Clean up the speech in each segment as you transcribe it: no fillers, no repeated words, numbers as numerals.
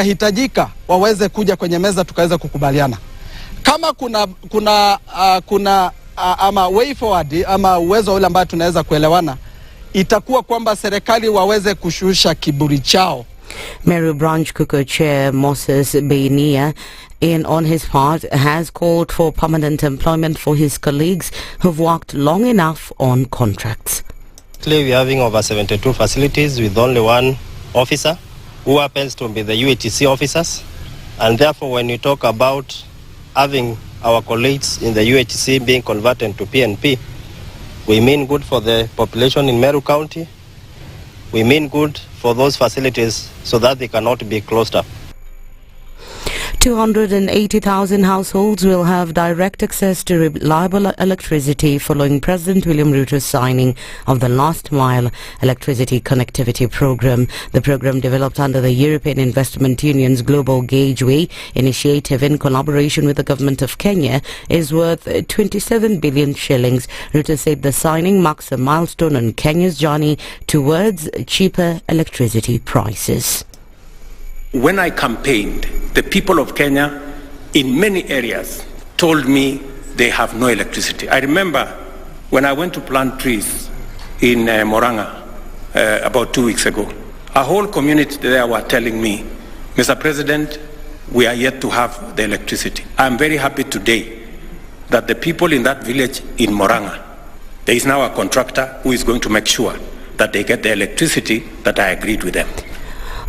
hitajika waweze kuja kwenye meza tukaweza kukubaliana. Kama kuna ama way forward ama uwezo ule ambao tunaweza kuelewana, itakuwa kwamba serikali waweze kushusha kiburi chao. Meru Branch Kuko Chair Moses Beinia, on his part, has called for permanent employment for his colleagues who've worked long enough on contracts. Today we're having over 72 facilities with only one officer who happens to be the UATC officers, and therefore when you talk about having our colleagues in the UATC being converted to PNP, we mean good for the population in Meru County. We mean good for those facilities so that they cannot be closed up. 280,000 households will have direct access to reliable electricity following President William Ruto's signing of the Last Mile Electricity Connectivity Program. The program, developed under the European Investment Union's Global Gateway initiative in collaboration with the government of Kenya, is worth 27 billion shillings. Ruto said the signing marks a milestone on Kenya's journey towards cheaper electricity prices. When I campaigned, the people of Kenya in many areas told me they have no electricity. I remember when I went to plant trees in Moranga about 2 weeks ago, a whole community there were telling me, Mr. President, we are yet to have the electricity. I'm very happy today that the people in that village in Moranga, there is now a contractor who is going to make sure that they get the electricity that I agreed with them.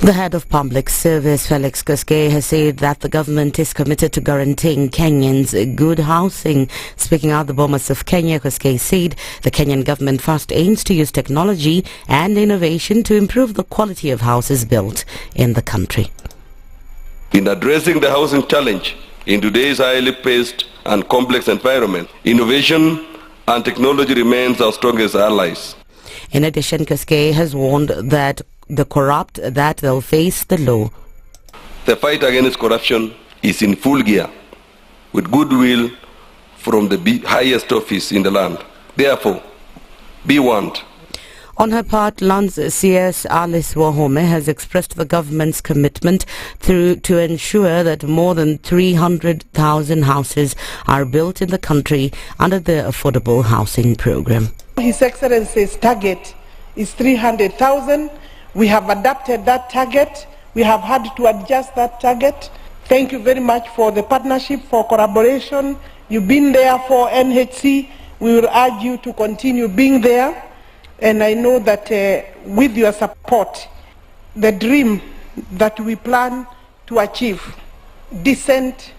The head of public service, Felix Koskei, has said that the government is committed to guaranteeing Kenyans good housing. Speaking out the Bomas of Kenya, Koskei said the Kenyan government first aims to use technology and innovation to improve the quality of houses built in the country. In addressing the housing challenge in today's highly paced and complex environment, innovation and technology remains our strongest allies. In addition, Koskei has warned that the corrupt that will face the law. The fight against corruption is in full gear, with goodwill from the highest office in the land. Therefore, be warned. On her part, Lance CS Alice Wahome has expressed the government's commitment to ensure that more than 300,000 houses are built in the country under the Affordable Housing Program. His Excellency's target is 300,000. We have adapted that target. We have had to adjust that target. Thank you very much for the partnership, for collaboration. You've been there for NHC. We will urge you to continue being there. And I know that with your support, the dream that we plan to achieve, decently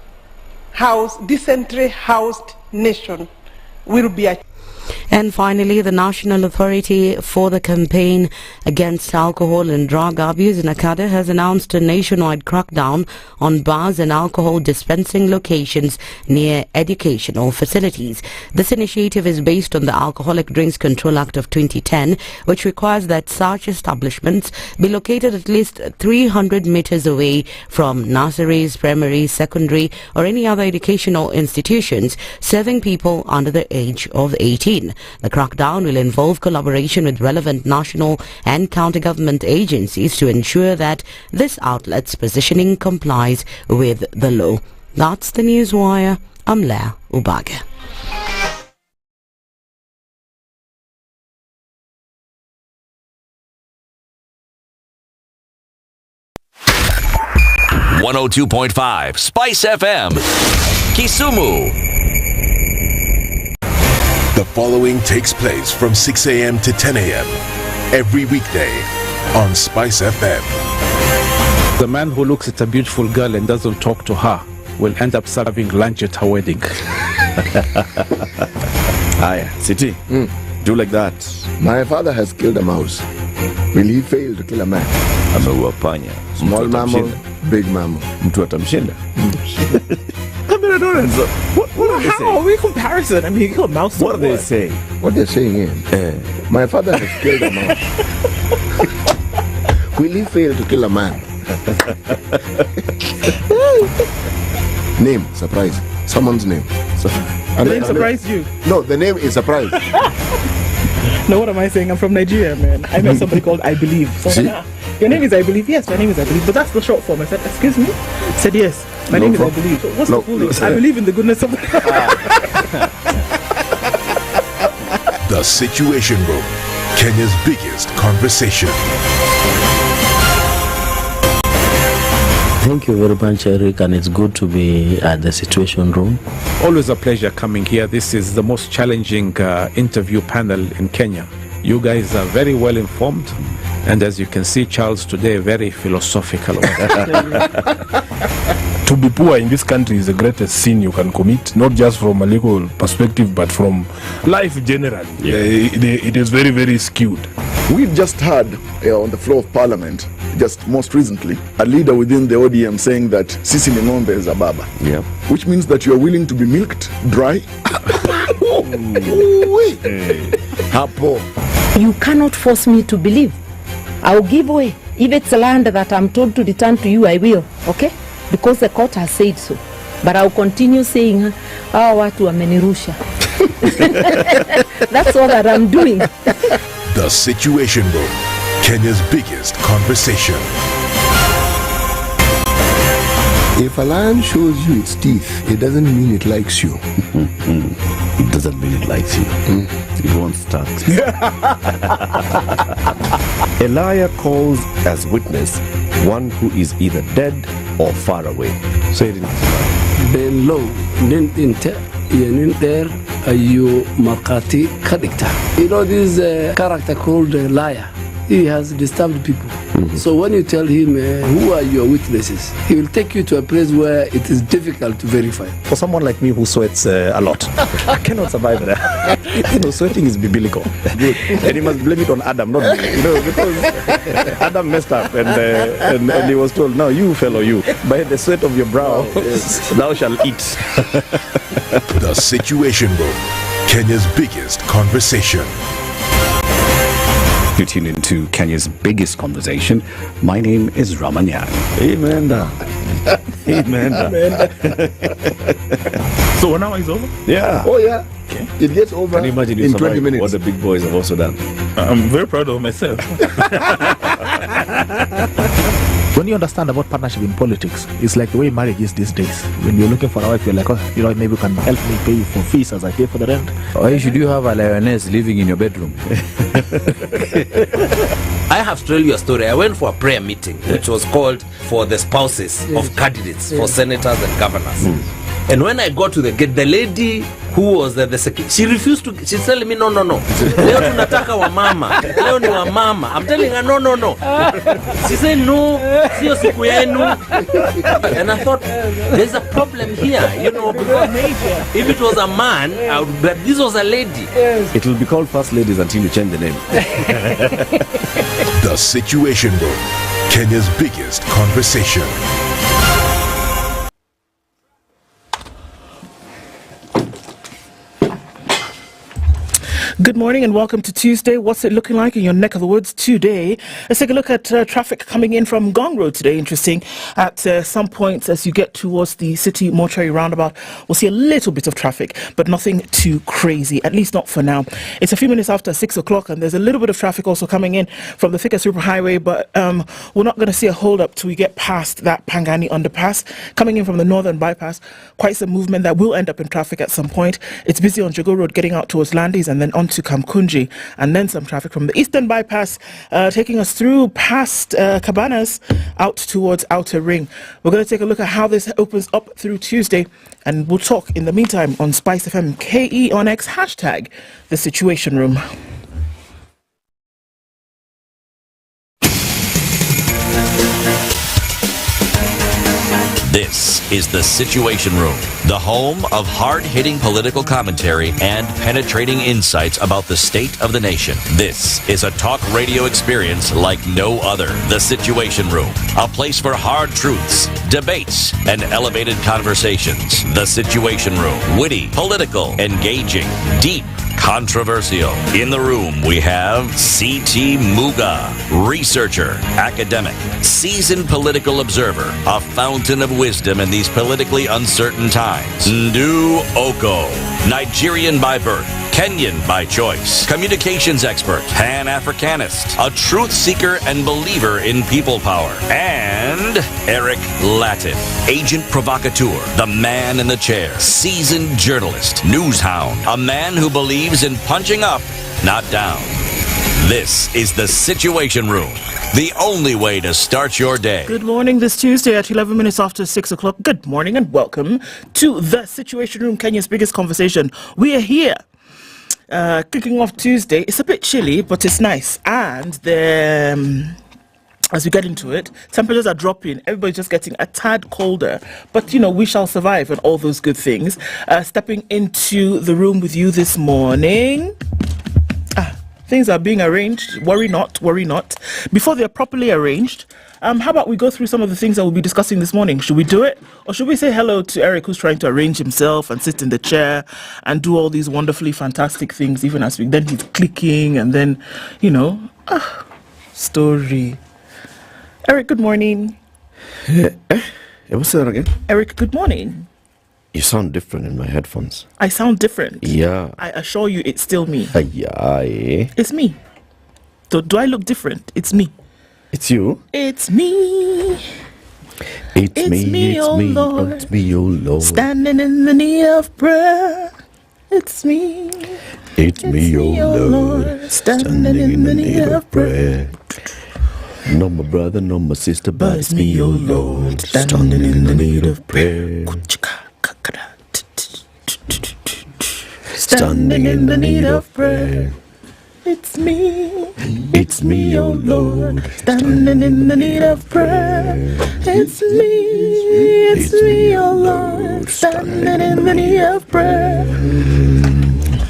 housed nation, will be achieved. And finally, the National Authority for the Campaign Against Alcohol and Drug Abuse in NACADA has announced a nationwide crackdown on bars and alcohol dispensing locations near educational facilities. This initiative is based on the Alcoholic Drinks Control Act of 2010, which requires that such establishments be located at least 300 meters away from nurseries, primary, secondary, or any other educational institutions serving people under the age of 18. The crackdown will involve collaboration with relevant national and county government agencies to ensure that this outlet's positioning complies with the law. That's the Newswire. I'm Leah Ubaga. .5 Spice FM, Kisumu. The following takes place from 6 a.m. to 10 a.m. every weekday on Spice FM. The man who looks at a beautiful girl and doesn't talk to her will end up serving lunch at her wedding. Hiya, City. Do like that. My father has killed a mouse. Will he fail to kill a man? Ameua panya. Small mammal, big mammal. Mtu atamshinda. How are we comparison? I mean, you got a mouse. What are they saying? What they're saying is, my father has killed a mouse. Will he fail to kill a man? Name, surprise. Someone's name. The name surprised you? No, the name is surprise. No, what am I saying? I'm from Nigeria, man. I met somebody called I Believe. So see? Your name is I believe. Yes, my name is I believe. But that's the short form. I said, excuse me? I said, yes, my name is I believe. So what's the full name? I believe in the goodness of God. The Situation Room, Kenya's biggest conversation. Thank you very much, Eric, and it's good to be at the Situation Room. Always a pleasure coming here. This is the most challenging interview panel in Kenya. You guys are very well informed, and as you can see, Charles today very philosophical. To be poor in this country is the greatest sin you can commit, not just from a legal perspective, but from life generally. Yeah. It is very, very skewed. We've just heard on the floor of Parliament, just most recently, a leader within the ODM saying that Sisi ni ng'ombe is a baba. Yeah. Which means that you are willing to be milked dry. Hapo. You cannot force me to believe. I'll give way. If it's land that I'm told to return to you, I will. Okay? Because the court has said so. But I'll continue saying, watu wamenirusha. That's all that I'm doing. The Situation Room, Kenya's biggest conversation. If a lion shows you its teeth, it doesn't mean it likes you. It doesn't mean it likes you. It won't start. A liar calls as witness one who is either dead or far away. Say it in Below, you markati kadikta. You know this character called liar. He has disturbed people. So when you tell him who are your witnesses, he will take you to a place where it is difficult to verify. For someone like me who sweats a lot, I cannot survive there. Sweating is biblical. Good. And he must blame it on Adam, not me. Because Adam messed up and he was told, "No, you fellow, you, by the sweat of your brow, thou shalt eat." The Situation Room, Kenya's biggest conversation. You tune into Kenya's biggest conversation. My name is Ramanyan. Amen. Amen. So 1 hour is over? Yeah. Oh yeah. Okay. It gets over in 20 minutes. What the big boys have also done. I'm very proud of myself. When you understand about partnership in politics, it's like the way marriage is these days. When you're looking for a wife, you're like, maybe you can help me pay for fees as I pay for the rent. Or should you have a lioness living in your bedroom? I have to tell you a story. I went for a prayer meeting, which was called for the spouses of candidates for senators and governors. And when I got to the gate, the lady who was the secretary, she refused to. She's telling me, no. Leo tunataka wa mama. Leo ni wa mama. I'm telling her, no. She said, no, sio siku yenu. And I thought, there's a problem here, because if it was a man, but this was a lady. It will be called First Ladies until you change the name. The Situation Room, Kenya's biggest conversation. Good morning and welcome to Tuesday. What's it looking like in your neck of the woods today? Let's take a look at traffic coming in from Gong Road today. Interesting. At some points as you get towards the City Mortuary roundabout, we'll see a little bit of traffic, but nothing too crazy, at least not for now. It's a few minutes after 6 o'clock and there's a little bit of traffic also coming in from the Thika Superhighway, but we're not going to see a hold up till we get past that Pangani underpass. Coming in from the Northern Bypass, quite some movement that will end up in traffic at some point. It's busy on Jago Road getting out towards Landis and then on to Kamkunji, and then some traffic from the Eastern Bypass taking us through past Cabanas out towards Outer Ring. We're going to take a look at how this opens up through Tuesday, and we'll talk in the meantime on SpiceFM KE on X hashtag The Situation Room. This is The Situation Room, the home of hard-hitting political commentary and penetrating insights about the state of the nation. This is a talk radio experience like no other. The Situation Room, a place for hard truths, debates, and elevated conversations. The Situation Room, witty, political, engaging, deep, controversial. In the room, we have C.T. Muga, researcher, academic, seasoned political observer, a fountain of wisdom in these politically uncertain times. Ndu Oko, Nigerian by birth, Kenyan by choice, communications expert, Pan-Africanist, a truth seeker and believer in people power, and Eric Latin, agent provocateur, the man in the chair, seasoned journalist, news hound, a man who believes in punching up, not down. This is the Situation Room, the only way to start your day. Good morning this Tuesday at 11 minutes after 6 o'clock. Good morning and welcome to the Situation Room, Kenya's biggest conversation. We are here. Kicking off Tuesday. It's a bit chilly, but it's nice. And as we get into it, temperatures are dropping. Everybody's just getting a tad colder. But, you know, we shall survive and all those good things. Stepping into the room with you this morning. Things are being arranged. Worry not, worry not. Before they're properly arranged, how about we go through some of the things that we'll be discussing this morning? Should we do it? Or should we say hello to Eric, who's trying to arrange himself and sit in the chair and do all these wonderfully fantastic things, even as then he's clicking and then, you know, story. Eric, good morning. What's that again? Eric, good morning. You sound different in my headphones. I sound different? Yeah. I assure you it's still me. Yeah. It's me. Do I look different? It's me. It's you? It's me. It's me, oh Lord. It's me, oh Lord. Standing in the need of prayer. It's me. It's me, oh Lord. Standing in the need of prayer. No my brother, no my sister, but it's me, oh Lord. Standing in the need of prayer. Standing in the need of prayer. It's me. It's me, oh Lord. Standing in the need of prayer. It's me. It's me, oh Lord. Standing in the need of prayer.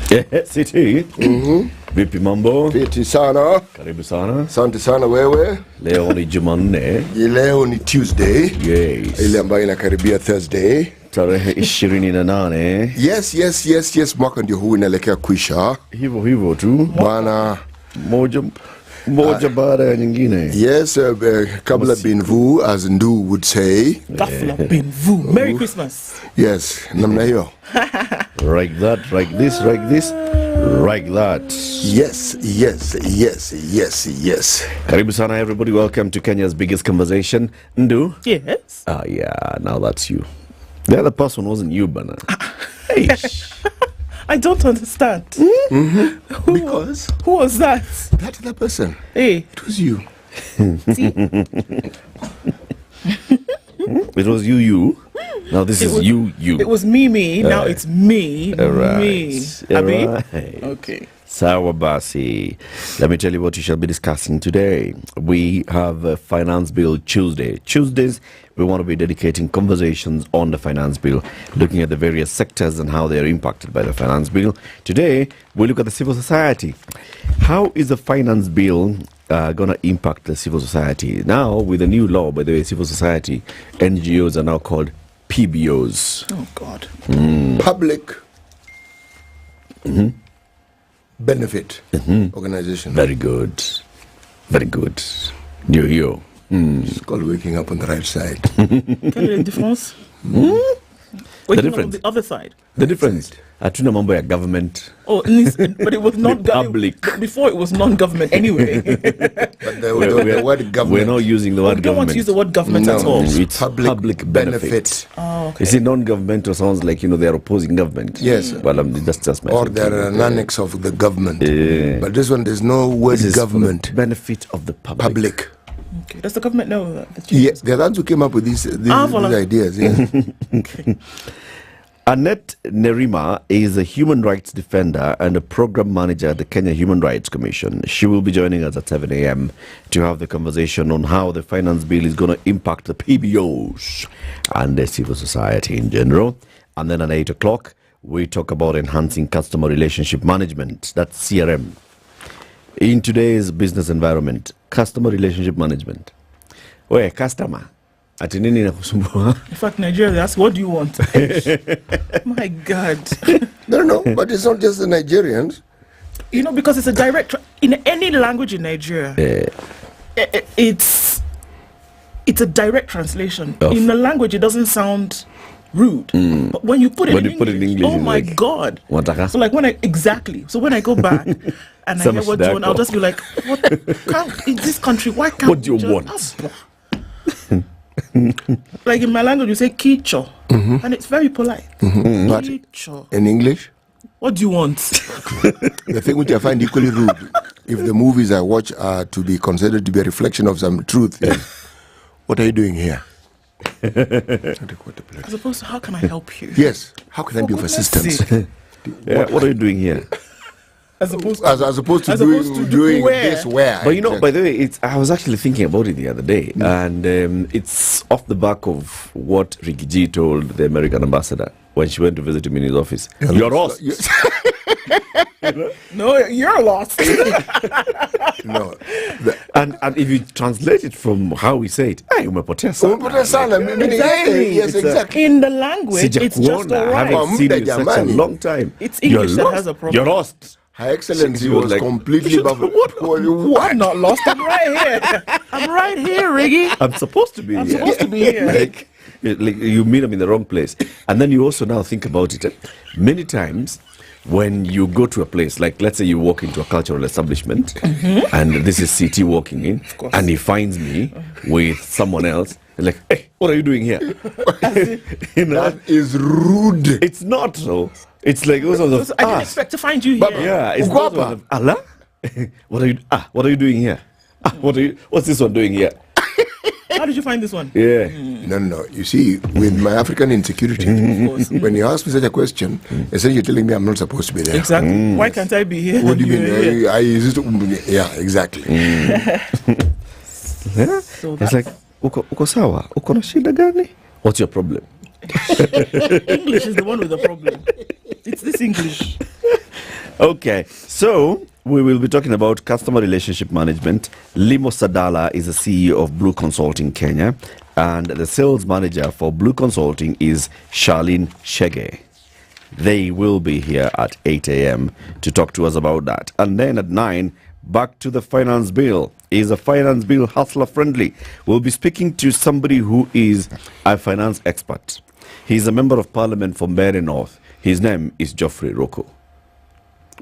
Yes, it is. Vipi mambo? Fiti sana. Karibu sana. Asante sana wewe. Leo ni Jumanne. Leo ni Tuesday. Yes. Ile ambayo inakaribia Thursday. Tarehe 28. Yes. Mwaka ndio huu inaelekea kuisha. Hivyo tu. Bwana moja baada ya nyingine. Yes, kabla bin vu, as Ndu would say. Kabla bin vu. Merry Christmas. Yes, namna hiyo. Like that, like this, like this, like that. Yes. Karibu sana everybody, welcome to Kenya's biggest conversation. Ndu? Yes. Yeah, now that's you. The other person wasn't you, Bana. Hey. I don't understand. Because? Who was that? That other person. Hey. It was you. See? It was you. Now this is you. It was me. Now it's me. Right. Me. Right. Okay. Sawa basi. Let me tell you what we shall be discussing today. We have a Finance Bill Tuesday. Tuesdays, we want to be dedicating conversations on the Finance Bill, looking at the various sectors and how they are impacted by the Finance Bill. Today, we look at the civil society. How is the Finance Bill going to impact the civil society? Now, with the new law, by the way, civil society, NGOs are now called PBOs. Oh, God. Public benefit organization. Very good. Yo. It's called waking up on the right side. Quelle est la différence? The difference. On the other side. The difference. Hatuna mambo ya government. Oh, but it was not public. Before it was non-government anyway. But the word government. We're not using the word we don't government. want to use the word government at all. It's public benefit. Oh, okay. You see, non-governmental sounds like, they're opposing government. Yes. Well, that's just my or thinking. they're an annex of the government. Yeah. But this one, there's no word This is government. for the benefit of the public. Okay. Does the government know that? Yeah, they're the ones who came up with these ideas. Yeah. Okay. Annette Nerima is a human rights defender and a program manager at the Kenya Human Rights Commission. She will be joining us at 7 a.m. to have the conversation on how the finance bill is going to impact the PBOs and the civil society in general. And then at 8 o'clock, we talk about enhancing customer relationship management. That's CRM. In today's business environment, customer relationship management. Where customer? In fact, Nigeria, they ask, what do you want? My God. No, but it's not just the Nigerians. Because it's a direct, in any language in Nigeria, it's a direct translation. In the language, it doesn't sound rude. But when you put it in English, oh my like, God. Wataka. So like when I go back and I hear what you want, I'll just be like, what in this country, why can't what do you want? Like in my language, you say kicho, and it's very polite. Kicho. In English? What do you want? The thing which I find equally rude, if the movies I watch are to be considered to be a reflection of some truth, is, what are you doing here? As opposed to, how can I help you? Yes, how can I be of assistance? What are you doing here? As opposed to doing this where? But you know, by the way, I was actually thinking about it the other day, and it's off the back of what Rigiji told the American ambassador when she went to visit him in his office. You're lost. No, you're lost. No. And if you translate it from how we say it, umepotea sana. Exactly. In the language, it's just all right. I haven't seen you in such a long time. It's English that has a problem. You're lost. Her Excellency was like, completely baffled. What? I'm not lost. I'm right here. I'm right here, Riggy. I'm supposed to be here. I'm supposed to be here. like you meet them in the wrong place. And then you also now think about it. Many times when you go to a place, like let's say you walk into a cultural establishment, and this is CT walking in, and he finds me with someone else, like, hey, what are you doing here? That is rude. It's not so. It's like I didn't expect to find you here. Yeah, it's not Allah. What are you doing here? What's this one doing here? How did you find this one? Yeah. No. You see, with my African insecurity, when you ask me such a question, essentially you're telling me I'm not supposed to be there. Exactly. Why can't I be here? What do you mean? Yeah, exactly. So it's like, uko sawa? Uko na shida gani? What's your problem? English is the one with the problem. It's this English. Okay, so we will be talking about customer relationship management. Limo Sadala is the CEO of Blue Consulting Kenya, and the sales manager for Blue Consulting is Charlene Shege. They will be here at 8 a.m. to talk to us about that. And then at 9, back to the finance bill. Is a finance bill hustler friendly? We'll be speaking to somebody who is a finance expert. He's a member of parliament for Nyeri North. His name is Geoffrey Rocco.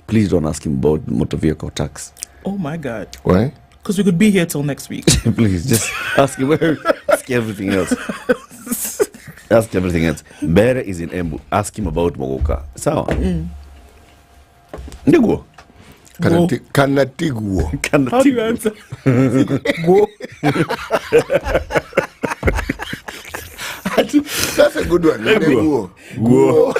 Please don't ask him about motor vehicle tax. Oh my God. Why? Because we could be here till next week. Please, just ask him. Ask everything else. Ask everything else. Nyeri is in Embu. Ask him about Muguka. Sawa? Ndiguo. Kanatiguo. How do you answer? Go. That's a good one. Go.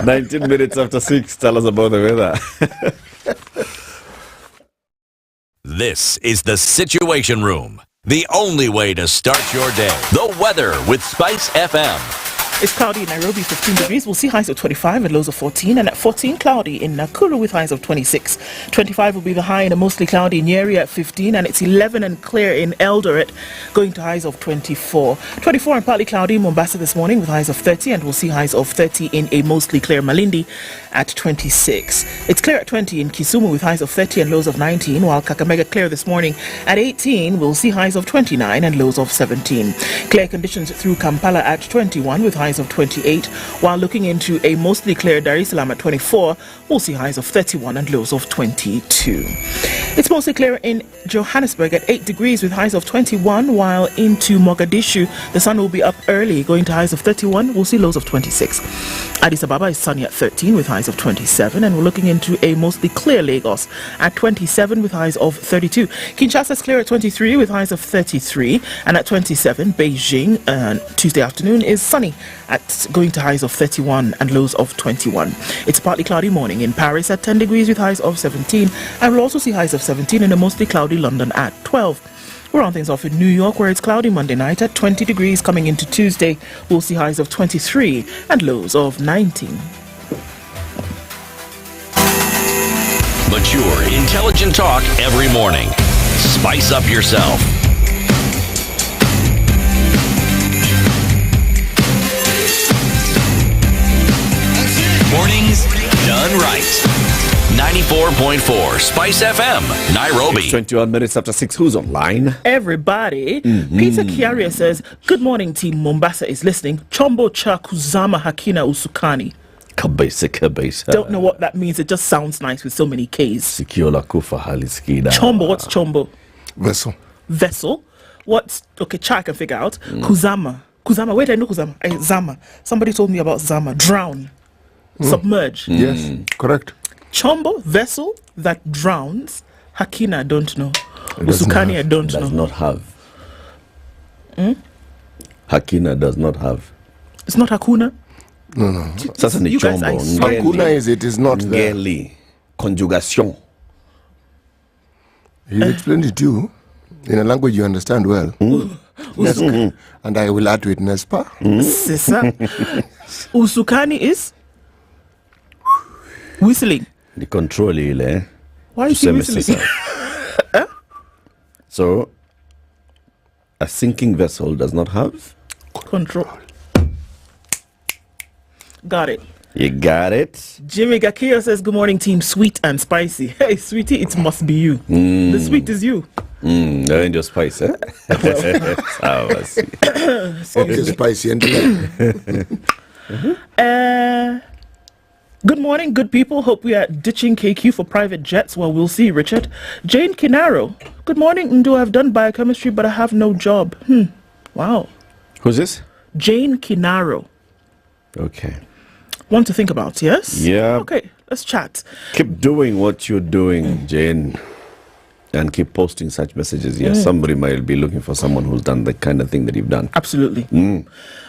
19 minutes after 6. Tell us about the weather. This is the Situation Room, the only way to start your day. The weather with SpiceFM. It's cloudy in Nairobi, 15 degrees. We'll see highs of 25 and lows of 14. And at 14, cloudy in Nakuru with highs of 26. 25 will be the high in a mostly cloudy Nyeri at 15. And it's 11 and clear in Eldoret, going to highs of 24. 24 and partly cloudy in Mombasa this morning with highs of 30. And we'll see highs of 30 in a mostly clear Malindi at 26. It's clear at 20 in Kisumu with highs of 30 and lows of 19. While Kakamega clear this morning at 18. We'll see highs of 29 and lows of 17. Clear conditions through Kampala at 21 with highs of 28, while looking into a mostly clear Dar es Salaam at 24, we'll see highs of 31 and lows of 22. It's mostly clear in Johannesburg at 8 degrees with highs of 21, while into Mogadishu, the sun will be up early, going to highs of 31, we'll see lows of 26. Addis Ababa is sunny at 13 with highs of 27, and we're looking into a mostly clear Lagos at 27 with highs of 32. Kinshasa is clear at 23 with highs of 33, and at 27, Beijing Tuesday afternoon is sunny at going to highs of 31 and lows of 21. It's a partly cloudy morning in Paris at 10 degrees with highs of 17, and we'll also see highs of 17 in a mostly cloudy London at 12. We'll round things off in New York, where it's cloudy Monday night at 20 degrees. Coming into Tuesday, we'll see highs of 23 and lows of 19. Mature, intelligent talk every morning. Spice up yourself. Mornings done right. 94.4 Spice FM, Nairobi. It's 21 minutes after 6. Who's online? Everybody. Peter Kiaria says, good morning, team. Mombasa is listening. Chombo cha kuzama hakina usukani. Kabisa. Don't know what that means. It just sounds nice with so many K's. Sikiola kufa haliskida. Chombo, what's chombo? Vessel. What's, okay, cha I can figure out. Kuzama. Where did I know Kuzama? Zama. Somebody told me about Zama. Drown. Submerge. Yes, correct. Chombo, vessel that drowns. Hakina, I don't know. Usukani, I don't know. Does not have. Hakina does not have. It's not Hakuna? No. Sasa ni You guys, chombo. I swear. Hakuna is not there. Ngeli. Conjugation. He explained it to you in a language you understand well. Nespa. And I will add to it Nespa. Sisa. Usukani is whistling. The control ile. Why is he whistling? So, a sinking vessel does not have control. Got it. You got it. Jimmy Gakia says, good morning, team. Sweet and spicy. Hey, sweetie, it must be you. The sweet is you. And your spice, eh? Okay, spicy and good morning, good people. Hope we are ditching KQ for private jets. Well, we'll see, Richard. Jane Kinaro. Good morning, Ndu. I've done biochemistry, but I have no job. Wow. Who's this? Jane Kinaro. Okay. One to think about, yes? Yeah. Okay, let's chat. Keep doing what you're doing, Jane. And keep posting such messages. Yes, somebody might be looking for someone who's done the kind of thing that you've done. Absolutely.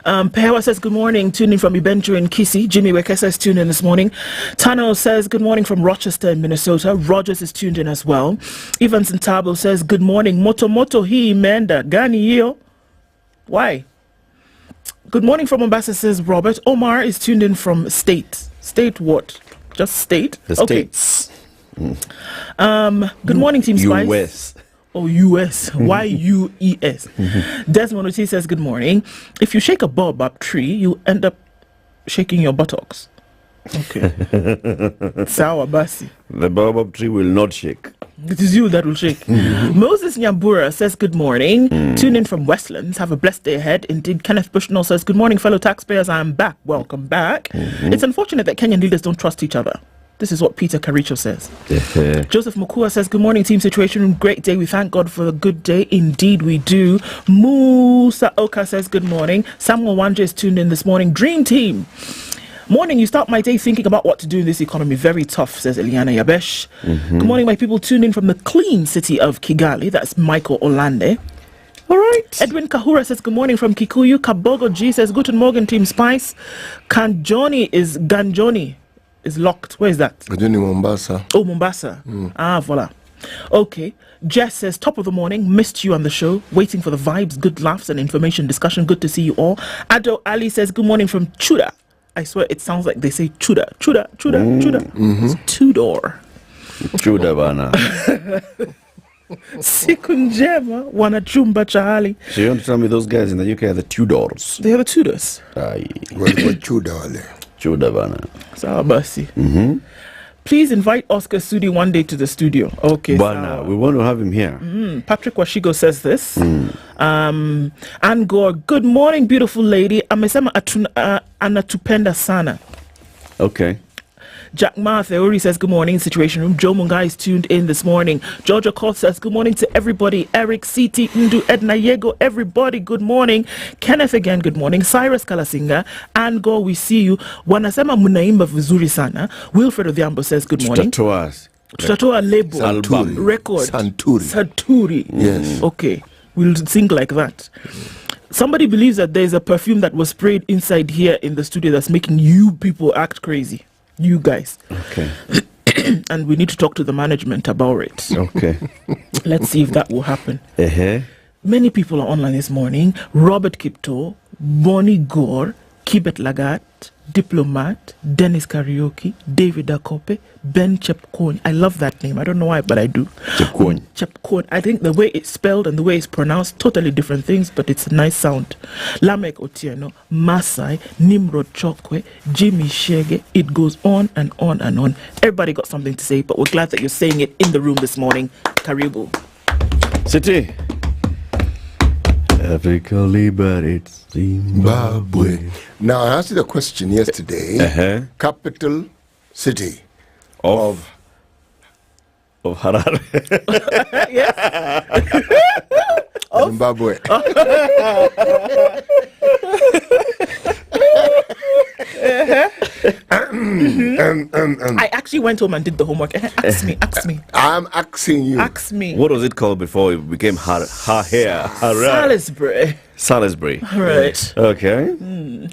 Pewa says, good morning. Tuning from Ibenjo in Kisi. Jimmy Weke says, tuned in this morning. Tano says, good morning from Rochester in Minnesota. Rogers is tuned in as well. Evans Ntabo says, good morning. Moto hii imeenda. Gani hiyo? Why? Good morning from Mombasa, says Robert. Omar is tuned in from State. State what? Just State? The States. Good morning, Team Spice. US. Oh, US. Y-U-E-S. Desmond Oti says, good morning. If you shake a baobab tree, you end up shaking your buttocks. Okay. Sawa basi. The baobab tree will not shake. It is you that will shake. Moses Nyambura says, good morning. Tune in from Westlands. Have a blessed day ahead. Indeed, Kenneth Bushnell says, good morning, fellow taxpayers. I am back. Welcome back. It's unfortunate that Kenyan leaders don't trust each other. This is what Peter Caricho says. Joseph Mukua says, good morning, team. Situation room. Great day. We thank God for a good day. Indeed, we do. Musa Oka says, good morning. Samuel Wanje is tuned in this morning. Dream team. Morning, you start my day thinking about what to do in this economy. Very tough, says Eliana Yabesh. Good morning, my people. Tuned in from the clean city of Kigali. That's Michael Olande. All right. Edwin Kahura says, good morning from Kikuyu. Kabogo G says, Guten Morgen, Team Spice. Ganjoni is locked. Where is that? Ganjoni, Mombasa. Oh, Mombasa. Voila. Okay. Jess says, top of the morning, missed you on the show. Waiting for the vibes, good laughs and information discussion. Good to see you all. Ado Ali says, good morning from Chuda. I swear it sounds like they say Chuda. It's Tudor. Chuda bana. Siku njema wanachumba cha hali. So you want to tell me those guys in the UK are the Tudors? They are the Tudors. Chuda bana. Sawa basi. Please invite Oscar Sudi one day to the studio. Okay. Bana, we want to have him here. Patrick Washigo says this. Angor, good morning, beautiful lady. Amesema anatupenda sana. Okay. Jack Ma Theory says, good morning, Situation Room. Joe Mungai is tuned in this morning. Georgia Court says, good morning to everybody. Eric, CT, Ndu, Edna Yego, everybody, good morning. Kenneth again, good morning. Cyrus Kalasinga, Ango, we see you. Wanasema munaimba vizuri sana. Wilfred Odhiambo says, good morning. Tutatoa label. Santuri. Record. Santuri. Yes. Okay. We'll sing like that. Somebody believes that there's a perfume that was sprayed inside here in the studio that's making you people act crazy. You guys. Okay. And we need to talk to the management about it. Okay. Let's see if that will happen. Uh-huh. Many people are online this morning. Robert Kipto, Bonnie Gore, Kibet Lagat, Diplomat, Dennis Karaoke, David Akope, Ben Chepkwony. I love that name. I don't know why, but I do. Chepkwony. Chepkwony. I think the way it's spelled and the way it's pronounced, totally different things, but it's a nice sound. Lamek Otieno, Masai, Nimrod Chokwe, Jimmy Shege. It goes on and on and on. Everybody got something to say, but we're glad that you're saying it in the room this morning. Karibu. City. Africa liberates Zimbabwe. Now, I asked you the question yesterday. Capital city of Harare. Yes. Zimbabwe. I actually went home and did the homework. Ask me. I'm asking you. Ask me. What was it called before it became Salisbury. Salisbury. Right. Okay.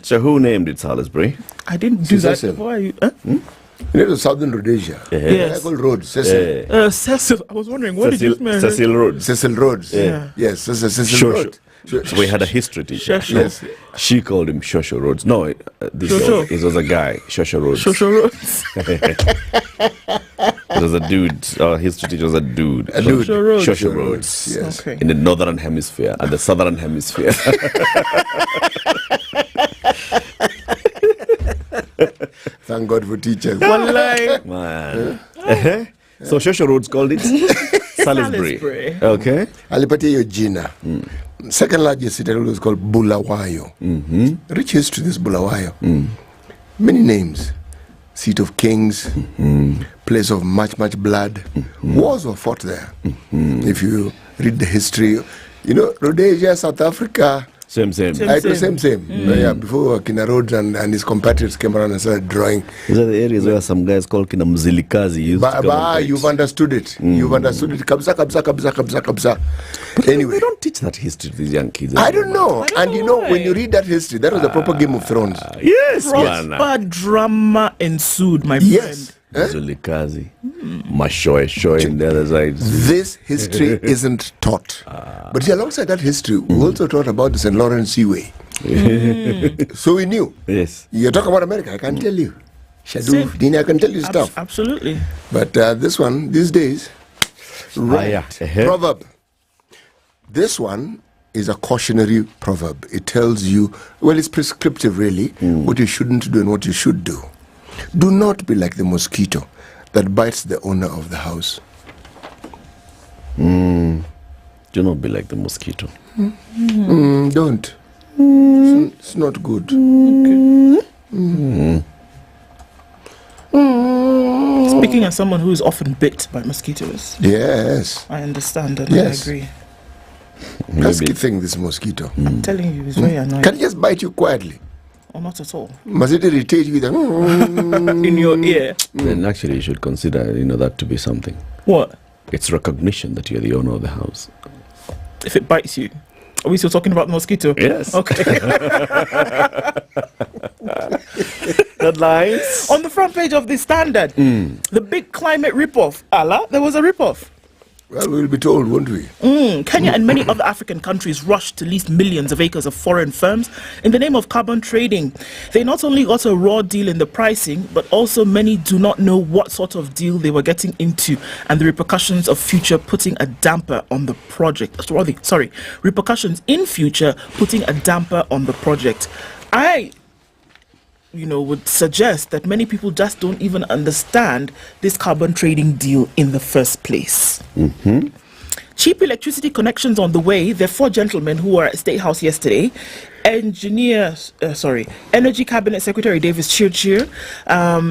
So who named it Salisbury? I didn't do that Cecil. before. You know the Southern Rhodesia. Yes. Called Road. Cecil. Cecil. I was wondering, what did you mean? Cecil Rhodes. Cecil Rhodes. Yeah. Yes, Cecil Rhodes. We had a history teacher. Yes. She called him Shosho Rhodes. No, it was a guy. Shosho Rhodes. Shosho Rhodes. It was a dude. Our history teacher was a dude. Shosho Rhodes. Yes. Okay. In the northern hemisphere and the southern hemisphere. Thank God for teachers. Man. So Shosho Rhodes called it Salisbury. Okay. Alipatia Jina. Second largest city was called Bulawayo. Rich history, this Bulawayo. Many names. Seat of kings, place of much blood. Wars were fought there. If you read the history, you know, Rhodesia, South Africa. Same. Yeah, before Kina Rhodes and his compatriots came around and started drawing. These are the areas where some guys called Kina Mzilikazi used to come. You've understood it. You've understood it. Kabza. Anyway. They don't teach that history to these young kids. I don't know. And you know, when you read that history, that was the proper Game of Thrones. Yes, proper drama ensued, my friend. Yes. Mzilikazi. Mashoe in the other side. This history isn't taught. But alongside that history, we also taught about the St. Lawrence Seaway. So we knew. Yes. You talk about America, I can tell you. Shaduf, Dini, I can tell you stuff. Absolutely. But this one, these days, proverb. This one is a cautionary proverb. It tells you, well, it's prescriptive really, what you shouldn't do and what you should do. Do not be like the mosquito that bites the owner of the house. Do not be like the mosquito. Don't. It's not good. Speaking as someone who is often bit by mosquitoes. Yes. I understand and Yes. I agree. Pesky thing, this mosquito. I'm telling you, it's very annoying. Can it just bite you quietly? Or not at all. Must it irritate you? In your ear. Then actually you should consider, that to be something. What? It's recognition that you're the owner of the house. If it bites you. Are we still talking about the mosquito? Yes. Okay. Headlines. On the front page of the Standard, the big climate ripoff. Allah, there was a ripoff. Well, we'll be told, won't we? Kenya and many other African countries rushed to lease millions of acres of foreign firms in the name of carbon trading. They not only got a raw deal in the pricing, but also many do not know what sort of deal they were getting into and the repercussions of future putting a damper on the project. Repercussions in future putting a damper on the project. I would suggest that many people just don't even understand this carbon trading deal in the first place. Cheap electricity connections on the way. There are 4 gentlemen who were at State House yesterday. Energy Cabinet Secretary Davis Chirchir.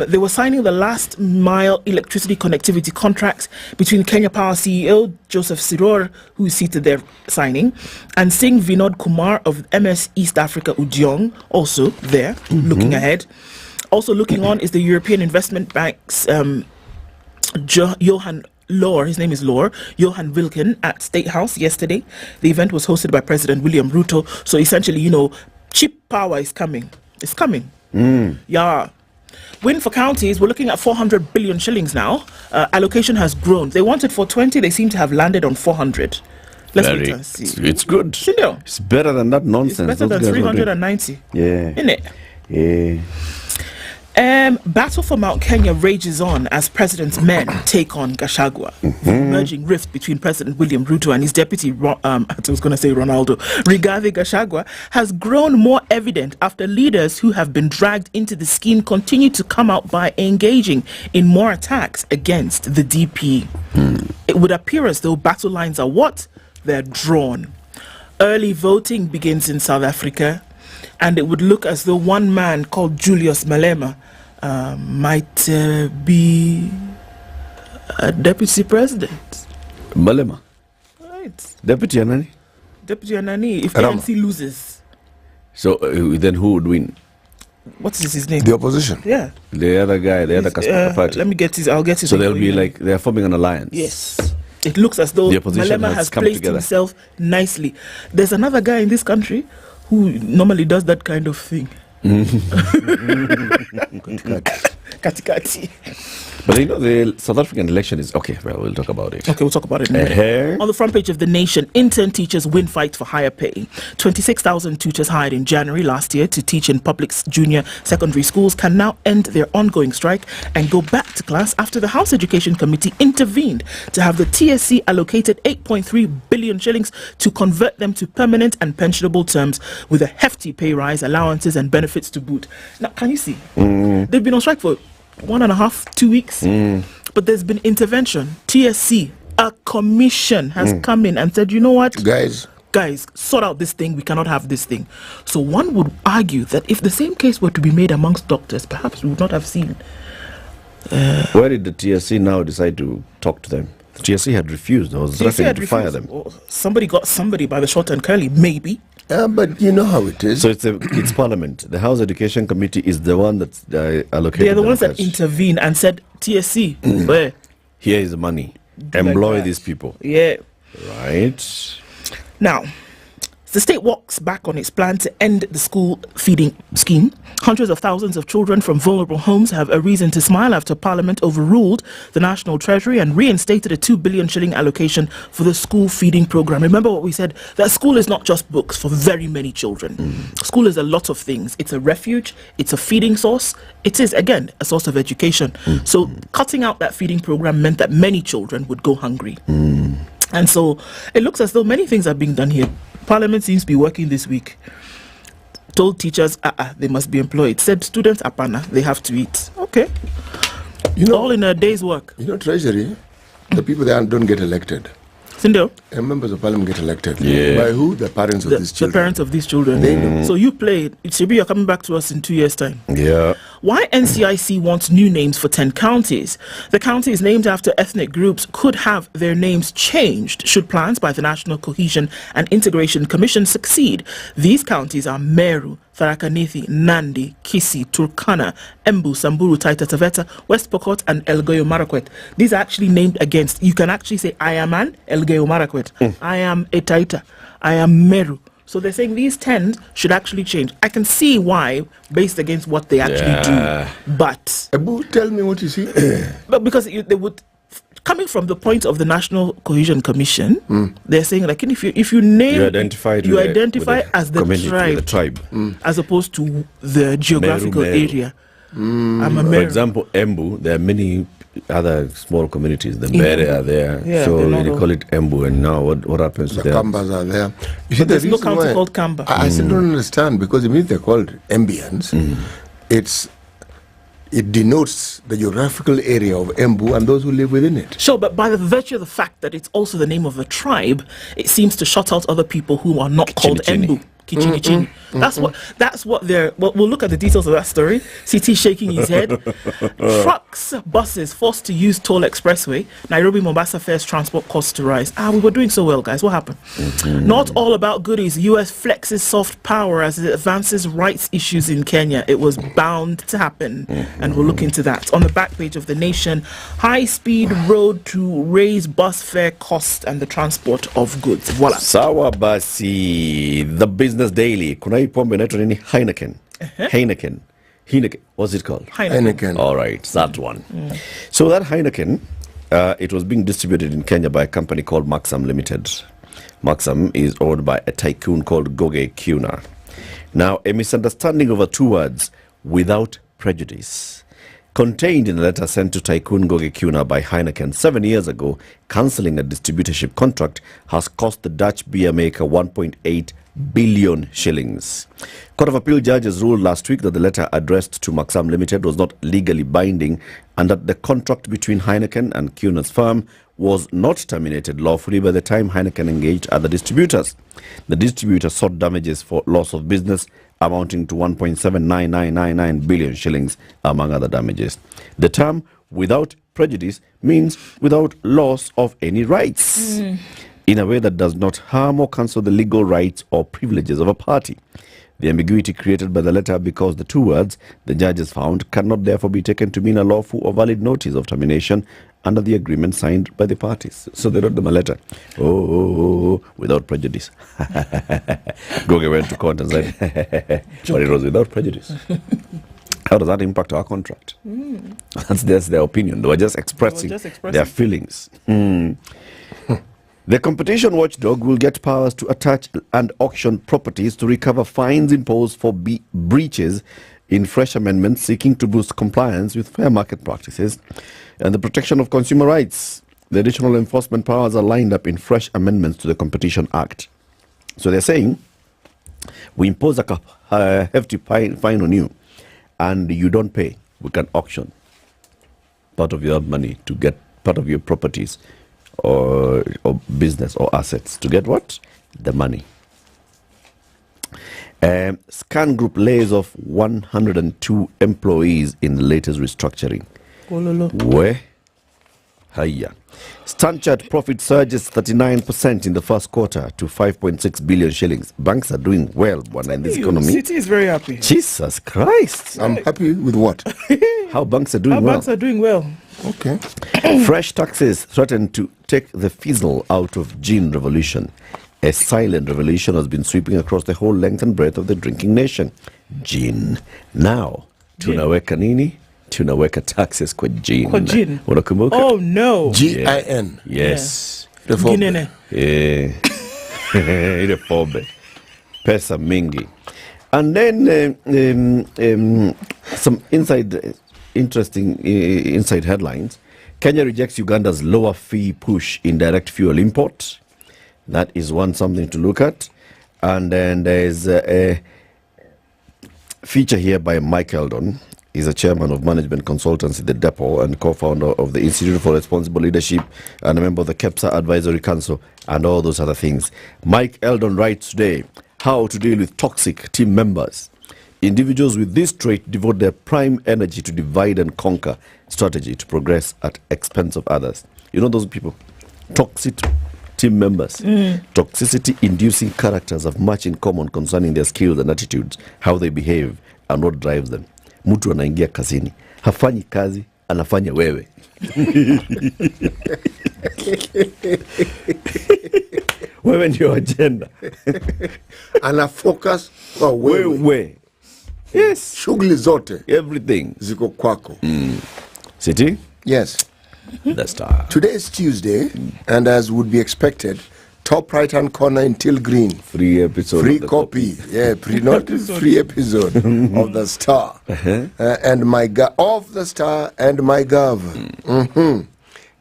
They were signing the last mile electricity connectivity contracts between Kenya Power CEO Joseph Siror, who is seated there signing, and Singh Vinod Kumar of MS East Africa Udyong, also there, looking ahead. Also looking on is the European Investment Bank's Johan Lohr, his name is Lohr, Johan Wilken at State House yesterday. The event was hosted by President William Ruto. So essentially, cheap power is coming. It's coming. Yeah. Win for counties, we're looking at 400 billion shillings now. Allocation has grown. They wanted 420, they seem to have landed on 400. Let's wait and see. It's good. It's better than that nonsense. It's better than 390. Yeah. Isn't it? Battle for Mount Kenya rages on as president's men take on Gachagua. The emerging rift between President William Ruto and his deputy, I was going to say Ronaldo, Rigathi Gachagua, has grown more evident after leaders who have been dragged into the scheme continue to come out by engaging in more attacks against the DP. It would appear as though battle lines are what? They're drawn. Early voting begins in South Africa, and it would look as though one man called Julius Malema might be a deputy president. Malema? Right. Deputy Anani? Deputy Anani, if ANC loses. So then who would win? What is his name? The opposition. Yeah. The other guy, the other party. Let me get his, I'll get his So name they'll for be you. like, they're forming an alliance. Yes. It looks as though The opposition Malema has has come placed together. himself nicely. There's another guy in this country who normally does that kind of thing. Katikati. But you know, the South African election is okay. Well, we'll talk about it. Okay, we'll talk about it in a minute. On the front page of The Nation, intern teachers win fight for higher pay. 26,000 tutors hired in January last year to teach in public junior secondary schools can now end their ongoing strike and go back to class after the House Education Committee intervened to have the TSC allocated 8.3 billion shillings to convert them to permanent and pensionable terms with a hefty pay rise, allowances and benefits to boot. Now, can you see? They've been on strike for 1.5, 2 weeks. But there's been intervention. TSC, a commission has come in and said, you know what? Guys, sort out this thing. We cannot have this thing. So one would argue that if the same case were to be made amongst doctors, perhaps we would not have seen. Why did the TSC now decide to talk to them? The TSC had refused. There was threatening to fire them. Somebody got somebody by the short and curly, maybe. But you know how it is. So it's Parliament. The House Education Committee is the one that's allocated. They're the ones that intervened and said, TSC, where? Here is the money. Employ these people. Yeah. Right. Now, the state walks back on its plan to end the school feeding scheme. Hundreds of thousands of children from vulnerable homes have a reason to smile after Parliament overruled the National Treasury and reinstated a 2 billion shilling allocation for the school feeding program. Remember what we said, that school is not just books for very many children. School is a lot of things. It's a refuge, it's a feeding source, it is, again, a source of education. So cutting out that feeding program meant that many children would go hungry. And so it looks as though many things are being done here. Parliament seems to be working this week. Told teachers, they must be employed. Said students, apana, they have to eat. Okay. You know, all in a day's work. You know, Treasury, the people that don't get elected. Sindo? And members of Parliament get elected. Yeah. By who? The parents of these children. The parents of these children. So you played. It should be you're coming back to us in 2 years' time. Yeah. Why NCIC wants new names for 10 counties? The counties named after ethnic groups could have their names changed should plans by the National Cohesion and Integration Commission succeed. These counties are Meru, Tharaka Nithi, Nandi, Kisii, Turkana, Embu, Samburu, Taita Taveta, West Pokot, and Elgeyo Marakwet. These are actually named against. You can actually say, I am an Elgeyo Marakwet. I am a Taita. I am Meru. So they're saying these 10 should actually change. I can see why, based against what they actually do. But Abu, tell me what you see. But because they would, coming from the point of the National Cohesion Commission, they're saying like if you name, you identify as the tribe, as opposed to the geographical area. For example, Embu, there are many other small communities. The Bere are there, so they call it Embu. And now what happens to the them? Kambas are there. You see, there's no county called Kamba. I still don't understand, because it means they're called Embians. It denotes the geographical area of Embu and those who live within it. Sure, but by the virtue of the fact that it's also the name of a tribe, it seems to shut out other people who are not called Embu. Kichini. That's what they're. Well, we'll look at the details of that story. CT shaking his head. Trucks, buses forced to use toll expressway. Nairobi Mombasa fares transport costs to rise. We were doing so well, guys. What happened? Not all about goodies. US flexes soft power as it advances rights issues in Kenya. It was bound to happen, and we'll look into that. On the back page of The Nation, high-speed road to raise bus fare cost and the transport of goods. Voila. Sawa basi, the Business Daily. Kuna hii pombe inaitwa nini? Heineken. Heineken. What's it called? Heineken. All right, that one. So that Heineken, it was being distributed in Kenya by a company called Maxam Limited. Maxam is owned by a tycoon called Goge Kuna. Now, a misunderstanding over two words without prejudice. Contained in a letter sent to Tycoon Goge Kuna by Heineken 7 years ago, cancelling a distributorship contract has cost the Dutch beer maker 1.8 billion shillings. Court of Appeal judges ruled last week that the letter addressed to Maxam Limited was not legally binding and that the contract between Heineken and Kuna's firm was not terminated lawfully by the time Heineken engaged other distributors. The distributor sought damages for loss of business amounting to 1.79999 billion shillings, among other damages. The term without prejudice means without loss of any rights, in a way that does not harm or cancel the legal rights or privileges of a party. The ambiguity created by the letter, because the two words, the judges found, cannot therefore be taken to mean a lawful or valid notice of termination under the agreement signed by the parties. So they wrote them a letter. Without prejudice. Goge went to court and said, but it was without prejudice. How does that impact our contract? That's their opinion. They were just expressing their feelings. The competition watchdog will get powers to attach and auction properties to recover fines imposed for breaches in fresh amendments seeking to boost compliance with fair market practices and the protection of consumer rights. The additional enforcement powers are lined up in fresh amendments to the Competition Act. So they're saying, we impose a hefty fine on you and you don't pay. We can auction part of your money to get part of your properties or business or assets to get what? The money. Scan Group lays off 102 employees in the latest restructuring. Where? Hiya. Stanchart profit surges 39% in the first quarter to 5.6 billion shillings. Banks are doing well in this economy. City is very happy. Jesus Christ. I'm happy with what? How banks are doing well. Banks are doing well. Okay. Fresh taxes threaten to take the fizzle out of gin revolution. A silent revolution has been sweeping across the whole length and breadth of the drinking nation. Gin. Now, tunaweka nini? Tunaweka taxes kwa gin. Kwa gin. Unakumbuka? Oh no. G-I-N. Yes. The Ginene. Ile fobe. Pesa mingi. And then some interesting inside headlines. Kenya rejects Uganda's lower fee push in direct fuel import. That is something to look at. And then there's a feature here by Mike Eldon. He's a chairman of management consultancy, the Depot, and co-founder of the Institute for Responsible Leadership and a member of the KEPSA Advisory Council and all those other things. Mike Eldon writes today, how to deal with toxic team members. Individuals with this trait devote their prime energy to divide and conquer strategy to progress at expense of others. You know those people? Toxic team members. Toxicity-inducing characters have much in common concerning their skills and attitudes, how they behave, and what drives them. Mtu anaingia kazini, hafanyi kazi, anafanya wewe. Wewe ndio agenda. Ana focus kwa wewe. Yes. Shughuli zote. Everything. Ziko kwako. City? Yes. The Star. Today is Tuesday, and as would be expected, top right-hand corner in teal green. Free episode. Free copy. Yeah, not free episode of the Star. And of the Star and MyGov.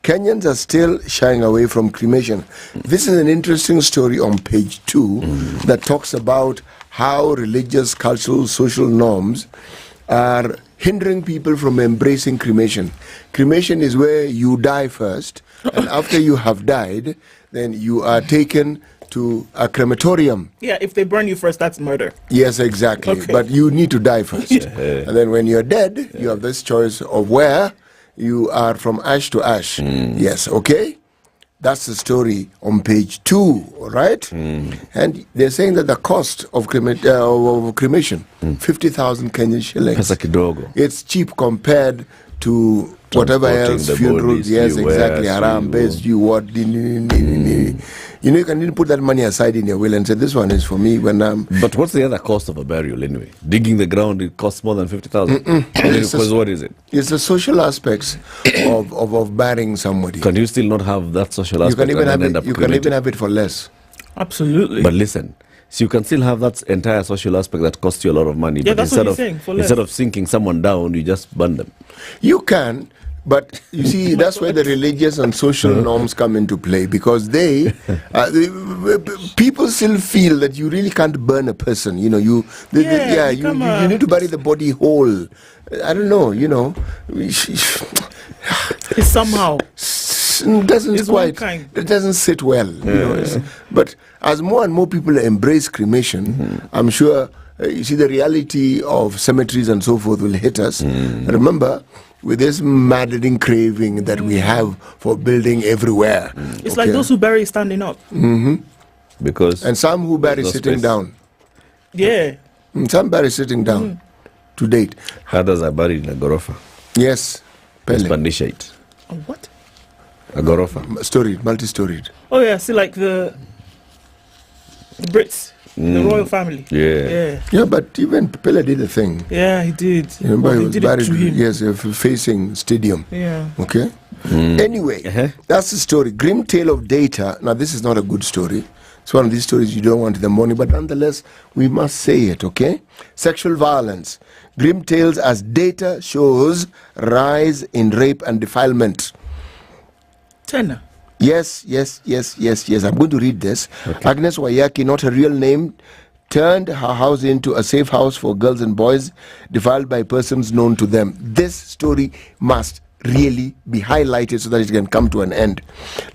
Kenyans are still shying away from cremation. This is an interesting story on page 2 that talks about how religious, cultural, social norms are hindering people from embracing cremation. Cremation is where you die first, and after you have died, then you are taken to a crematorium. Yeah, if they burn you first, that's murder. Yes, exactly. Okay. But you need to die first. And then when you're dead, you have this choice of where you are from ash to ash. Yes, okay? That's the story on page 2, all right? And they're saying that the cost of cremation, 50,000 Kenyan shillings. Pesa kidogo. It's cheap compared to whatever else, funerals, yes, exactly, harambe, you what, you know, you can even put that money aside in your will and say, this one is for me when I'm... But what's the other cost of a burial anyway? Digging the ground, it costs more than 50,000. Because what is it? It's the social aspects of burying somebody. Can you still not have that social aspect? You can even have it for less. Absolutely. But listen, So you can still have that entire social aspect that costs you a lot of money. Yeah, but that's what he's saying, for less. instead of sinking someone down, you just burn them. You can, but you see, that's where the religious and social norms come into play, because people still feel that you really can't burn a person. You know, you need to bury the body whole. I don't know, you know. It's somehow it doesn't sit well. You know, but as more and more people embrace cremation, I'm sure you see the reality of cemeteries and so forth will hit us. Remember, with this maddening craving that we have for building everywhere, it's like those who bury standing up. Because and some who bury sitting down. Yeah. Some bury sitting down. To date, others are buried in a gorofa. Yes, Pandishite. What? A gorofa. Storied, multi-storied. Oh yeah, see, like the Brits, the royal family. Yeah, but even Pele did a thing. Yeah, he did. Remember, he was did buried, it to him. yes, facing stadium. Yeah. Okay. Anyway, that's the story. Grim tale of data. Now, this is not a good story. It's one of these stories you don't want in the morning, but nonetheless, we must say it, okay? Sexual violence. Grim tales as data shows rise in rape and defilement. Tenor. Yes. I'm going to read this. Okay. Agnes Wayaki, not her real name, turned her house into a safe house for girls and boys defiled by persons known to them. This story must really be highlighted so that it can come to an end.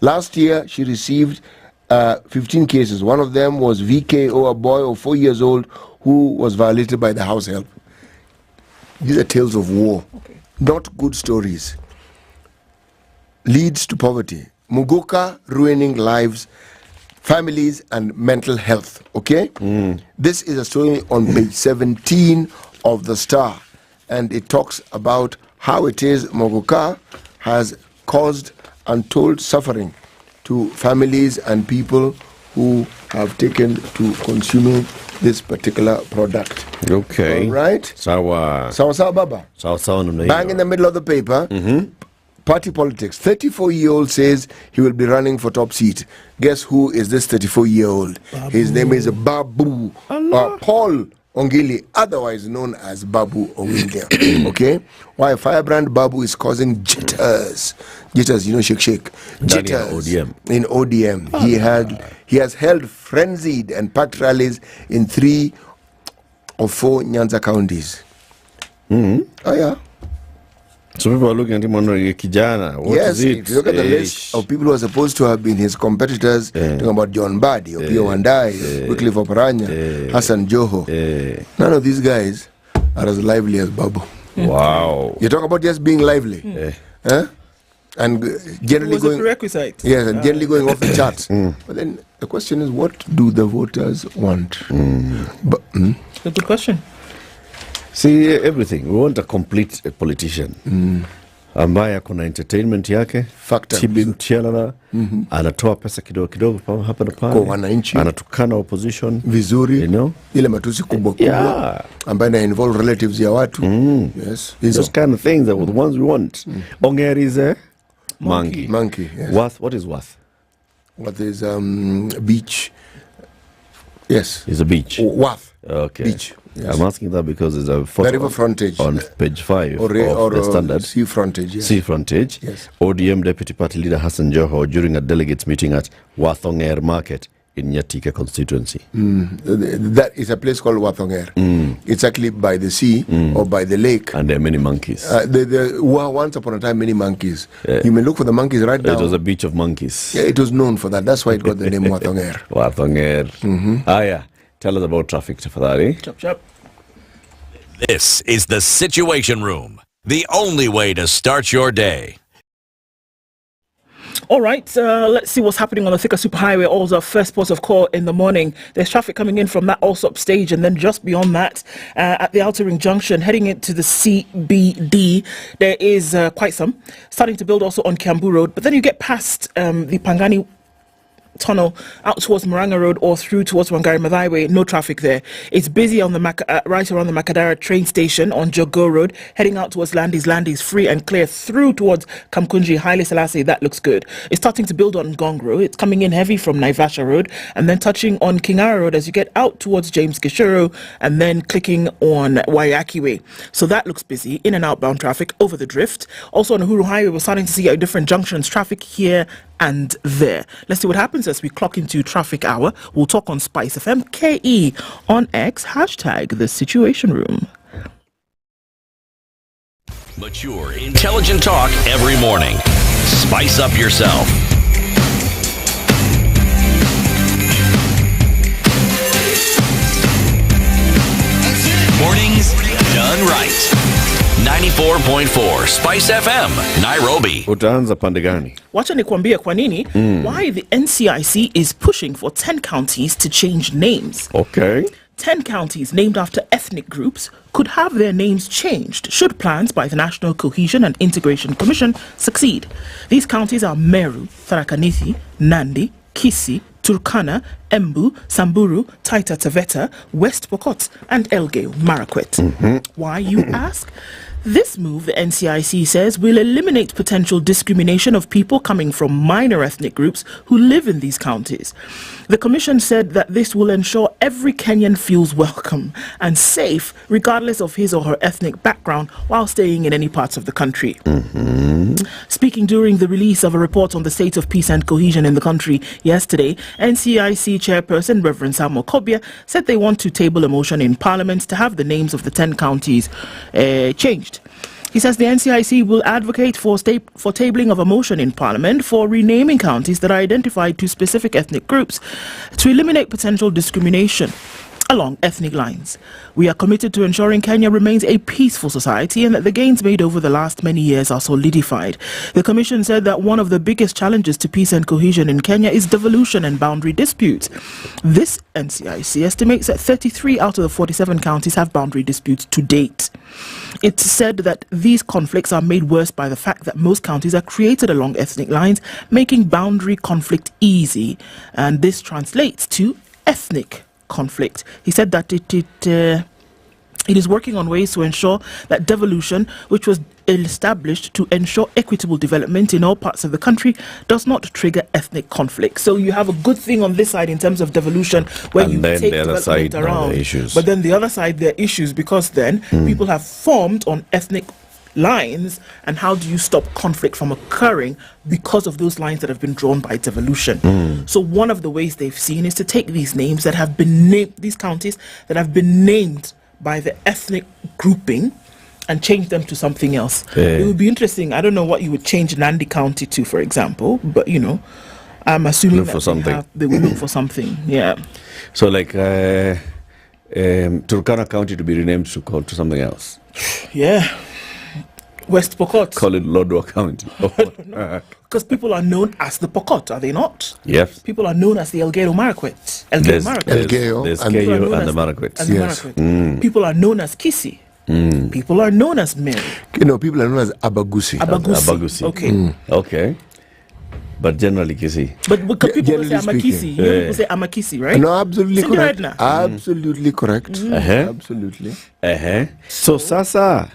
Last year, she received 15 cases. One of them was VKO, a boy of 4 years old who was violated by the house help. These are tales of war, not good stories. Leads to poverty. Muguka ruining lives, families, and mental health. Okay? This is a story on page 17 of The Star, and it talks about how it is Muguka has caused untold suffering to families and people who have taken to consuming this particular product. Okay. All right? Sawa. Sawa Baba. Sawa. Bang in the middle of the paper. Party politics. 34-year-old says he will be running for top seat. Guess who is this 34-year-old? His name is Babu Paul Ongili, otherwise known as Babu Ongili. Okay? Why Firebrand Babu is causing jitters. Jitters, you know, shake. Jitters. In ODM. He has held frenzied and packed rallies in 3 or 4 Nyanza counties. Oh, yeah. So people are looking at him wondering, Kijana, what is it? If you look at the list of people who are supposed to have been his competitors, talking about John Badi, Opio Wandai, Wycliffe Oparanya, Hassan Joho, none of these guys are as lively as Babu. Wow. You talk about just being lively. And generally going... prerequisite. Yes, and generally going off the charts. But then the question is, what do the voters want? But, a good question. See, everything. We want a complete politician. Ambaye kuna entertainment yake, chibimtialala, anatoa pesa kidogo hapa na pale. Kwa wananchi. Anatukana opposition. Vizuri. You know? Ile matusi kubwa. Ambaye na involve relatives ya watu. Yes. Those kind of things are the ones we want. Ongeri is a monkey. Yes. Worth, what is worth? What is beach? Yes. It's a beach. Worth. Okay. Beach. Yes. I'm asking that because there's a photo river frontage on page 5 or the Standard. Sea frontage. Yes. Sea frontage. Yes. ODM Deputy Party Leader Hassan Joho during a delegates meeting at Wathonger Market in Nyatika constituency. That is a place called Wathonger. It's actually by the sea or by the lake. And there are many monkeys. There were once upon a time many monkeys. You may look for the monkeys right now. It was a beach of monkeys. Yeah, it was known for that. That's why it got the name Wathonger. Wathonger. Yeah. Tell us about traffic, Tafadari. Chop. This is the Situation Room, the only way to start your day. All right, let's see what's happening on the Thika Superhighway. Also, first port of call in the morning. There's traffic coming in from that Allsop stage, and then just beyond that, at the Outer Ring Junction, heading into the CBD, there is quite some. Starting to build also on Kiambu Road, but then you get past the Pangani tunnel out towards Moranga Road or through towards Wangari Maathai Way, no traffic there. It's busy on the right around the Makadara train station on Jogo Road, heading out towards Landis. Landis free and clear through towards Kamkunji, Haile Selassie. That looks good. It's starting to build on Gongro. It's coming in heavy from Naivasha Road and then touching on Kingara Road as you get out towards James Gishuru and then clicking on Waiaki Way. So that looks busy. In and outbound traffic over the drift. Also on Uhuru Highway, we're starting to see different junctions, traffic here and there. Let's see what happens as we clock into traffic hour. We'll talk on SpiceFM, KE on X, hashtag the Situation Room. Mature, intelligent talk every morning. Spice up yourself. Mornings done right. 94.4 Spice FM, Nairobi. Utaanza pande gani? Wacha nikwambie kwa nini why the NCIC is pushing for 10 counties to change names. Okay. 10 counties named after ethnic groups could have their names changed should plans by the National Cohesion and Integration Commission succeed. These counties are Meru, Tharaka Nithi, Nandi, Kisii, Turkana, Embu, Samburu, Taita Taveta, West Pokot, and Elgeyo Marakwet. Why, you ask? This move, the NCIC says, will eliminate potential discrimination of people coming from minor ethnic groups who live in these counties. The Commission said that this will ensure every Kenyan feels welcome and safe regardless of his or her ethnic background while staying in any parts of the country. Speaking during the release of a report on the state of peace and cohesion in the country yesterday, NCIC Chairperson Reverend Samuel Kobia said they want to table a motion in Parliament to have the names of the 10 counties changed. He says the NCIC will advocate for tabling of a motion in Parliament for renaming counties that are identified to specific ethnic groups to eliminate potential discrimination along ethnic lines. We are committed to ensuring Kenya remains a peaceful society and that the gains made over the last many years are solidified. The Commission said that one of the biggest challenges to peace and cohesion in Kenya is devolution and boundary disputes. This NCIC estimates that 33 out of the 47 counties have boundary disputes to date. It's said that these conflicts are made worse by the fact that most counties are created along ethnic lines, making boundary conflict easy, and this translates to ethnic conflict. He said that it is working on ways to ensure that devolution, which was established to ensure equitable development in all parts of the country, does not trigger ethnic conflict. So you have a good thing on this side in terms of devolution, where you take development around. But then the other side, there are issues because then people have formed on ethnic lines, and how do you stop conflict from occurring because of those lines that have been drawn by devolution? So one of the ways they've seen is to take these names that have been named, these counties that have been named by the ethnic grouping, and change them to something else. It would be interesting. I don't know what you would change Nandi County to, for example, but you know, I'm assuming look for something. They will look for something. Yeah. So like Turkana County to be renamed to something else. Yeah. West Pokot. Call it Lodwar County. Because people are known as the Pokot, are they not? Yes. People are known as the Elgeyo Marakwet. There's Keyo and the Marakwet. Yes. People are known as Kisii. People are known as Meru. You know, people are known as Abagusi. Abagusi. Okay. Okay. But generally Kisii. But people say Amakisi. People say Amakisi, right? No, absolutely correct. Right, absolutely correct. Absolutely. So Sasa,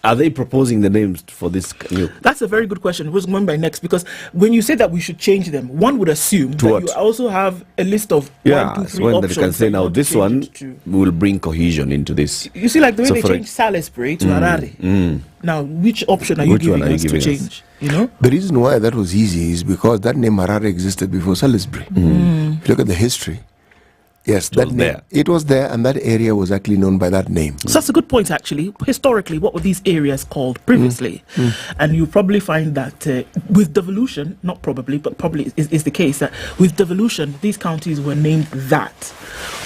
are they proposing the names for this new? That's a very good question. Who's going by next? Because when you say that we should change them, one would assume that you also have a list of 1, 2, 3 options. They can say now this one will bring cohesion into this. You see, like the way they changed Salisbury to Harare. Now, which option are you giving us to change? You know, the reason why that was easy is because that name Harare existed before Salisbury. If you look at the history. Yes, it was there, and that area was actually known by that name. So that's a good point, actually. Historically, what were these areas called previously? And you probably find that with devolution, not probably, but probably is the case, that with devolution, these counties were named that.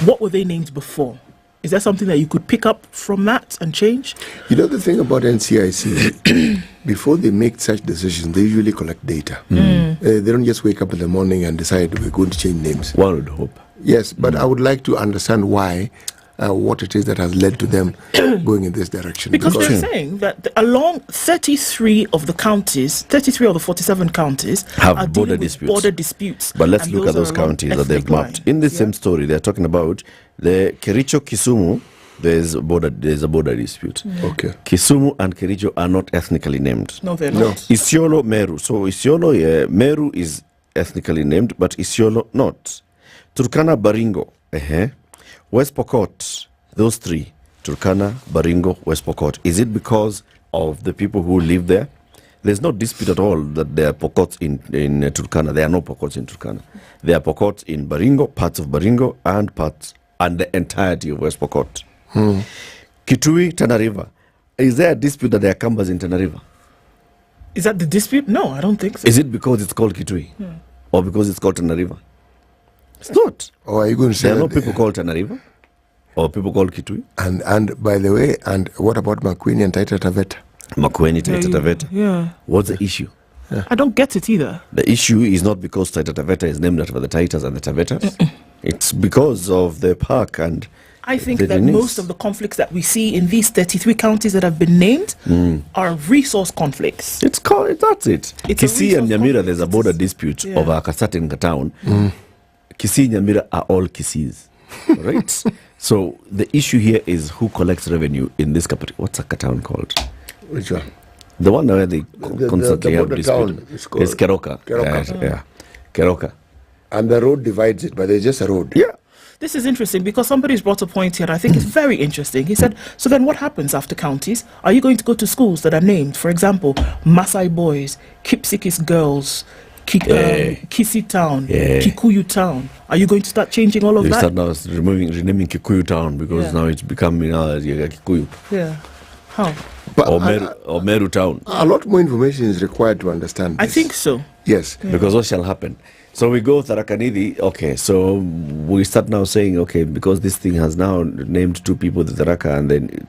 What were they named before? Is that something that you could pick up from that and change? You know, the thing about NCIC, before they make such decisions, they usually collect data. They don't just wake up in the morning and decide we're going to change names. One would hope. Yes, but I would like to understand why what it is that has led to them going in this direction. Because they're saying that along 33 of the counties, 33 of the 47 counties have border disputes. But let's look at those counties that they've mapped. In the same story, they're talking about the Kericho Kisumu. There's a border dispute. Okay. Kisumu and Kericho are not ethnically named. No, they're not. Isiolo, Meru. So Isiolo, Meru is ethnically named, but Isiolo not. Turkana, Baringo. West Pokot, those three, Turkana, Baringo, West Pokot. Is it because of the people who live there? There's no dispute at all that there are Pokots in Turkana. There are no Pokots in Turkana. There are Pokots in Baringo, parts of Baringo, and the entirety of West Pokot. Kitui, Tana River. Is there a dispute that there are Kambas in Tana River? Is that the dispute? No, I don't think so. Is it because it's called Kitui? Or because it's called Tana River? It's not. Or are you going to say there are no people called Tana River? Or people called Kitui? And by the way, and what about Makueni and Taita Taveta? Makueni, Taita Taveta. Yeah. What's the issue? I don't get it either. The issue is not because Taita Taveta is named after the Taitas and the Tavetas. It's because of the park and I think that most of the conflicts that we see in these 33 counties that have been named are resource conflicts. That's it. Kisii and Nyamira, there's a border dispute over a certain town. Kisii and Nyamira are all Kisiis, right? So the issue here is who collects revenue in this capital. What's a town called? Which one? The one where they constantly have dispute. It's Keroka. Keroka. And the road divides it, but there's just a road. Yeah. This is interesting because somebody's brought a point here. I think it's very interesting. He said, so then what happens after counties? Are you going to go to schools that are named, for example, Maasai boys, Kipsikis girls, Kisii town, Kikuyu town? Are you going to start changing all of that? You start now renaming Kikuyu town because now it's becoming Kikuyu. Yeah. How? But or Meru town. A lot more information is required to understand this. I think so. Yes. Because what shall happen? So we go Tharaka Nithi, okay, so we start now saying, okay, because this thing has now named two people the Tharaka, and then,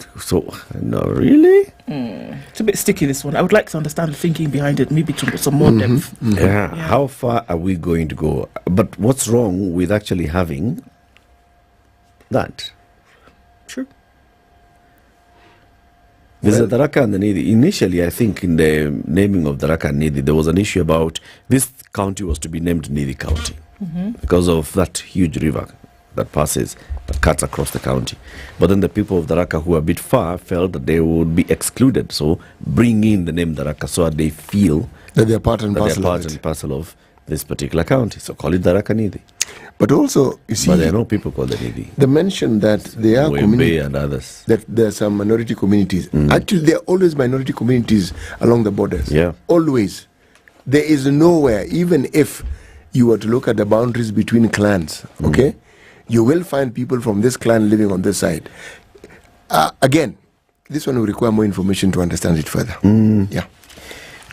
no, really? It's a bit sticky, this one. I would like to understand the thinking behind it, maybe to some more depth. Yeah, how far are we going to go? But what's wrong with actually having that? True. There's the Tharaka and the Nithi. Initially, I think in the naming of Tharaka and Nithi, there was an issue about this county was to be named Nithi County because of that huge river that passes, that cuts across the county. But then the people of Tharaka who are a bit far felt that they would be excluded. So bring in the name Tharaka so that they feel that they're part and parcel of this particular county. So call it Tharaka Nithi. But also, you see, but there are no people called the Nithi. The mention that there are communities and others. That there are some minority communities. Actually, there are always minority communities along the borders. Yeah. Always. There is nowhere, even if you were to look at the boundaries between clans, okay, you will find people from this clan living on this side. Again, this one will require more information to understand it further. Yeah.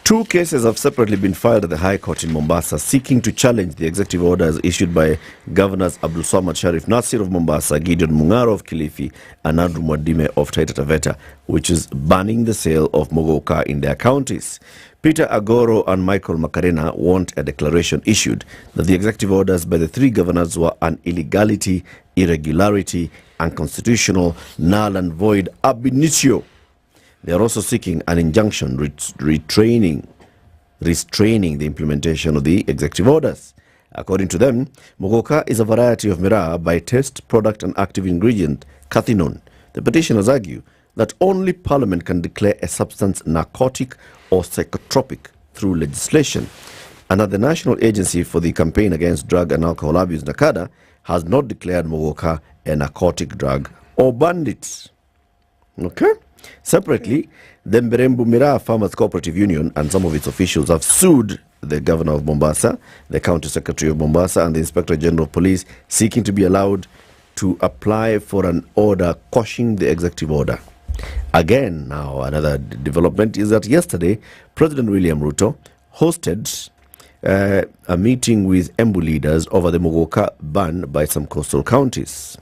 Two cases have separately been filed at the High Court in Mombasa seeking to challenge the executive orders issued by Governors Abdul Samad Sharif Nasir of Mombasa, Gideon Mungaro of Kilifi, and Andrew Mwadime of Taita Taveta, which is banning the sale of Muguka in their counties. Peter Agoro and Michael Macarena want a declaration issued that the executive orders by the three governors were an illegality, irregularity, unconstitutional, null and void ab initio. They are also seeking an injunction restraining the implementation of the executive orders. According to them, Muguka is a variety of miraa by taste, product and active ingredient, cathinone. The petitioners argue that only Parliament can declare a substance narcotic or psychotropic through legislation, and that the National Agency for the Campaign Against Drug and Alcohol Abuse, NACADA, has not declared Muguka a narcotic drug or banned it. Okay? Separately, the Mberembu Miraa Farmers Cooperative Union and some of its officials have sued the Governor of Mombasa, the County Secretary of Mombasa, and the Inspector General of Police, seeking to be allowed to apply for an order quashing the executive order. Again, now another development is that yesterday, President William Ruto hosted a meeting with Embu leaders over the Muguka ban by some coastal counties.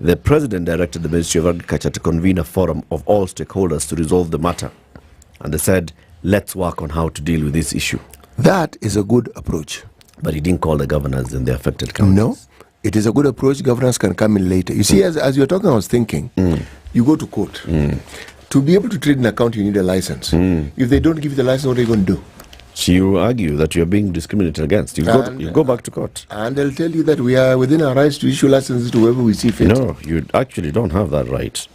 The President directed the Ministry of Agriculture to convene a forum of all stakeholders to resolve the matter. And they said, let's work on how to deal with this issue. That is a good approach. But he didn't call the governors in the affected counties. No. it is a good approach. Governance can come in later. You see, as you're talking, I was thinking, you go to court. To be able to trade in a county, you need a license. If they don't give you the license, what are you going to do? So you argue that you're being discriminated against. You go back to court. And they'll tell you that we are within our rights to issue licenses to whoever we see fit. No, you actually don't have that right.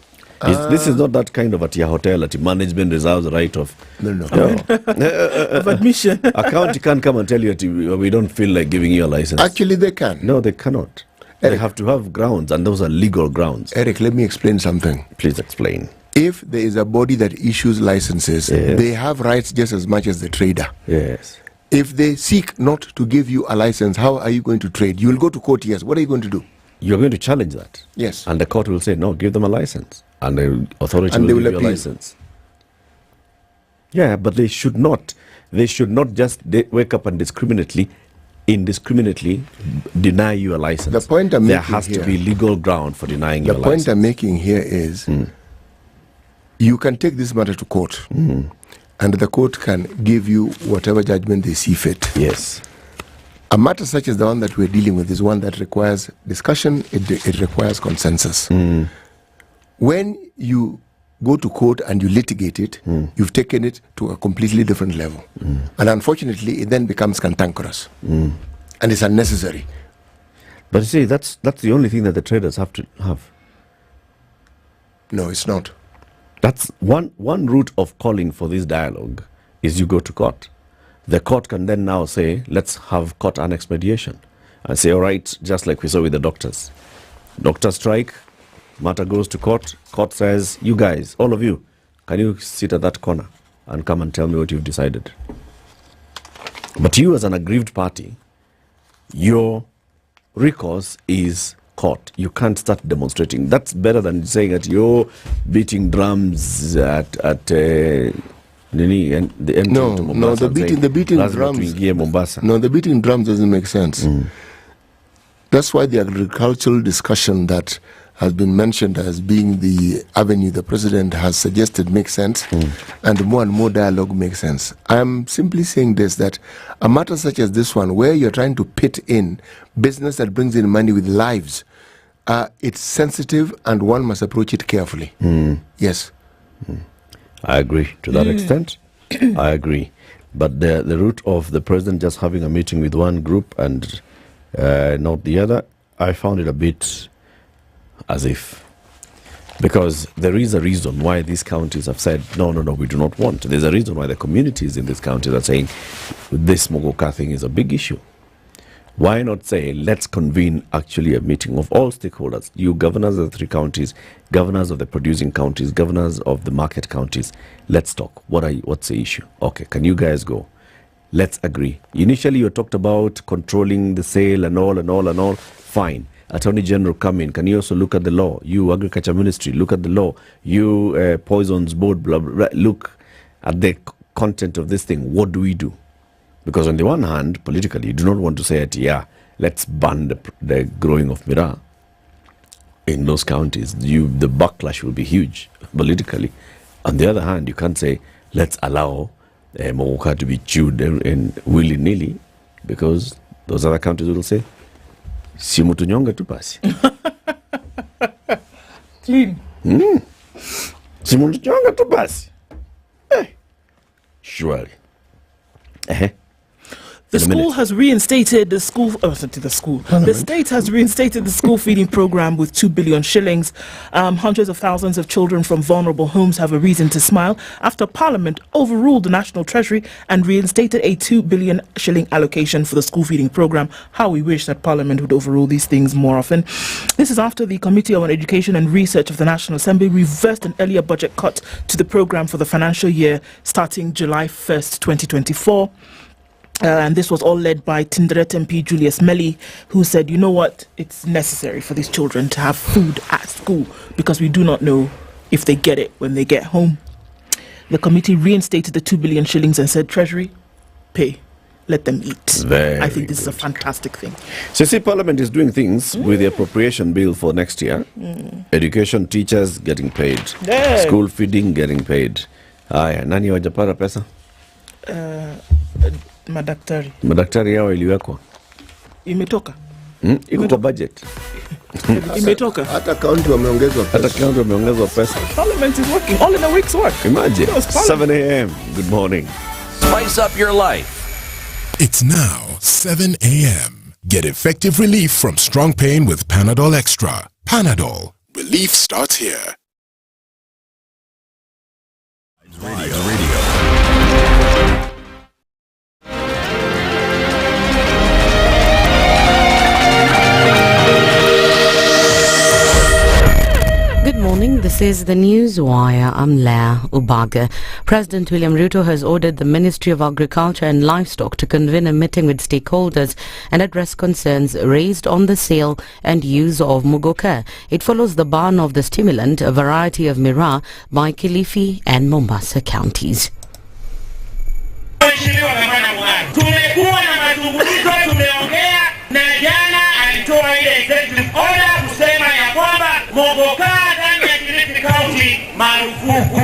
This is not that kind of at your hotel that management reserves the right of... No. Of admission. A county can't come and tell you that we don't feel like giving you a license. Actually, they can. No, they cannot. Eric, they have to have grounds, and those are legal grounds. Eric, let me explain something. Please explain. If there is a body that issues licenses, they have rights just as much as the trader. Yes. If they seek not to give you a license, how are you going to trade? You will go to court, yes. What are you going to do? You're going to challenge that. Yes. And the court will say, no, give them a license. And the authority will give you a license. Yeah, but they should not just wake up and indiscriminately deny you a license. The point I'm making there has to be legal ground for denying you a license. The point I'm making here is you can take this matter to court and the court can give you whatever judgment they see fit. Yes. A matter such as the one that we're dealing with is one that requires discussion, it requires consensus. When you go to court and you litigate it, you've taken it to a completely different level. And unfortunately, it then becomes cantankerous. And it's unnecessary. But you see, that's the only thing that the traders have to have. No, it's not. That's one route of calling for this dialogue is you go to court. The court can then now say, let's have court annexed mediation. And say, all right, just like we saw with the doctors. Doctors strike, matter goes to court. Court says, you guys, all of you, can you sit at that corner and come and tell me what you've decided? But you as an aggrieved party, your recourse is court. You can't start demonstrating. That's better than saying that you're beating drums at the entry to Mombasa. No, the beating drums. Mombasa. No, the beating drums doesn't make sense. That's why the agricultural discussion that has been mentioned as being the avenue the president has suggested makes sense, and more dialogue makes sense. I'm simply saying this, that a matter such as this one, where you're trying to pit in business that brings in money with lives, it's sensitive and one must approach it carefully. Yes. I agree to that extent. I agree. But the route of the president just having a meeting with one group and not the other, I found it a bit as if, because there is a reason why these counties have said, no, we do not want. There's a reason why the communities in this county are saying this Muguka thing is a big issue. Why not say, let's convene actually a meeting of all stakeholders, you governors of the 3 counties, governors of the producing counties, governors of the market counties, let's talk. What's the issue? Okay, can you guys go? Let's agree. Initially you talked about controlling the sale and all. Fine. Attorney General come in. Can you also look at the law? You Agriculture Ministry, look at the law. You Poisons Board, blah, blah, blah. Look at the content of this thing. What do we do? Because on the one hand, politically, you do not want to say that, let's ban the growing of miraa in those counties. The backlash will be huge politically. On the other hand, you can't say, let's allow Muguka to be chewed in willy-nilly, because those other countries will say, si mutunyonga tu basi. Clean. Si mutunyonga tu basi. Surely. The school has reinstated the school. The state has reinstated the school feeding program with 2 billion shillings. Hundreds of thousands of children from vulnerable homes have a reason to smile after Parliament overruled the National Treasury and reinstated a 2 billion shilling allocation for the school feeding program. How we wish that Parliament would overrule these things more often. This is after the Committee on Education and Research of the National Assembly reversed an earlier budget cut to the program for the financial year starting July 1st, 2024. And this was all led by Tinderet MP Julius Melly, who said, you know what, it's necessary for these children to have food at school because we do not know if they get it when they get home. The committee reinstated the 2 billion shillings and said, Treasury, pay, let them eat. I think this is a fantastic thing. So you see, Parliament is doing things with the appropriation bill for next year. Education, teachers getting paid. School feeding getting paid. Nani wajapata pesa? Madaktari yao iliwekwa. Imetoka. Iko kwa budget. Imetoka. Hata county wameongezwa pesa. Hata county wameongezwa pesa. Parliament is working all in a week's work. Imagine. 7 a.m. Good morning. Spice up your life. It's now 7 a.m. Get effective relief from strong pain with Panadol Extra. Panadol. Relief starts here. Radio. Good morning, this is the News Wire. I'm Leah Ubaga. President William Ruto has ordered the Ministry of Agriculture and Livestock to convene a meeting with stakeholders and address concerns raised on the sale and use of Muguka. It follows the ban of the stimulant, a variety of miraa, by Kilifi and Mombasa counties. Tumekuwa na mazungumzo, tumeongea na jana alitoa ile executive order kusema ya kwamba Muguka ndani ya Kilifi County marufuku.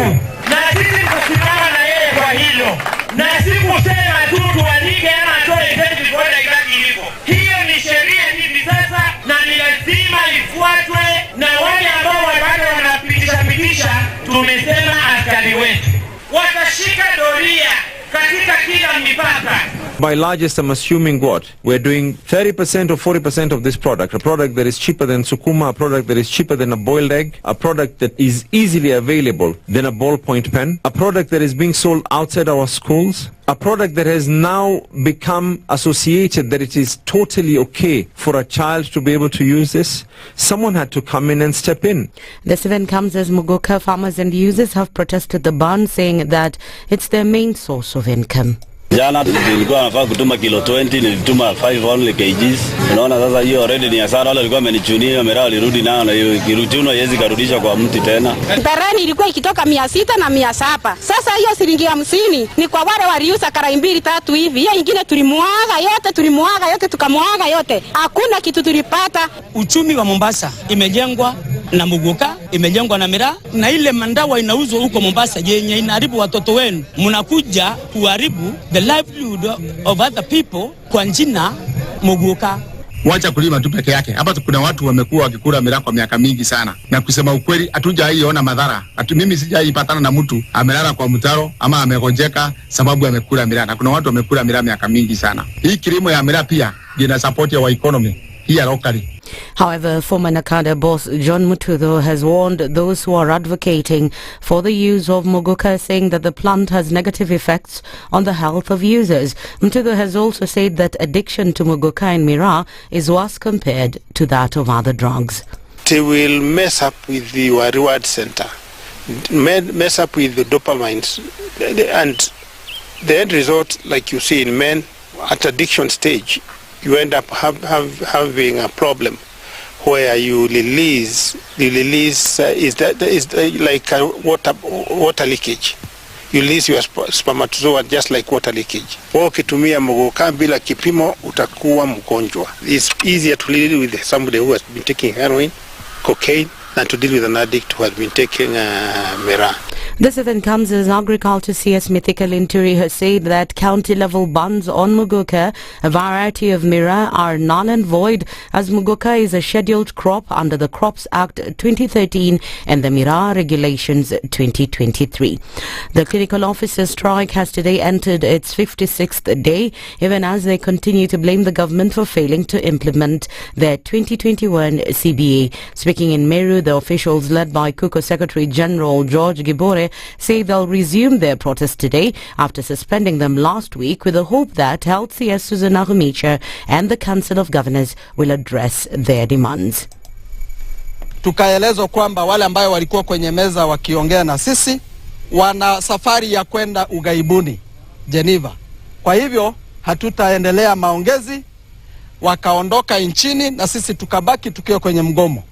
Na sisi tukasimama na yeye kwa hilo. Na sikusema tu tuandike ama atoe executive order ibaki hivyo. Hiyo ni sheria hivi sasa na ni lazima ifuatwe, na wale ambao bado wanapitisha tumesema askari wetu watashika doria katika kila mipaka. By largest, I'm assuming what? We're doing 30% or 40% of this product. A product that is cheaper than sukuma, a product that is cheaper than a boiled egg, a product that is easily available than a ballpoint pen, a product that is being sold outside our schools, a product that has now become associated that it is totally okay for a child to be able to use this. Someone had to come in and step in. This event comes as Muguka farmers and users have protested the ban, saying that it's their main source of income. Jana nilikuwa nafaa kutuma kilo 20, nilituma 5 only kgs. Unaona sasa hiyo already ni hasara. Wale walikuwa wamenichunia miraa walirudi nayo, na hiyo kirutuno haiwezi karudisha kwa mti tena. Barani ilikuwa ikitoka 600 na 700. Sasa hiyo shilingi 50 ni kwa wale waliuza karai 2-3 hivi. Hiyo nyingine tulimwaga yote tukamwaga yote. Hakuna kitu tulipata. Uchumi wa Mombasa imejengwa na Muguka, imejengwa na miraa, na ile mandawa inauzwa huko Mombasa yenye inaharibu watoto wenu. Mnakuja kuharibu the livelihood of other people kwa jina Muguka. Wacha kulima tu peke yake. Hapa kuna watu wamekuwa wakikula miraa kwa miaka mingi sana. Na kusema ukweli hatujaiona madhara. Mimi sijaipatana na mtu amelala kwa mtaro ama amegonjeka sababu amekula miraa. Na kuna watu wamekula miraa miaka mingi sana. Hii kilimo ya miraa pia ina support ya economy here locally. However, former Nakada boss John Mutudho has warned those who are advocating for the use of Muguka, saying that the plant has negative effects on the health of users. Mutudho has also said that addiction to Muguka and miraa is worse compared to that of other drugs. It will mess up with the reward center, mess up with the dopamines, and the end result, like you see in men at addiction stage, you end up having a problem where you release is like a water leakage. You release your spermatozoa just like water leakage. Ukitumia Muguka bila kipimo utakuwa mgonjwa. It's easier to deal with somebody who has been taking heroin, cocaine, than to deal with an addict who has been taking miraa. This event comes as Agriculture CS Mithika Linturi has said that county-level bans on Muguka, a variety of miraa, are null and void, as Muguka is a scheduled crop under the Crops Act 2013 and the Miraa Regulations 2023. The clinical officers' strike has today entered its 56th day, even as they continue to blame the government for failing to implement their 2021 CBA. Speaking in Meru, the officials led by KUKO Secretary General George Gibore say they'll resume their protest today after suspending them last week, with the hope that Health CS Susan Narumicha and the Council of Governors will address their demands. Tukaelezwa kwamba wale ambao walikuwa kwenye meza wakiongea na sisi wana safari ya kwenda ugaibuni Geneva. Kwa hivyo hatutaendelea maongezi, wakaondoka nchini na sisi tukabaki tukiwa kwenye mgomo.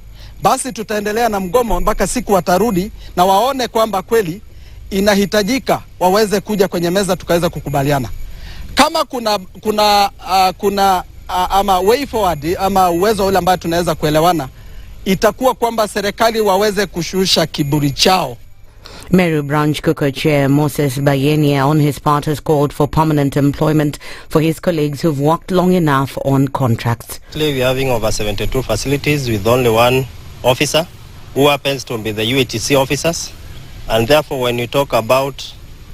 Basi tutaendelea na mgomo mpaka siku watarudi na waone kwamba kweli inahitajika waweze kuja kwenye meza tukaweza kukubaliana. Kama kuna ama way forward ama uwezo ule ambao tunaweza kuelewana, itakuwa kwamba serikali waweze kushusha kiburi chao. Meru Branch Kuko Chair Moses Bayenia on his part has called for permanent employment for his colleagues who've worked long enough on contracts. We're having over 72 facilities with only one officer who happens to be the UATC officers. And therefore, when you talk about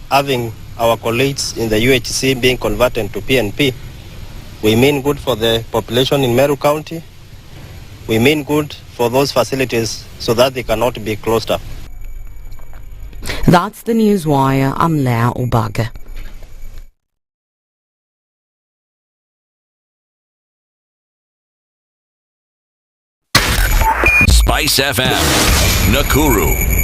having our colleagues in the UATC being converted to PNP, we mean good for the population in Meru County. We mean good for those facilities so that they cannot be closed up. That's the Newswire. I'm Leah Obaga. SpiceFM, Nakuru.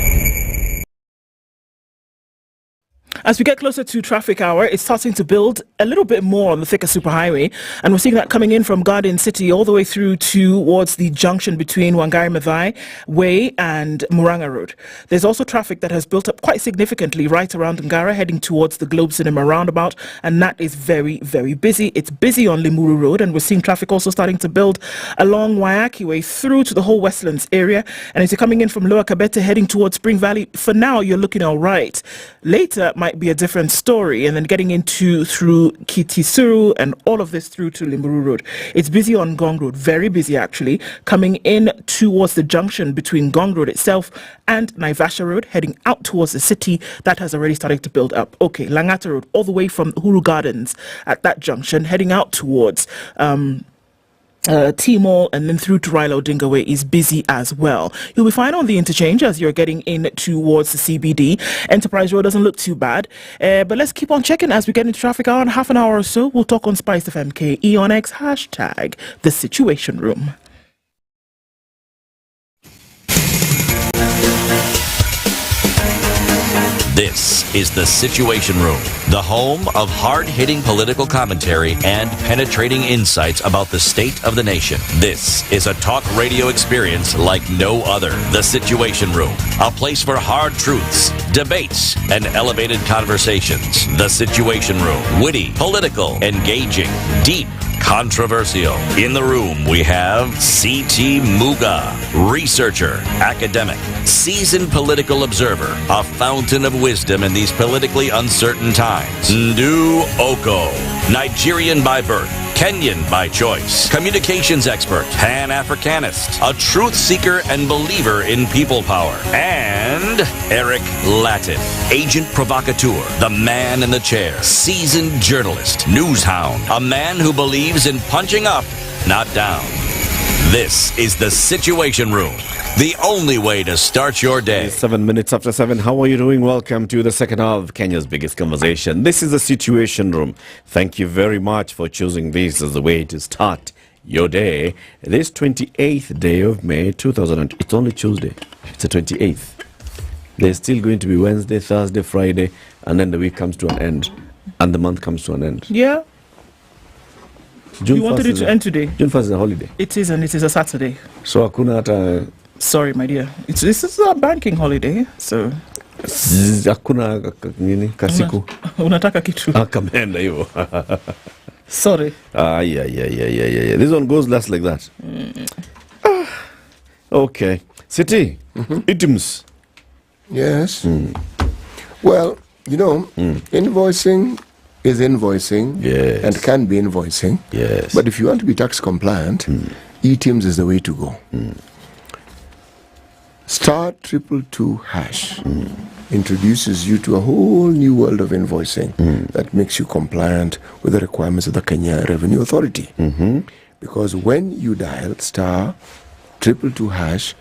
As we get closer to traffic hour, it's starting to build a little bit more on the Thika Superhighway, and we're seeing that coming in from Garden City all the way through towards the junction between Wangari Maathai Way and Muranga Road. There's also traffic that has built up quite significantly right around Ngara, heading towards the Globe Cinema roundabout, and that is very, very busy. It's busy on Limuru Road, and we're seeing traffic also starting to build along Waiaki Way through to the whole Westlands area. And as you're coming in from Lower Kabete heading towards Spring Valley, for now you're looking all right. Later might be a different story, and then getting into through Kitisuru and all of this through to Limuru Road. It's busy on Gong Road, very busy actually, coming in towards the junction between Gong Road itself and Naivasha Road, heading out towards the city. That has already started to build up. Okay, Langata Road, all the way from Uhuru Gardens at that junction, heading out towards T-Mall and then through to Raila Odinga Way is busy as well. You'll be fine on the interchange as you're getting in towards the CBD. Enterprise Road doesn't look too bad. But let's keep on checking as we get into traffic hour. In half an hour or so, we'll talk on SpiceFM KE on X, hashtag The Situation Room. This is The Situation Room, the home of hard-hitting political commentary and penetrating insights about the state of the nation. This is a talk radio experience like no other. The Situation Room, a place for hard truths, debates, and elevated conversations. The Situation Room, witty, political, engaging, deep, controversial. In the room, we have C.T. Muga, researcher, academic, seasoned political observer, a fountain of wisdom in these politically uncertain times. Ndu Oko, Nigerian by birth, Kenyan by choice, communications expert, Pan-Africanist, a truth seeker and believer in people power, and Eric Latin, agent provocateur, the man in the chair, seasoned journalist, news hound, a man who believes in punching up, not down. This is The Situation Room, the only way to start your day. 7 minutes after 7. How are you doing? Welcome to the second half of Kenya's biggest conversation. This is The Situation Room. Thank you very much for choosing this as the way to start your day. This 28th day of May 2000. It's only Tuesday. It's the 28th. There's still going to be Wednesday, Thursday, Friday, and then the week comes to an end, and the month comes to an end. Yeah. June you wanted it to end today? June 1st is a holiday. It is, and it is a Saturday. So hakuna hata... Sorry, my dear. This is a banking holiday, so... Hakuna nini kasiku. Unataka kitu. Kamenda hiyo. Sorry. Yeah. This one goes last like that. Okay. City. Items. Yes. Well, you know, invoicing is invoicing, yes, and can be invoicing. Yes. But if you want to be tax compliant, eTIMS is the way to go. Star 222# introduces you to a whole new world of invoicing that makes you compliant with the requirements of the Kenya Revenue Authority. Because when you dial star 222#,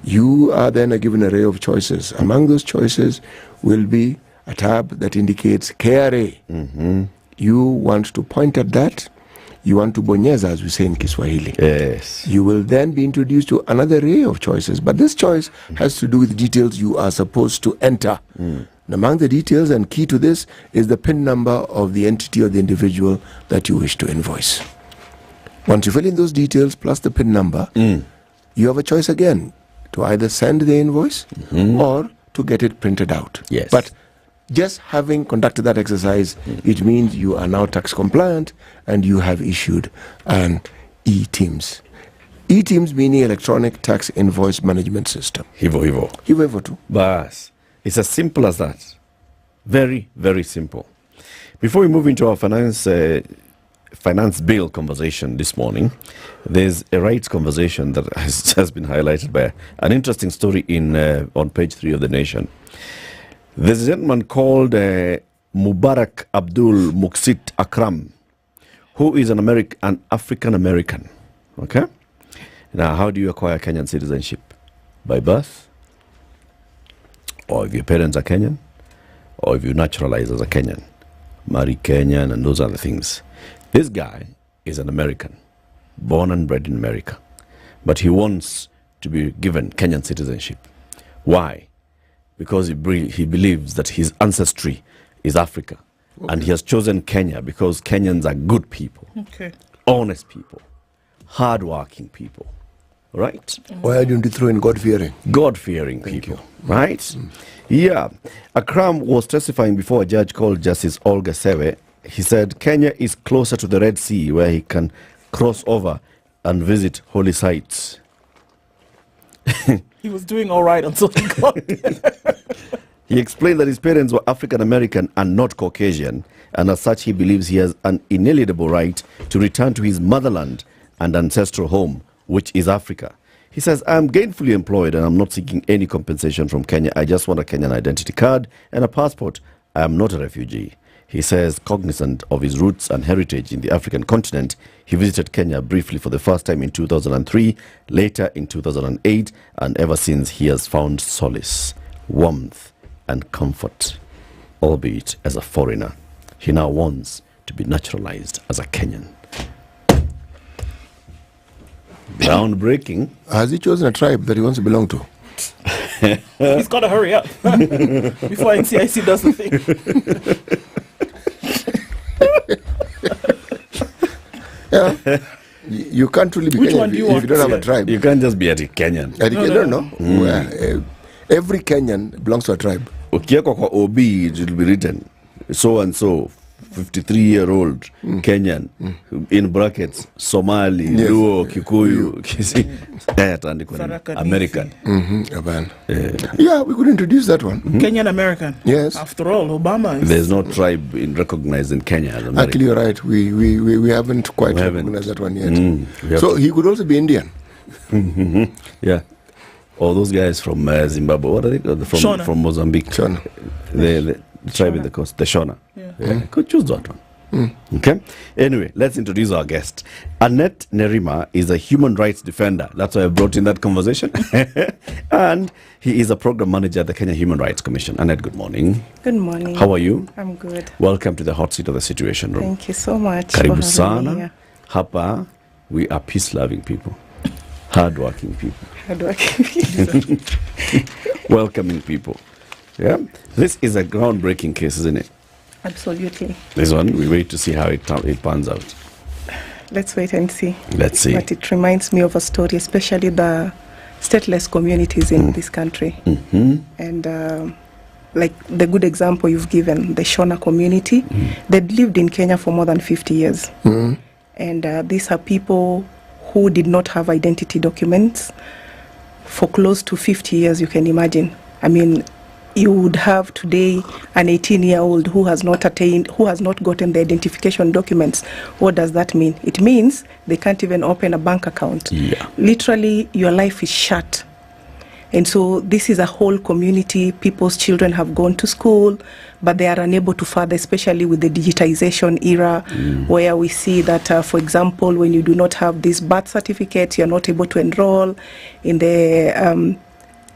you are then given an array of choices. Among those choices will be a tab that indicates KRA. You want to point at that. You want to bonyeza, as we say in Kiswahili. Yes. You will then be introduced to another array of choices. But this choice has to do with details you are supposed to enter. And among the details and key to this is the PIN number of the entity or the individual that you wish to invoice. Once you fill in those details plus the PIN number, you have a choice again to either send the invoice or to get it printed out. Yes. But just having conducted that exercise, it means you are now tax compliant and you have issued an eTIMS. eTIMS meaning Electronic Tax Invoice Management System. Hivo tu. Bas. It's as simple as that. Very, very simple. Before we move into our finance bill conversation this morning, there's a rights conversation that has been highlighted by an interesting story on page 3 of The Nation. There's a gentleman called Mubarak Abdul Muksit Akram, who is an African American. Okay? Now, how do you acquire Kenyan citizenship? By birth? Or if your parents are Kenyan? Or if you naturalize as a Kenyan? Marry Kenyan and those other things. This guy is an American, born and bred in America. But he wants to be given Kenyan citizenship. Why? Because he believes that his ancestry is Africa. Okay. And he has chosen Kenya because Kenyans are good people, honest people, hard-working people, right? Why don't you throw in God-fearing? God-fearing people, right? Yeah. Akram was testifying before a judge called Justice Olga Sewe. He said Kenya is closer to the Red Sea where he can cross over and visit holy sites. He was doing all right until he got there. He explained that his parents were African American and not Caucasian, and as such he believes he has an inalienable right to return to his motherland and ancestral home, which is Africa. He says, I am gainfully employed and I'm not seeking any compensation from Kenya. I just want a Kenyan identity card and a passport. I am not a refugee. He says, cognizant of his roots and heritage in the African continent, he visited Kenya briefly for the first time in 2003, later in 2008, and ever since he has found solace, warmth, and comfort, albeit as a foreigner. He now wants to be naturalized as a Kenyan. Groundbreaking. Has he chosen a tribe that he wants to belong to? He's got to hurry up before NCIC does the thing. Yeah. You can't really be Which Kenyan one do you if want? you don't have a tribe. You can't just be a Kenyan. No. Every Kenyan belongs to a tribe. Ukiekwa kwa OB, it will be written so and so, 53-year-old Kenyan, in brackets, Somali, Luo, Kikuyu, American. Yeah, we could introduce that one. Kenyan American. Yes. After all, Obama is... There's no tribe recognized in Kenya as American. Actually, you're right. We haven't quite recognized that one yet. So he could also be Indian. Yeah. Or those guys from Zimbabwe. What are they called? From Mozambique. Shona. The tribe in the coast, the Shona. Yeah. Could choose that one. Okay. Anyway, let's introduce our guest. Annette Nerima is a human rights defender. That's why I brought in that conversation. And he is a program manager at the Kenya Human Rights Commission. Annette, good morning. Good morning. How are you? I'm good. Welcome to the hot seat of the Situation Room. Thank you so much. Karibu sana. Hapa, we are peace-loving people. Hard-working people. Hard-working people. Welcoming people. Yeah. This is a groundbreaking case, isn't it? Absolutely. This one, we wait to see how it pans out. Let's wait and see. Let's see. But it reminds me of a story, especially the stateless communities in this country. And like the good example you've given, the Shona community, they'd lived in Kenya for more than 50 years. And these are people who did not have identity documents for close to 50 years, you can imagine. I mean, you would have today an 18-year-old who has not gotten the identification documents. What does that mean? It means they can't even open a bank account. Yeah. Literally, your life is shut. And so this is a whole community. People's children have gone to school, but they are unable to further, especially with the digitization era, where we see that, for example, when you do not have this birth certificate, you're not able to enroll in the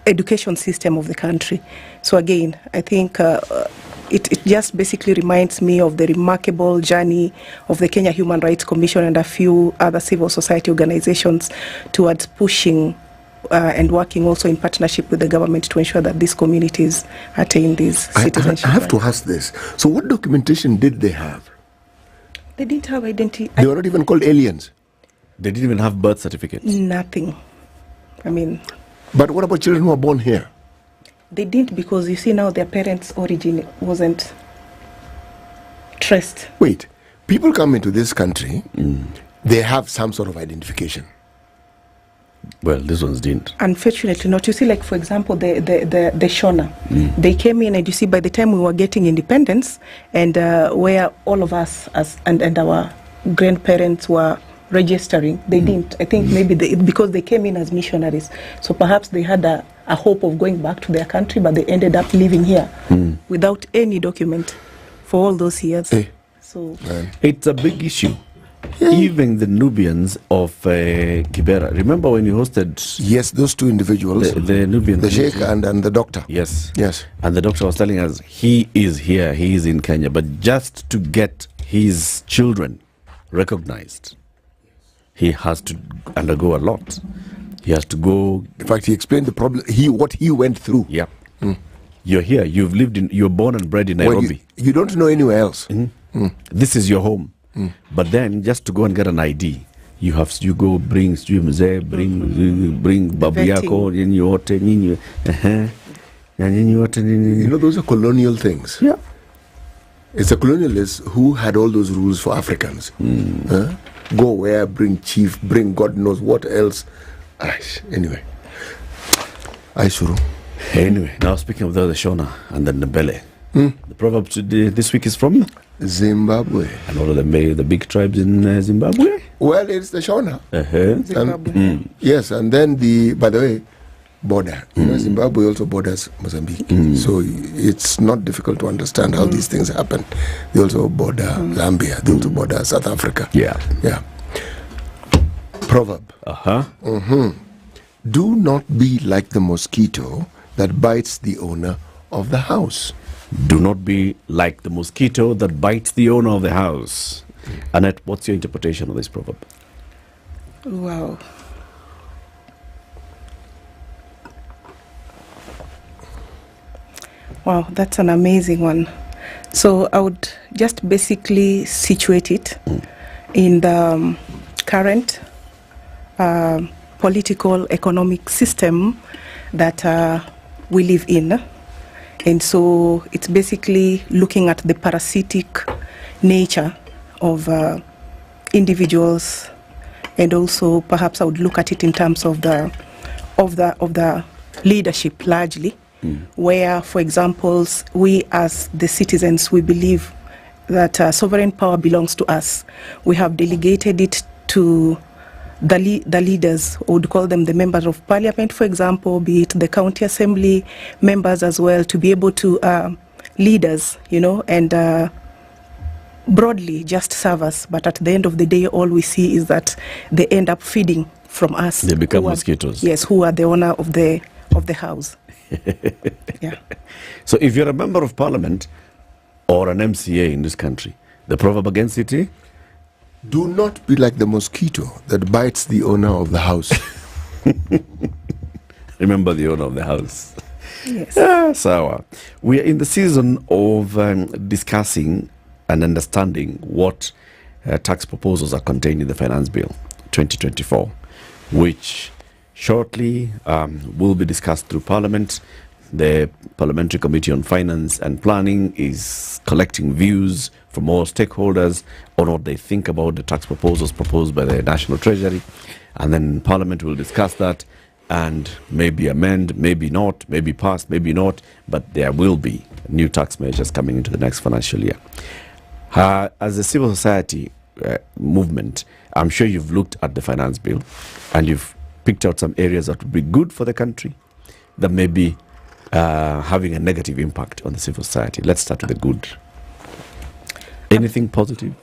education system of the country. So again, I think it just basically reminds me of the remarkable journey of the Kenya Human Rights Commission and a few other civil society organizations towards pushing and working also in partnership with the government to ensure that these communities attain these citizenship I have to ask this. So what documentation did they have? They didn't have identity. They were not even called aliens. They didn't even have birth certificates. Nothing. I mean... But what about children who are born here? They didn't, because you see now their parents' origin wasn't traced. Wait, people come into this country, they have some sort of identification. Well, this ones didn't. Unfortunately not. You see, like, for example, the Shona, they came in, and you see, by the time we were getting independence, and where all of us and our grandparents were registering, they didn't. I think maybe because they came in as missionaries, so perhaps they had a hope of going back to their country, but they ended up living here without any document for all those years. So it's a big issue. Even the Nubians of Kibera. Remember when you hosted? Yes, those two individuals. The Nubians. The sheikh and the doctor. Yes. Yes. And the doctor was telling us he is here, he is in Kenya, but just to get his children recognized, he has to undergo a lot. He has to go. In fact, he explained the problem. What he went through. Yeah. You're here. You're born and bred in Nairobi. You don't know anywhere else. This is your home. But then, just to go and get an ID, you go bring babu yako, you know, those are colonial things. Yeah. It's the colonialists who had all those rules for Africans. Go where, bring chief, bring God knows what else. Anyway. Anyway, now speaking of the Shona and the Ndebele, the proverb this week is from Zimbabwe. And all of the big tribes in Zimbabwe? Well, it's the Shona. Zimbabwe. Yes, and then by the way, border. You know, Zimbabwe also borders Mozambique. So it's not difficult to understand how these things happen. They also border Zambia. They also border South Africa. Yeah. Proverb. Do not be like the mosquito that bites the owner of the house. Do not be like the mosquito that bites the owner of the house. Annette, what's your interpretation of this proverb? Wow. Wow, that's an amazing one. So I would just basically situate it in the current political economic system that we live in. And so it's basically looking at the parasitic nature of individuals, and also perhaps I would look at it in terms of the leadership largely, where, for example, we as the citizens, we believe that sovereign power belongs to us. We have delegated it to the leaders, would call them the members of parliament, for example, be it the county assembly members as well, to be able to lead us, and broadly just serve us. But at the end of the day, all we see is that they end up feeding from us. They become mosquitoes. Yes, who are the owner of the house. Yeah. So if you're a member of parliament or an MCA in this country, the proverb against it is? Do not be like the mosquito that bites the owner of the house. Remember the owner of the house. Yes. So we are in the season of discussing and understanding what tax proposals are contained in the Finance Bill 2024, which shortly will be discussed through Parliament. The Parliamentary Committee on Finance and Planning is collecting views from all stakeholders on what they think about the tax proposals proposed by the National Treasury. And then Parliament will discuss that and maybe amend, maybe not, maybe pass, maybe not, but there will be new tax measures coming into the next financial year. As a civil society movement, I'm sure you've looked at the Finance Bill and you've picked out some areas that would be good for the country that may be having a negative impact on the civil society. Let's start with the good. Anything positive?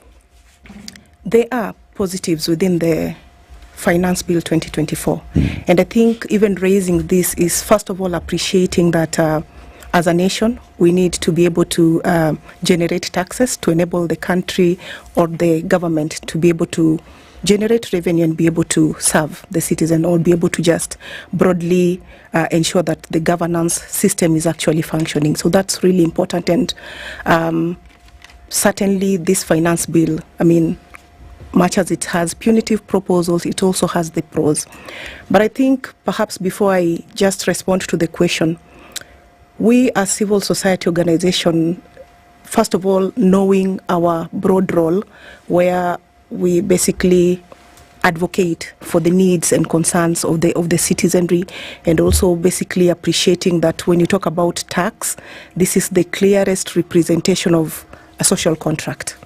There are positives within the Finance Bill 2024. And I think even raising this is, first of all, appreciating that as a nation, we need to be able to generate taxes to enable the country or the government to be able to generate revenue and be able to serve the citizen, or be able to just broadly ensure that the governance system is actually functioning. So that's really important. And certainly this finance bill, much as it has punitive proposals, it also has the pros. But I think perhaps before I just respond to the question, we as civil society organization, first of all, knowing our broad role, where we basically advocate for the needs and concerns of the citizenry, and also basically appreciating that when you talk about tax, this is the clearest representation of a social contract.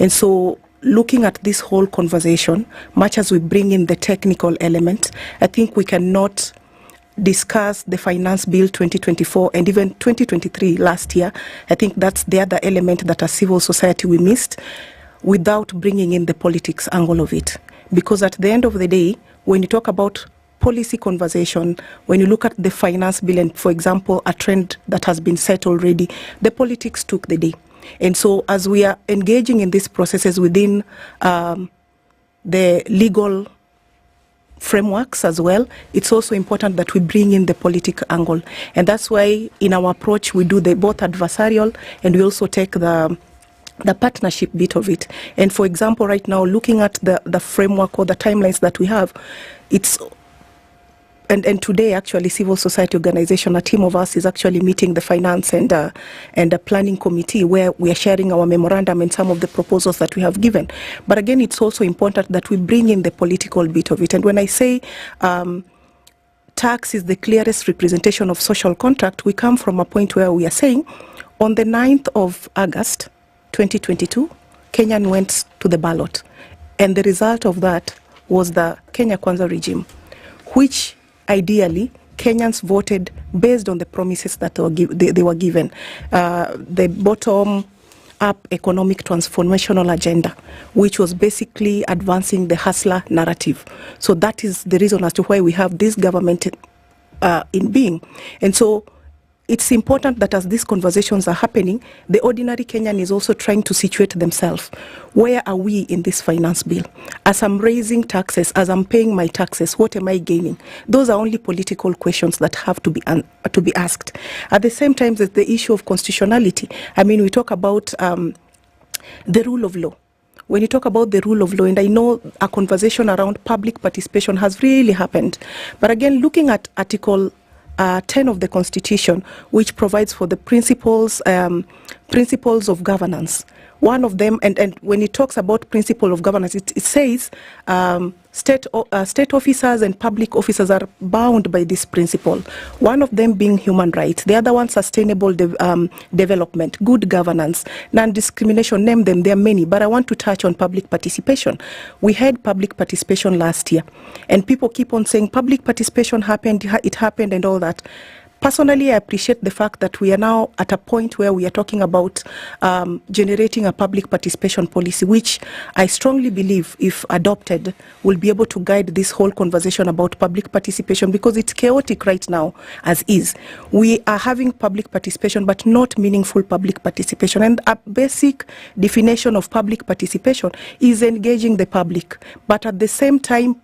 And so looking at this whole conversation, much as we bring in the technical element, I think we cannot discuss the Finance Bill 2024 and even 2023 last year. I think that's the other element that as civil society we missed, without bringing in the politics angle of it. Because at the end of the day, when you talk about policy conversation, when you look at the Finance Bill and, for example, a trend that has been set already, the politics took the day. And so as we are engaging in these processes within the legal frameworks as well, it's also important that we bring in the political angle. And that's why in our approach we do the both adversarial, and we also take the partnership bit of it. And for example, right now, looking at the framework or the timelines that we have, it's and today actually civil society organization, a team of us is actually meeting the finance and the planning committee, where we are sharing our memorandum and some of the proposals that we have given. But again, it's also important that we bring in the political bit of it. And when I say tax is the clearest representation of social contract, we come from a point where we are saying on the 9th of August 2022, Kenyan went to the ballot, and the result of that was the Kenya Kwanza regime, which ideally Kenyans voted based on the promises that they were given. The bottom-up economic transformational agenda, which was basically advancing the hustler narrative. So that is the reason as to why we have this government in being. And so it's important that as these conversations are happening, the ordinary Kenyan is also trying to situate themselves. Where are we in this finance bill? As I'm raising taxes, as I'm paying my taxes, what am I gaining? Those are only political questions that have to be asked. At the same time, there's the issue of constitutionality. I mean, we talk about the rule of law. When you talk about the rule of law, and I know a conversation around public participation has really happened, but again, looking at Article 10 of the Constitution, which provides for the principles of governance. One of them, and when it talks about principle of governance, it says state officers and public officers are bound by this principle. One of them being human rights, the other one sustainable development, good governance, non-discrimination, name them, there are many, but I want to touch on public participation. We had public participation last year, and people keep on saying public participation happened, it happened and all that. Personally, I appreciate the fact that we are now at a point where we are talking about generating a public participation policy, which I strongly believe, if adopted, will be able to guide this whole conversation about public participation, because it's chaotic right now as is. We are having public participation, but not meaningful public participation. And a basic definition of public participation is engaging the public, but at the same time,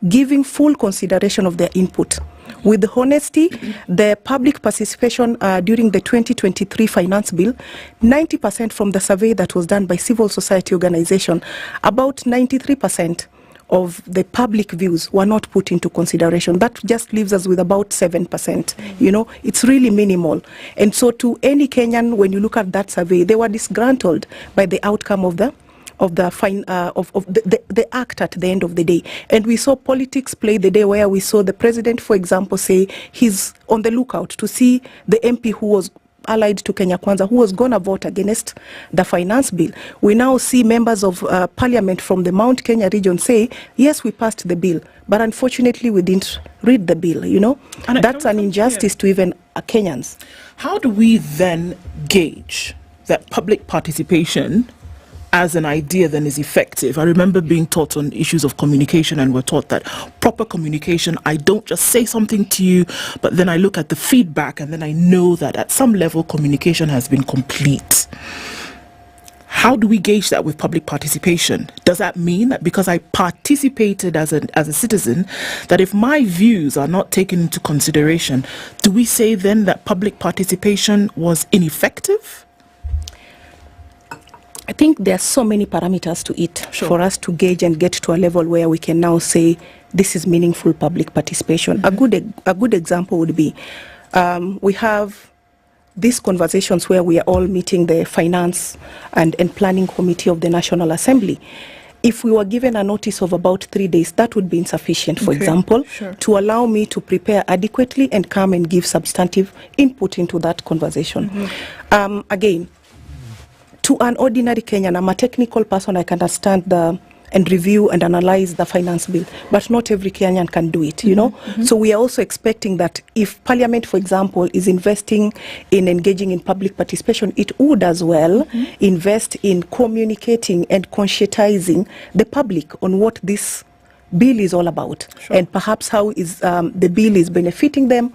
giving full consideration of their input. With honesty, the public participation during the 2023 finance bill, 90% from the survey that was done by civil society organization, about 93% of the public views were not put into consideration. That just leaves us with about 7%. You know, it's really minimal. And so to any Kenyan, when you look at that survey, they were disgruntled by the outcome of the act at the end of the day. And we saw politics play the day, where we saw the president, for example, say he's on the lookout to see the MP who was allied to Kenya Kwanza, who was going to vote against the finance bill. We now see members of parliament from the Mount Kenya region say, yes, we passed the bill, but unfortunately we didn't read the bill, you know. And that's an injustice to even Kenyans. How do we then gauge that public participation as an idea then is effective? I remember being taught on issues of communication, and we're taught that proper communication, I don't just say something to you, but then I look at the feedback and then I know that at some level communication has been complete. How do we gauge that with public participation? Does that mean that because I participated as a citizen, that if my views are not taken into consideration, do we say then that public participation was ineffective? I think there are so many parameters to it for us to gauge and get to a level where we can now say this is meaningful public participation. Mm-hmm. A good example would be we have these conversations where we are all meeting the finance and planning committee of the National Assembly. if we were given a notice of about 3 days, that would be insufficient, for Okay, example, sure. to allow me to prepare adequately and come and give substantive input into that conversation. Again, to an ordinary Kenyan, I'm a technical person, I can understand and review and analyze the finance bill, but not every Kenyan can do it, you know. So we are also expecting that if Parliament, for example, is investing in engaging in public participation, it would as well invest in communicating and conscientizing the public on what this bill is all about, and perhaps how is the bill is benefiting them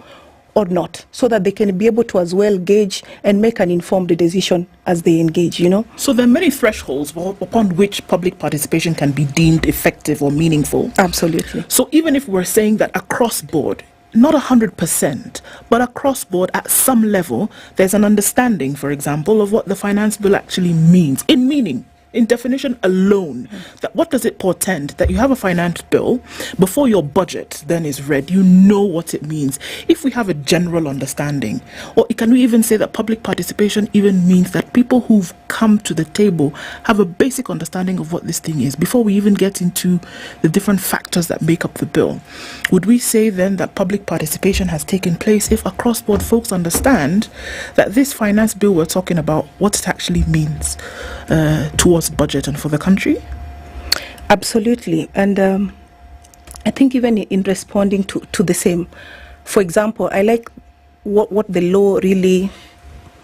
or not, so that they can be able to as well gauge and make an informed decision as they engage, you know. So there are many thresholds upon which public participation can be deemed effective or meaningful. Absolutely. So even if we're saying that across board, not 100%, but across board at some level, there's an understanding, for example, of what the finance bill actually means, in meaning, in definition alone, that what does it portend? That you have a finance bill, before your budget then is read, you know what it means. If we have a general understanding, or can we even say that public participation even means that people who've come to the table have a basic understanding of what this thing is, before we even get into the different factors that make up the bill? Would we say then that public participation has taken place if across board folks understand that this finance bill we're talking about, what it actually means towards budget and for the country? Absolutely. And I think even in responding to the same, for example, I like what the law really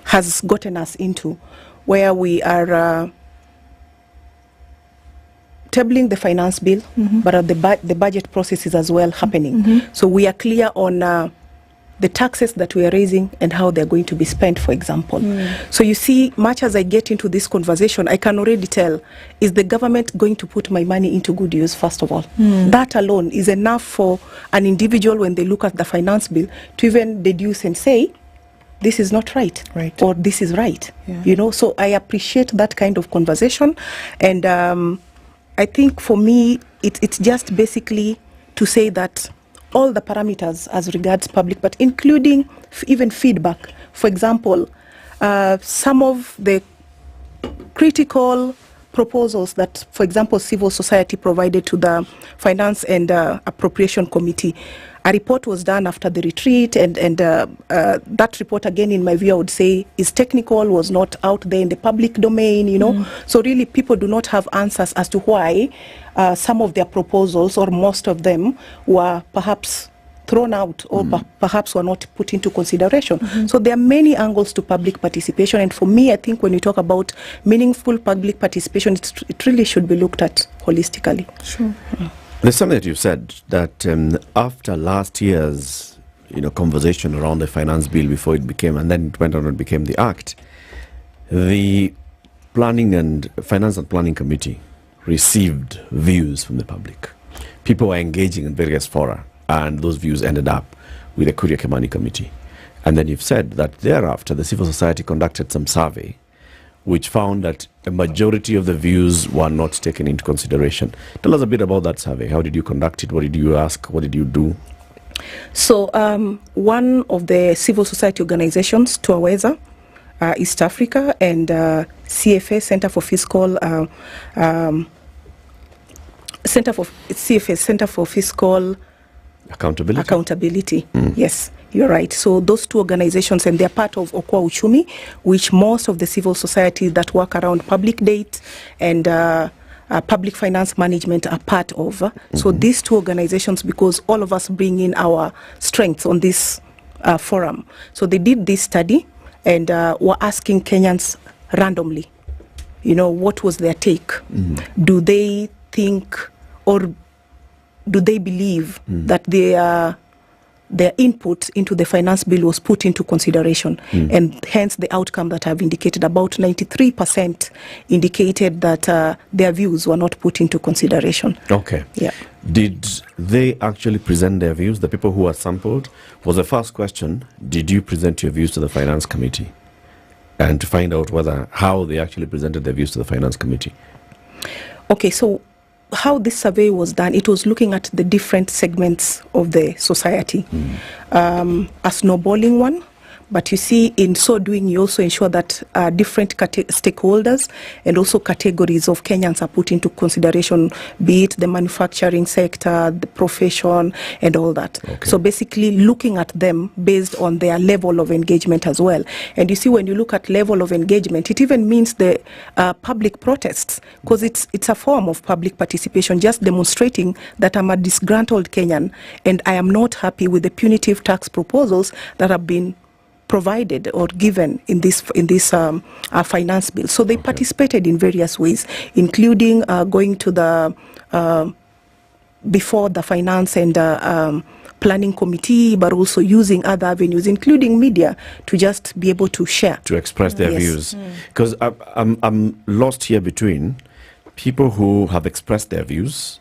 has gotten us into, where we are tabling the finance bill, but the budget process is as well happening. So we are clear on the taxes that we are raising and how they're going to be spent, for example. So you see, much as I get into this conversation, I can already tell, is the government going to put my money into good use, first of all? That alone is enough for an individual, when they look at the finance bill, to even deduce and say, this is not right, or this is right. You know, so I appreciate that kind of conversation. And I think for me, it's just basically to say that all the parameters as regards public, but including even feedback. For example, some of the critical proposals that, for example, civil society provided to the Finance and Appropriation Committee. A report was done after the retreat, and that report, again, in my view, I would say is technical, was not out there in the public domain, you know. So really, people do not have answers as to why some of their proposals, or most of them, were perhaps thrown out, or perhaps were not put into consideration. So there are many angles to public participation, and for me, I think when we talk about meaningful public participation, it really should be looked at holistically. Sure. There's something that you said, that after last year's conversation around the finance bill, before it became, and then it went on and became the act, the Finance and Planning Committee received views from the public. People were engaging in various fora, and those views ended up with the Kuria Kimani Committee. And then you've said that thereafter the civil society conducted some survey which found that a majority of the views were not taken into consideration. Tell us a bit about that survey. How did you conduct it? What did you ask? What did you do? So one of the civil society organizations, Tuaweza, East Africa, and CFA, Center for Fiscal Accountability. Yes, you're right. So those two organizations, and they're part of Okwa Uchumi, which most of the civil society that work around public debt and public finance management are part of. So these two organizations, because all of us bring in our strengths on this forum. So they did this study and were asking Kenyans randomly, what was their take? Do they think, or do they believe that their input into the finance bill was put into consideration? And hence the outcome that I've indicated, about 93% indicated that their views were not put into consideration. Okay. Yeah. Did they actually present their views? The people who were sampled, was the first question, did you present your views to the Finance Committee? And to find out how they actually presented their views to the Finance Committee. Okay, so how this survey was done, it was looking at the different segments of the society. A snowballing one, But you see, in so doing, you also ensure that different stakeholders and also categories of Kenyans are put into consideration, be it the manufacturing sector, the profession, and all that. Okay. So basically looking at them based on their level of engagement as well. And you see, when you look at level of engagement, it even means the public protests, because it's a form of public participation, just demonstrating that I'm a disgruntled Kenyan and I am not happy with the punitive tax proposals that have been provided or given in this finance bill. So they participated in various ways, including going to the before the finance and planning committee, but also using other avenues, including media, to just be able to share, to express their Yes. views. Because I'm lost here between people who have expressed their views.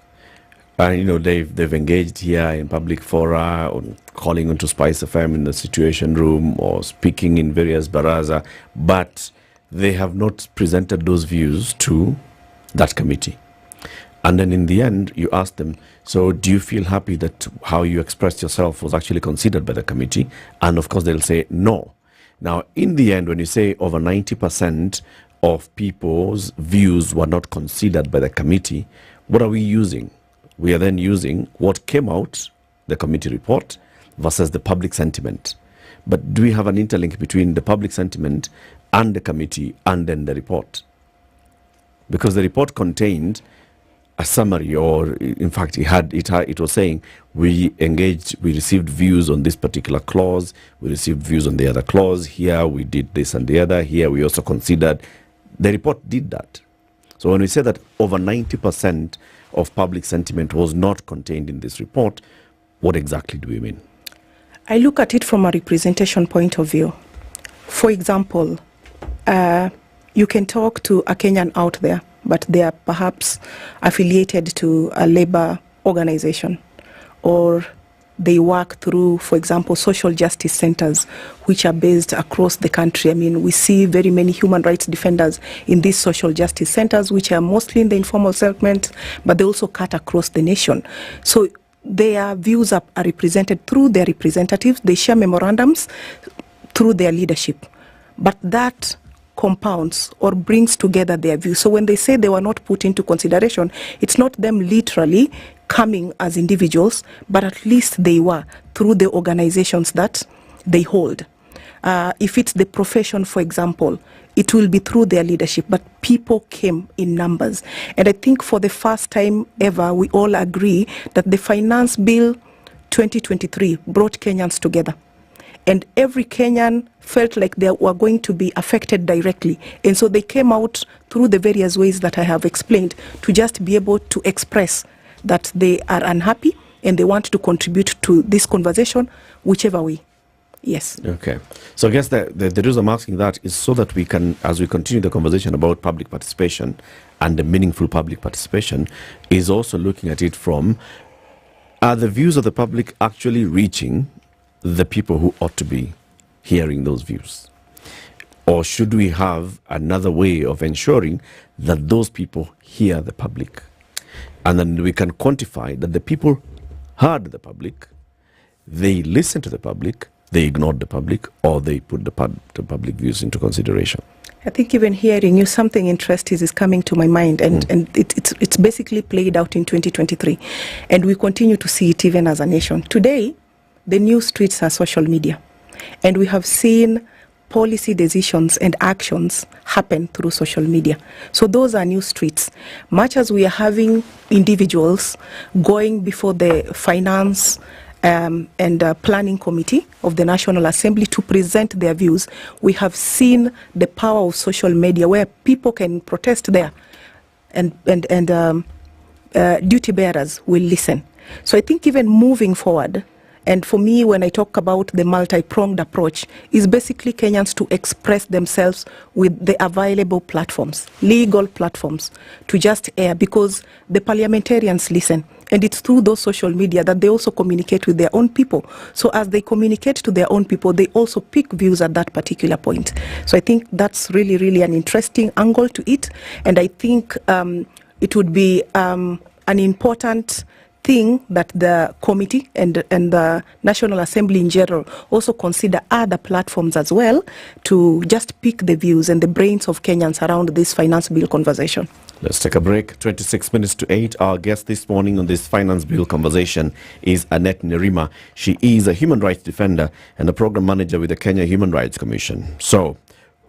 They've engaged here in public fora, or calling onto SpiceFM in the Situation Room, or speaking in various baraza, but they have not presented those views to that committee. And then in the end, you ask them, so do you feel happy that how you expressed yourself was actually considered by the committee? And of course, they'll say no. Now, in the end, when you say over 90% of people's views were not considered by the committee, what are we using? We are then using what came out, the committee report, versus the public sentiment. But do we have an interlink between the public sentiment and the committee and then the report? Because the report contained a summary, or in fact it was saying we engaged, we received views on this particular clause, we received views on the other clause, here we did this and the other, here we also considered. The report did that. So when we say that over 90% of public sentiment was not contained in this report, what exactly do we mean? I look at it from a representation point of view. For example, you can talk to a Kenyan out there, but they are perhaps affiliated to a labor organization, or they work through, for example, social justice centers, which are based across the country. I mean, we see very many human rights defenders in these social justice centers, which are mostly in the informal segment, but they also cut across the nation. So their views are represented through their representatives. They share memorandums through their leadership. But that compounds or brings together their views. So when they say they were not put into consideration, it's not them literally coming as individuals, but at least they were through the organizations that they hold. If it's the profession, for example, it will be through their leadership, but people came in numbers. And I think for the first time ever, we all agree that the Finance Bill 2023 brought Kenyans together. And every Kenyan felt like they were going to be affected directly. And so they came out through the various ways that I have explained to just be able to express that they are unhappy and they want to contribute to this conversation, whichever way. Yes. Okay. So I guess the reason I'm asking that is so that we can, as we continue the conversation about public participation and the meaningful public participation, is also looking at it from, are the views of the public actually reaching the people who ought to be hearing those views? Or should we have another way of ensuring that those people hear the public? And then we can quantify that the people heard the public, they listened to the public, they ignored the public, or they put the public views into consideration. I think even hearing you, something interesting is coming to my mind, and it's basically played out in 2023. And we continue to see it even as a nation. Today, the new streets are social media. And we have seen policy decisions and actions happen through social media. So those are new streets. Much as we are having individuals going before the finance and planning committee of the National Assembly to present their views, we have seen the power of social media where people can protest there and duty bearers will listen. So I think even moving forward, and for me, when I talk about the multi-pronged approach, is basically Kenyans to express themselves with the available platforms, legal platforms, to just air, because the parliamentarians listen. And it's through those social media that they also communicate with their own people. So as they communicate to their own people, they also pick views at that particular point. So I think that's really, really an interesting angle to it. And I think it would be an important think that the committee and the National Assembly in general also consider other platforms as well to just pick the views and the brains of Kenyans around this finance bill conversation. Let's take a break. 26 minutes to 8. Our guest this morning on this finance bill conversation is Annette Nerima. She is a human rights defender and a program manager with the Kenya Human Rights Commission. So,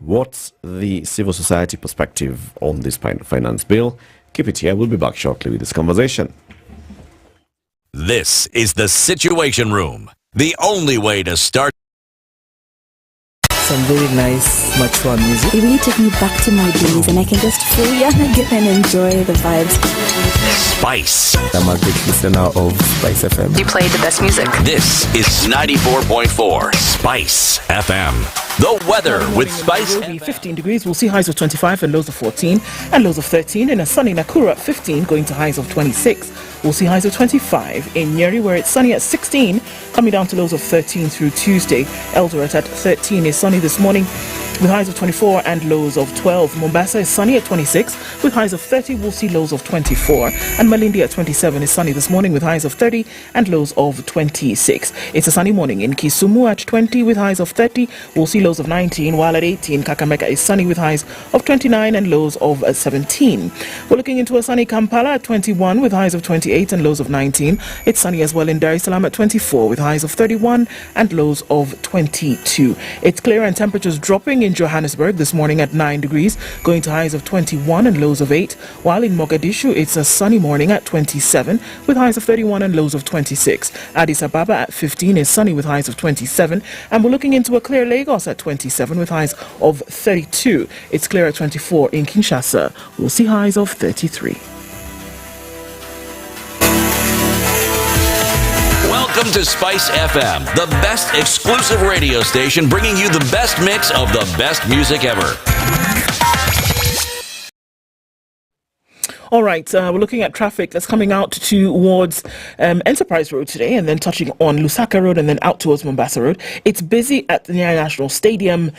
what's the civil society perspective on this finance bill? Keep it here. We'll be back shortly with this conversation. This is the Situation Room, the only way to start. Some very nice, mature music. It really took me back to my days, and I can just feel young again and enjoy the vibes. Spice. I'm a big listener of SpiceFM. You play the best music. This is 94.4 Spice FM. The weather with Spice. It will be 15 degrees. We'll see highs of 25 and lows of 14 and lows of 13. In a sunny Nakuru at 15, going to highs of 26. We'll see highs of 25 in Nyeri, where it's sunny at 16, coming down to lows of 13 through Tuesday. Eldoret at 13 is sunny this morning with highs of 24 and lows of 12. Mombasa is sunny at 26 with highs of 30. We'll see lows of 24. And Malindi at 27 is sunny this morning with highs of 30 and lows of 26. It's a sunny morning in Kisumu at 20 with highs of 30. We'll see lows of 19, while at 18, Kakamega is sunny with highs of 29 and lows of 17. We're looking into a sunny Kampala at 21 with highs of 28 and lows of 19. It's sunny as well in Dar es Salaam at 24 with highs of 31 and lows of 22. It's clear and temperatures dropping in Johannesburg this morning at 9 degrees, going to highs of 21 and lows of 8, while in Mogadishu it's a sunny morning at 27 with highs of 31 and lows of 26. Addis Ababa at 15 is sunny with highs of 27, and we're looking into a clear Lagos at 27 with highs of 32. It's clear at 24 in Kinshasa. We'll see highs of 33. Welcome to Spice FM, the best exclusive radio station bringing you the best mix of the best music ever. All right, we're looking at traffic that's coming out towards Enterprise Road today and then touching on Lusaka Road and then out towards Mombasa Road. It's busy at the Nyeri National Stadium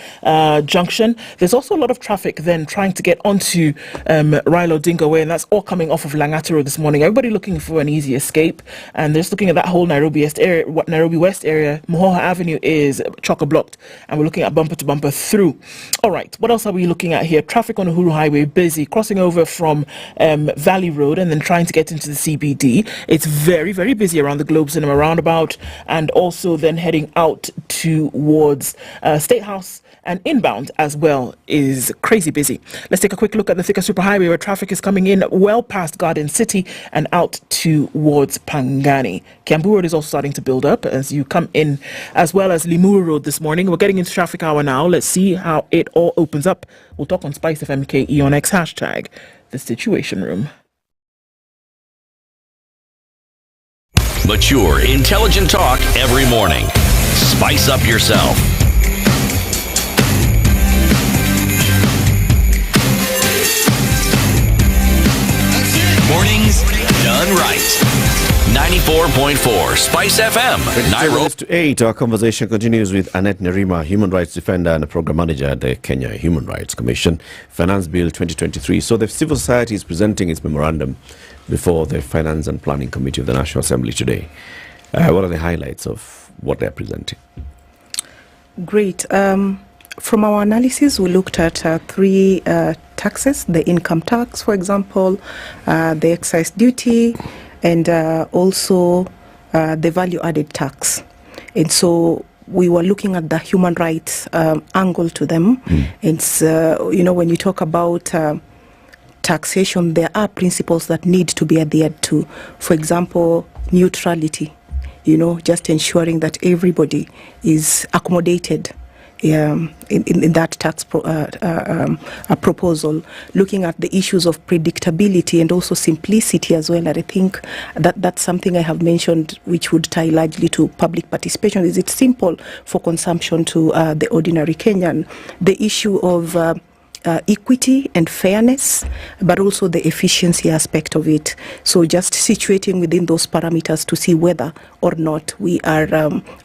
junction. There's also a lot of traffic then trying to get onto Raila Odinga Way, and that's all coming off of Langata Road this morning. Everybody looking for an easy escape, and they're just looking at that whole Nairobi West area. Mohoha Avenue is chock-a-blocked, and we're looking at bumper to bumper through. All right, what else are we looking at here? Traffic on Uhuru Highway, busy, crossing over from Valley Road and then trying to get into the CBD. It's very, very busy around the Globe Cinema roundabout, and also then heading out towards State House and inbound as well is crazy busy. Let's take a quick look at the Thika Superhighway, where traffic is coming in well past Garden City and out towards Pangani. Kiambu Road is also starting to build up as you come in, as well as Limuru Road this morning. We're getting into traffic hour now. Let's see how it all opens up. We'll talk on SpiceFM KE on X hashtag the Situation Room. Mature, intelligent talk every morning. Spice up yourself. Mornings done right. 94.4 Spice FM. Nairobi. To 8, our conversation continues with Annette Nerima, human rights defender and a program manager at the Kenya Human Rights Commission. Finance Bill 2023. So the civil society is presenting its memorandum before the Finance and Planning Committee of the National Assembly today. What are the highlights of what they're presenting? Great. From our analysis, we looked at three taxes: the income tax, for example, the excise duty, and also the value-added tax. And so we were looking at the human rights angle to them. It's, when you talk about taxation, there are principles that need to be adhered to. For example, neutrality, just ensuring that everybody is accommodated in that tax proposal, looking at the issues of predictability and also simplicity as well. And I think that's something I have mentioned, which would tie largely to public participation. Is it simple for consumption to the ordinary Kenyan? The issue of equity and fairness, but also the efficiency aspect of it. So just situating within those parameters to see whether or not we are,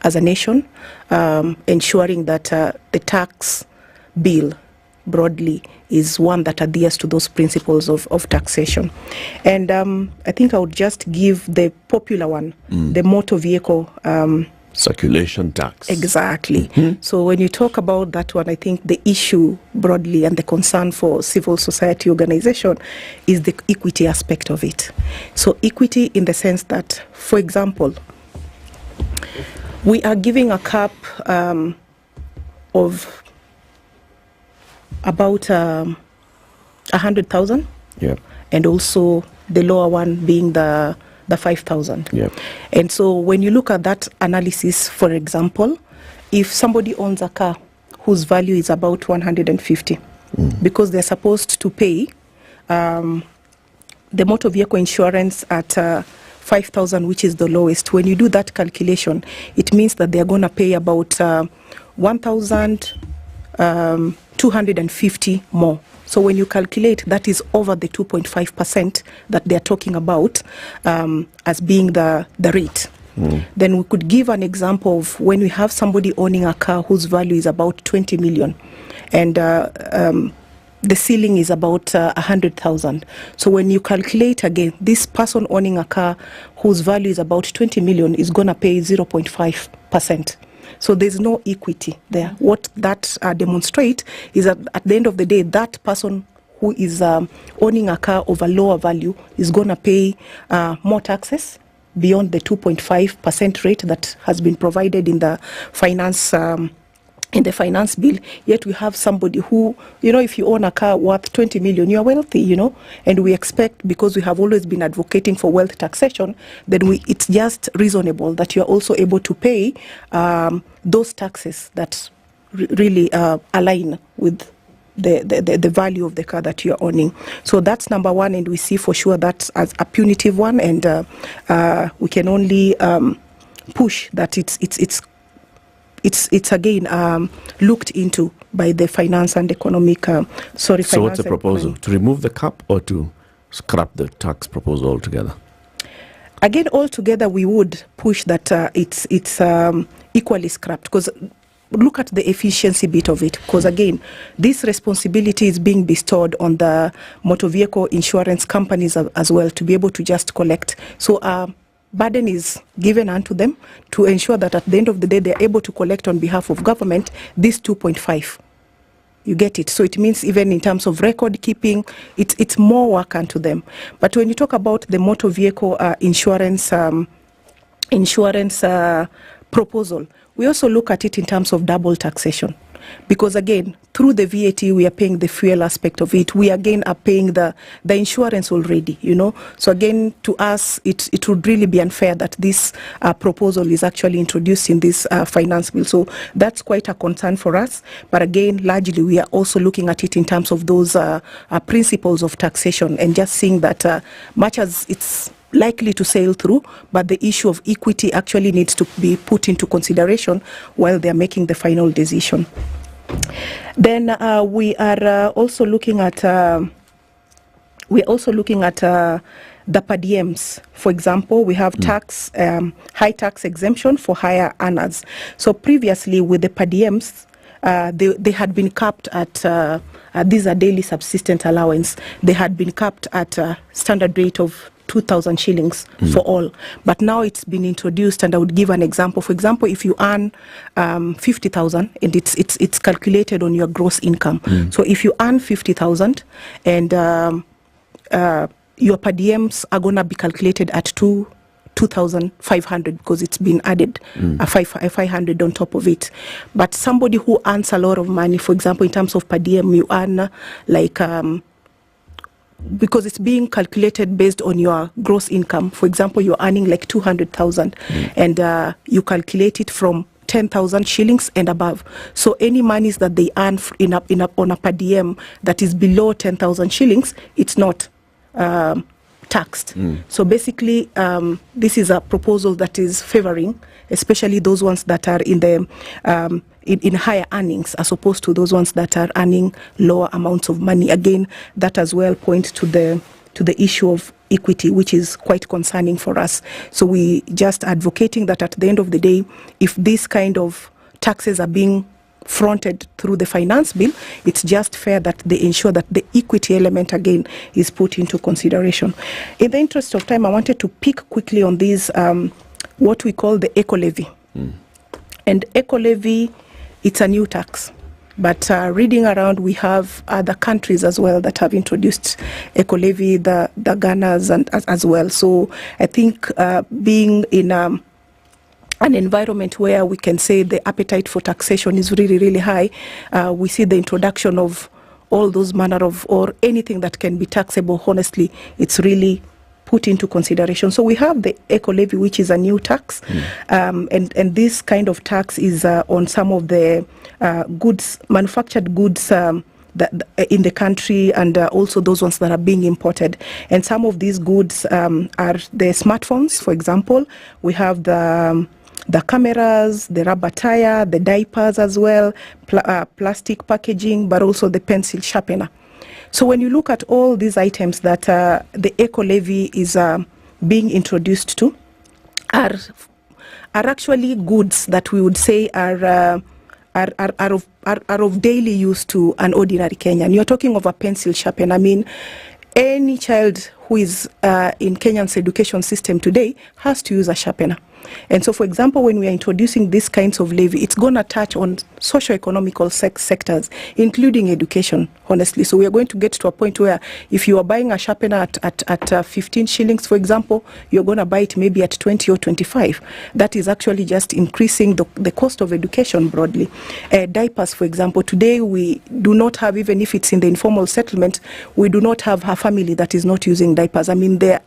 as a nation, ensuring that the tax bill broadly is one that adheres to those principles of taxation. And I think I would just give the popular one, the motor vehicle circulation tax. Exactly. So when you talk about that one, I think the issue broadly and the concern for civil society organization is the equity aspect of it. So equity in the sense that, for example, we are giving a cap of about 100,000. Yeah. And also the lower one being the 5,000. Yeah. And so when you look at that analysis, for example, if somebody owns a car whose value is about 150, because they're supposed to pay the motor vehicle insurance at 5,000, which is the lowest. When you do that calculation, it means that they're going to pay about 1,250 more. So when you calculate, that is over the 2.5% that they're talking about as being the rate. Then we could give an example of when we have somebody owning a car whose value is about 20 million and the ceiling is about 100,000. So when you calculate again, this person owning a car whose value is about 20 million is going to pay 0.5%. So there's no equity there. What that demonstrates is that at the end of the day, that person who is owning a car of a lower value is going to pay more taxes beyond the 2.5% rate that has been provided in the finance bill. Yet we have somebody who, if you own a car worth 20 million, you are wealthy, and we expect, because we have always been advocating for wealth taxation, then it's just reasonable that you are also able to pay those taxes that really align with the value of the car that you are owning. So that's number one, and we see for sure that as a punitive one, and we can only push that it's again looked into by the finance and economic. So what's the proposal? To remove the cap or to scrap the tax proposal altogether? Again, altogether we would push that it's equally scrapped, because look at the efficiency bit of it, because again, this responsibility is being bestowed on the motor vehicle insurance companies as well to be able to just collect. So burden is given unto them to ensure that at the end of the day they are able to collect on behalf of government this 2.5. You get it? So it means even in terms of record keeping, it's more work unto them. But when you talk about the motor vehicle insurance proposal, we also look at it in terms of double taxation. Because again, through the VAT, we are paying the fuel aspect of it. We again are paying the insurance already, So again, to us, it would really be unfair that this proposal is actually introduced in this finance bill. So that's quite a concern for us. But again, largely, we are also looking at it in terms of those principles of taxation and just seeing that much as it's likely to sail through, but the issue of equity actually needs to be put into consideration while they are making the final decision. Then we are also looking at the per diems. For example, we have tax high tax exemption for higher earners. So previously with the per diems, they had been capped at these are daily subsistence allowance. They had been capped at a standard rate of 2,000 shillings for all. But now it's been introduced, and I would give an example. For example, if you earn 50,000 and it's calculated on your gross income. So if you earn 50,000 and your per diems are going to be calculated at 2,500 because it's been added a 500 on top of it. But somebody who earns a lot of money, for example, in terms of per diem, you earn like because it's being calculated based on your gross income. For example, you're earning like 200,000 and you calculate it from 10,000 shillings and above. So any monies that they earn on a per diem that is below 10,000 shillings, it's not taxed. So basically, this is a proposal that is favoring, especially those ones that are in the in higher earnings, as opposed to those ones that are earning lower amounts of money. Again, that as well points to the issue of equity, which is quite concerning for us. So we just advocating that at the end of the day, if these kind of taxes are being fronted through the finance bill. It's just fair that they ensure that the equity element again is put into consideration. In the interest of time, I wanted to pick quickly on this, what we call the eco levy. And eco levy, it's a new tax. But reading around, we have other countries as well that have introduced eco levy, the Ghanas and as well. So I think being in an environment where we can say the appetite for taxation is really, really high, we see the introduction of all those manner of, or anything that can be taxable, honestly, it's really put into consideration. So we have the eco levy, which is a new tax, and this kind of tax is on some of the goods, manufactured goods that in the country, and also those ones that are being imported. And some of these goods are the smartphones, for example. We have the cameras, the rubber tire, the diapers as well, plastic packaging, but also the pencil sharpener. So when you look at all these items that the eco levy is being introduced to, are actually goods that we would say are of daily use to an ordinary Kenyan. You're talking of a pencil sharpener. I mean, any child who is in Kenyan's education system today has to use a sharpener. And so, for example, when we are introducing these kinds of levy, it's going to touch on socio-economical sectors, including education, honestly. So we are going to get to a point where if you are buying a sharpener at 15 shillings, for example, you're going to buy it maybe at 20 or 25. That is actually just increasing the cost of education broadly. Diapers, for example, today we do not have, even if it's in the informal settlement, we do not have a family that is not using diapers. I mean, there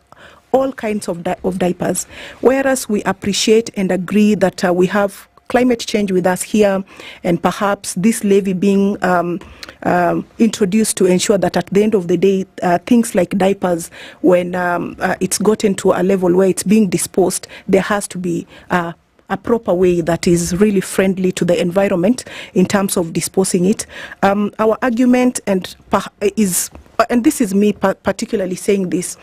all kinds of diapers, whereas we appreciate and agree that we have climate change with us here, and perhaps this levy being introduced to ensure that at the end of the day, things like diapers, when it's gotten to a level where it's being disposed, there has to be a proper way that is really friendly to the environment in terms of disposing it. Our argument is, and this is me particularly saying this,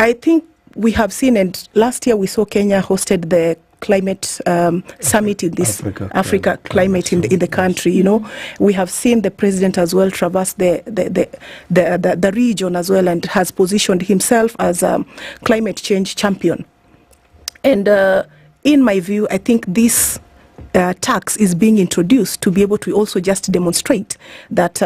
I think we have seen, and last year we saw Kenya hosted the climate summit in this Africa climate in the country. You know, we have seen the president as well traverse the region as well, and has positioned himself as a climate change champion. And in my view, I think this tax is being introduced to be able to also just demonstrate that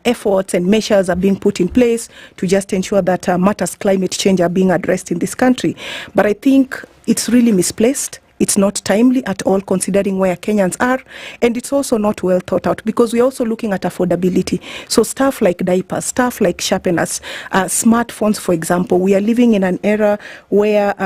efforts and measures are being put in place to just ensure that matters climate change are being addressed in this country. But I think it's really misplaced. It's not timely at all, considering where Kenyans are, and it's also not well thought out, because we're also looking at affordability. So stuff like diapers, stuff like sharpeners, smartphones, for example. We are living in an era where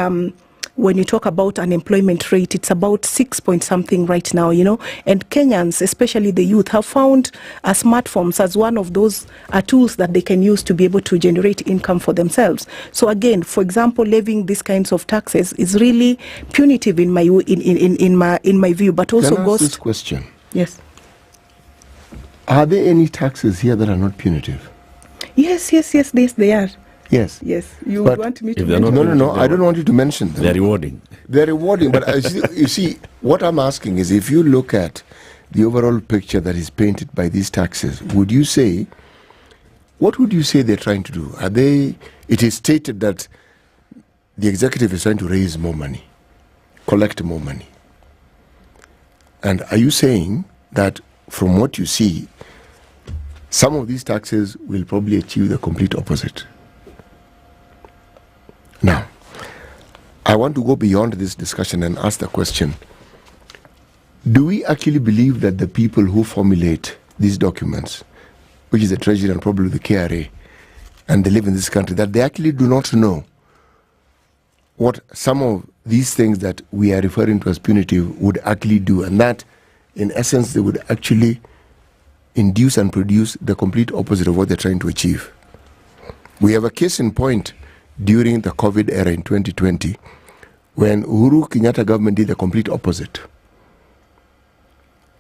when you talk about unemployment rate, it's about 6 point something right now, you know, and Kenyans, especially the youth, have found smartphones as one of those tools that they can use to be able to generate income for themselves. So again, for example, levying these kinds of taxes is really punitive in my view, but also Can I ask this question? Yes. Are there any taxes here that are not punitive? Yes, they are. Yes. You but want me to mention No, I don't want you to mention them. They're rewarding. They're rewarding, but you see, what I'm asking is, if you look at the overall picture that is painted by these taxes, what would you say they're trying to do? It is stated that the executive is trying to raise more money, collect more money. And are you saying that from what you see, some of these taxes will probably achieve the complete opposite? Now, I want to go beyond this discussion and ask the question, do we actually believe that the people who formulate these documents, which is the Treasury and probably the KRA, and they live in this country, that they actually do not know what some of these things that we are referring to as punitive would actually do, and that, in essence, they would actually induce and produce the complete opposite of what they're trying to achieve? We have a case in point during the COVID era in 2020, when Uhuru Kenyatta government did the complete opposite.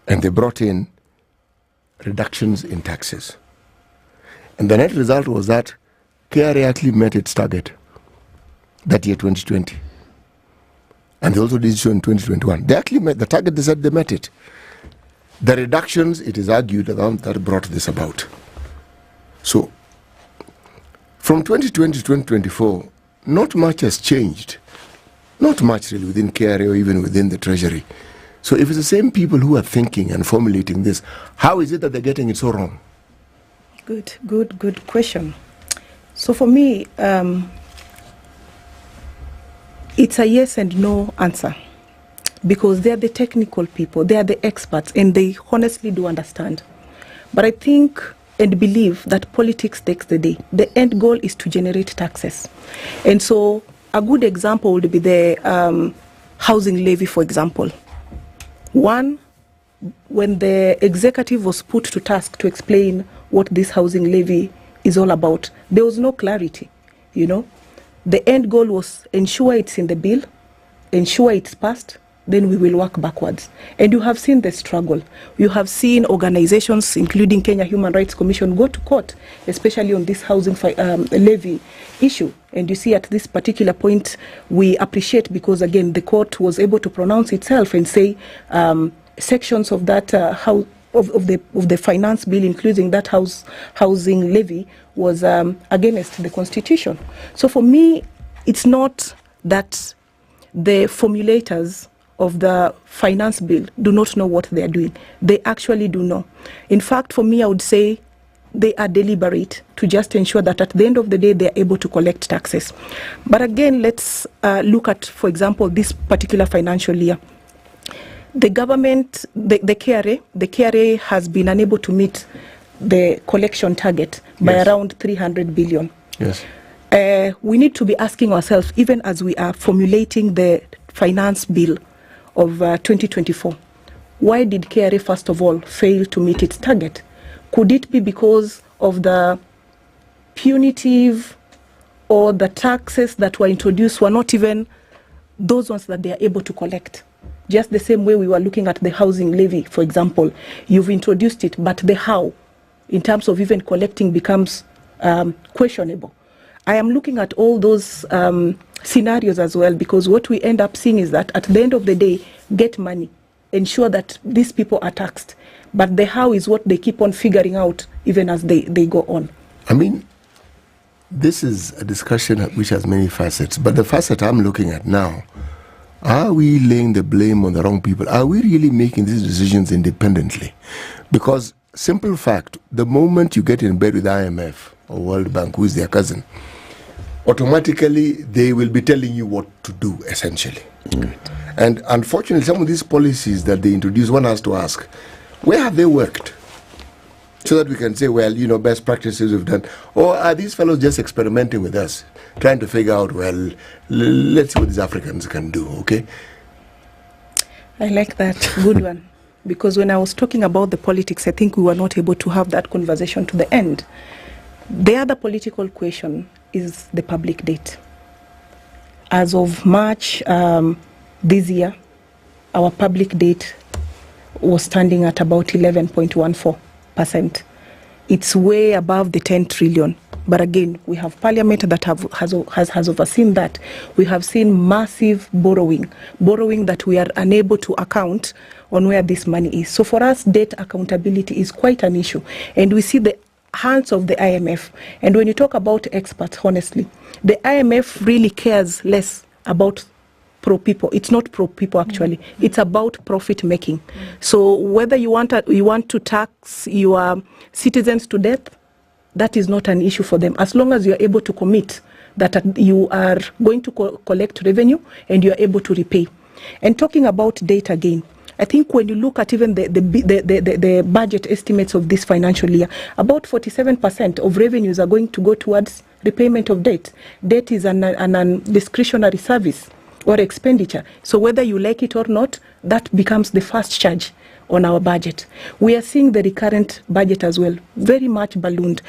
And they brought in reductions in taxes. And the net result was that KRA actually met its target that year, 2020. And they also did so in 2021. They actually met the target, they said they met it. The reductions, it is argued, that brought this about. So, from 2020 to 2024, not much has changed. Not much really within KRA or even within the Treasury. So if it's the same people who are thinking and formulating this, how is it that they're getting it so wrong? Good question. So for me, it's a yes and no answer. Because they are the technical people, they are the experts, and they honestly do understand. But I think and believe that politics takes the day. The end goal is to generate taxes. And so a good example would be the housing levy, for example. One, when the executive was put to task to explain what this housing levy is all about, there was no clarity, you know. The end goal was ensure it's in the bill, ensure it's passed, then we will work backwards. And you have seen the struggle. You have seen organizations, including Kenya Human Rights Commission, go to court, especially on this housing levy issue. And you see at this particular point, we appreciate because, again, the court was able to pronounce itself and say sections of that of the finance bill, including that housing levy, was against the constitution. So for me, it's not that the formulators of the finance bill do not know what they are doing. They actually do know. In fact, for me, I would say they are deliberate to just ensure that at the end of the day, they are able to collect taxes. But again, let's look at, for example, this particular financial year. The government, the KRA has been unable to meet the collection target by around 300 billion. Yes. We need to be asking ourselves, even as we are formulating the finance bill of 2024, why did KRA, first of all, fail to meet its target? Could it be because of the punitive or the taxes that were introduced were not even those ones that they are able to collect? Just the same way we were looking at the housing levy, for example. You've introduced it, but the how, in terms of even collecting, becomes questionable. I am looking at all those scenarios as well, because what we end up seeing is that at the end of the day, get money, ensure that these people are taxed. But the how is what they keep on figuring out even as they go on. I mean, this is a discussion which has many facets, but the facet I'm looking at now, are we laying the blame on the wrong people? Are we really making these decisions independently? Because, simple fact, the moment you get in bed with IMF or World Bank, who is their cousin, automatically they will be telling you what to do, essentially. And unfortunately, some of these policies that they introduce, one has to ask, where have they worked? So that we can say, well, you know, best practices we've done. Or are these fellows just experimenting with us, trying to figure out, well, let's see what these Africans can do, okay? I like that. Good one. Because when I was talking about the politics, I think we were not able to have that conversation to the end. The other political question is the public debt. As of March this year, our public debt was standing at about 11.14%. It's way above the 10 trillion. But again, we have Parliament that has overseen that. We have seen massive borrowing that we are unable to account on where this money is. So for us, debt accountability is quite an issue. And we see the hands of the IMF. And when you talk about experts, honestly, the IMF really cares less about pro-people. It's not pro-people, actually. It's about profit making. So whether you want to tax your citizens to death, that is not an issue for them. As long as you are able to commit that you are going to collect revenue and you are able to repay. And talking about debt again, I think when you look at even the budget estimates of this financial year, about 47% of revenues are going to go towards repayment of debt. Debt is an discretionary service or expenditure. So whether you like it or not, that becomes the first charge on our budget. We are seeing the recurrent budget as well, very much ballooned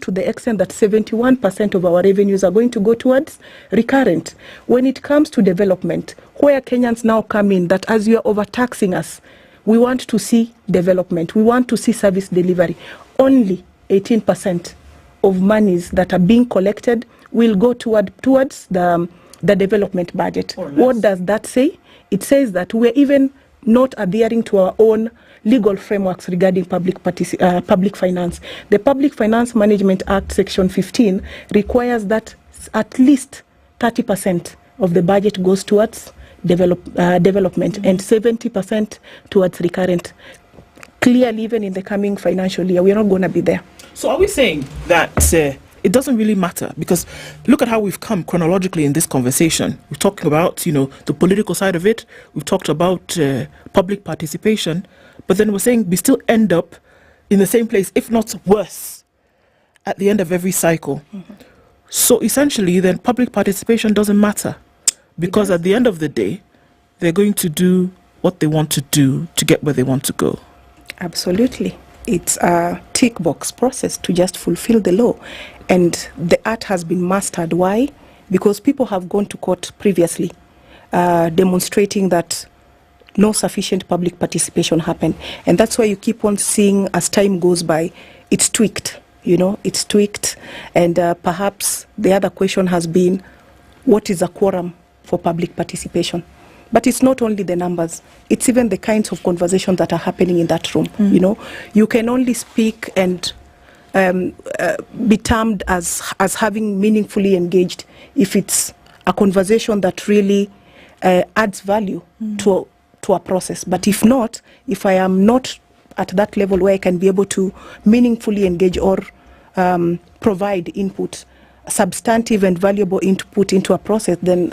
to the extent that 71% of our revenues are going to go towards recurrent. When it comes to development, where Kenyans now come in, that as you are overtaxing us, we want to see development, we want to see service delivery. Only 18% of monies that are being collected will go towards the development budget. What does that say? It says that we're even not adhering to our own legal frameworks regarding public finance. The Public Finance Management Act, Section 15, requires that at least 30% of the budget goes towards development and 70% towards recurrent. Clearly, even in the coming financial year, we're not going to be there. So are we saying that it doesn't really matter? Because look at how we've come chronologically in this conversation. We're talking about, the political side of it. We've talked about public participation. But then we're saying we still end up in the same place, if not worse, at the end of every cycle. Mm-hmm. So essentially, then public participation doesn't matter. Because at the end of the day, they're going to do what they want to do to get where they want to go. Absolutely. It's a tick box process to just fulfill the law. And the art has been mastered. Why? Because people have gone to court previously, demonstrating that no sufficient public participation happened. And that's why you keep on seeing, as time goes by, it's tweaked. It's tweaked. And perhaps the other question has been, what is a quorum for public participation? But it's not only the numbers, it's even the kinds of conversations that are happening in that room. You can only speak and be termed as having meaningfully engaged if it's a conversation that really adds value to a process. But if not, if I am not at that level where I can be able to meaningfully engage or provide input, substantive and valuable input into a process, then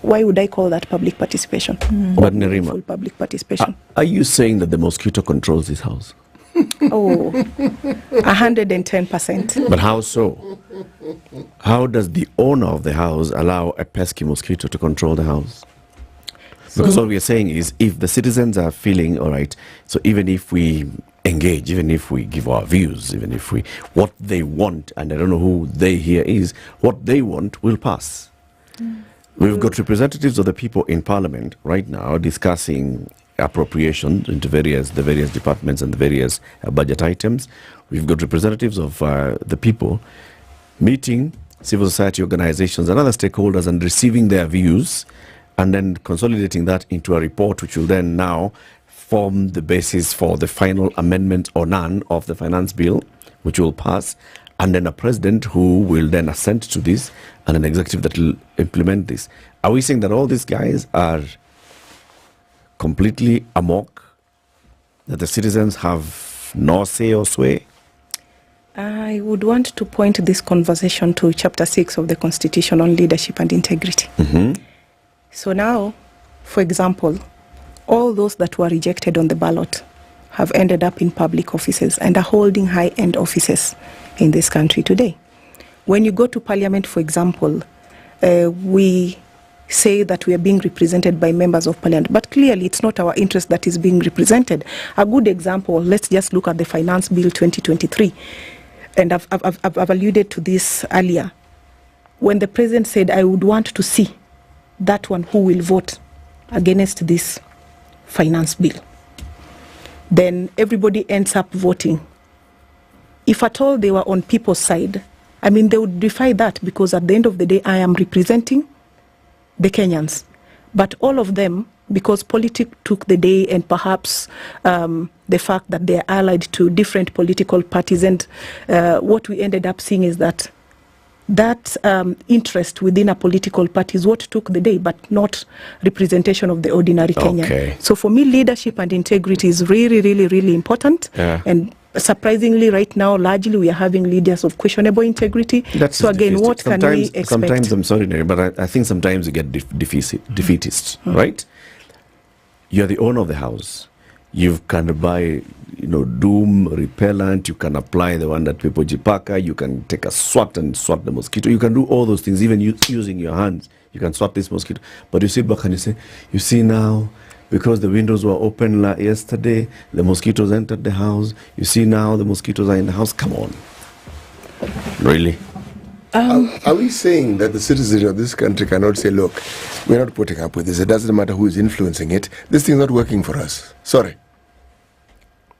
why would I call that public participation? But Nerima, public participation. Are you saying that the mosquito controls this house? 110%. But how so? How does the owner of the house allow a pesky mosquito to control the house? Because what we are saying is, if the citizens are feeling all right, so even if we engage, even if we give our views, even if what they want, and I don't know who they here is, what they want will pass. We've got representatives of the people in Parliament right now discussing appropriation into the various departments and the various budget items. We've got representatives of the people meeting civil society organizations and other stakeholders and receiving their views, and then consolidating that into a report which will then now form the basis for the final amendment or none of the finance bill, which will pass, and then a president who will then assent to this, and an executive that will implement this. Are we saying that all these guys are completely amok, that the citizens have no say or sway? I would want to point this conversation to Chapter 6 of the Constitution on Leadership and Integrity. Mm-hmm. So now, for example, all those that were rejected on the ballot have ended up in public offices and are holding high-end offices in this country today. When you go to Parliament, for example, we say that we are being represented by members of Parliament, but clearly it's not our interest that is being represented. A good example, let's just look at the Finance Bill 2023, and I've alluded to this earlier. When the President said, I would want to see that one who will vote against this finance bill, then everybody ends up voting. If at all they were on people's side, they would defy that, because at the end of the day, I am representing the Kenyans. But all of them, because politics took the day, and perhaps the fact that they are allied to different political parties, and what we ended up seeing is that interest within a political party is what took the day, but not representation of the ordinary Kenyan. So for me, leadership and integrity is really, really, really important. Yeah. And surprisingly, right now, largely we are having leaders of questionable integrity. So again, what can we expect? Sometimes, I'm sorry, but I think sometimes you get defeatists, right? You're the owner of the house. You can buy, doom repellent. You can apply the one that people jipaka. You can take a swat and swat the mosquito. You can do all those things, even using your hands. You can swat this mosquito. But you sit back and you say, you see now, because the windows were open yesterday, the mosquitoes entered the house. You see now, the mosquitoes are in the house. Come on. Really? Are we saying that the citizens of this country cannot say, look, we're not putting up with this. It doesn't matter who is influencing it. This thing's not working for us. Sorry.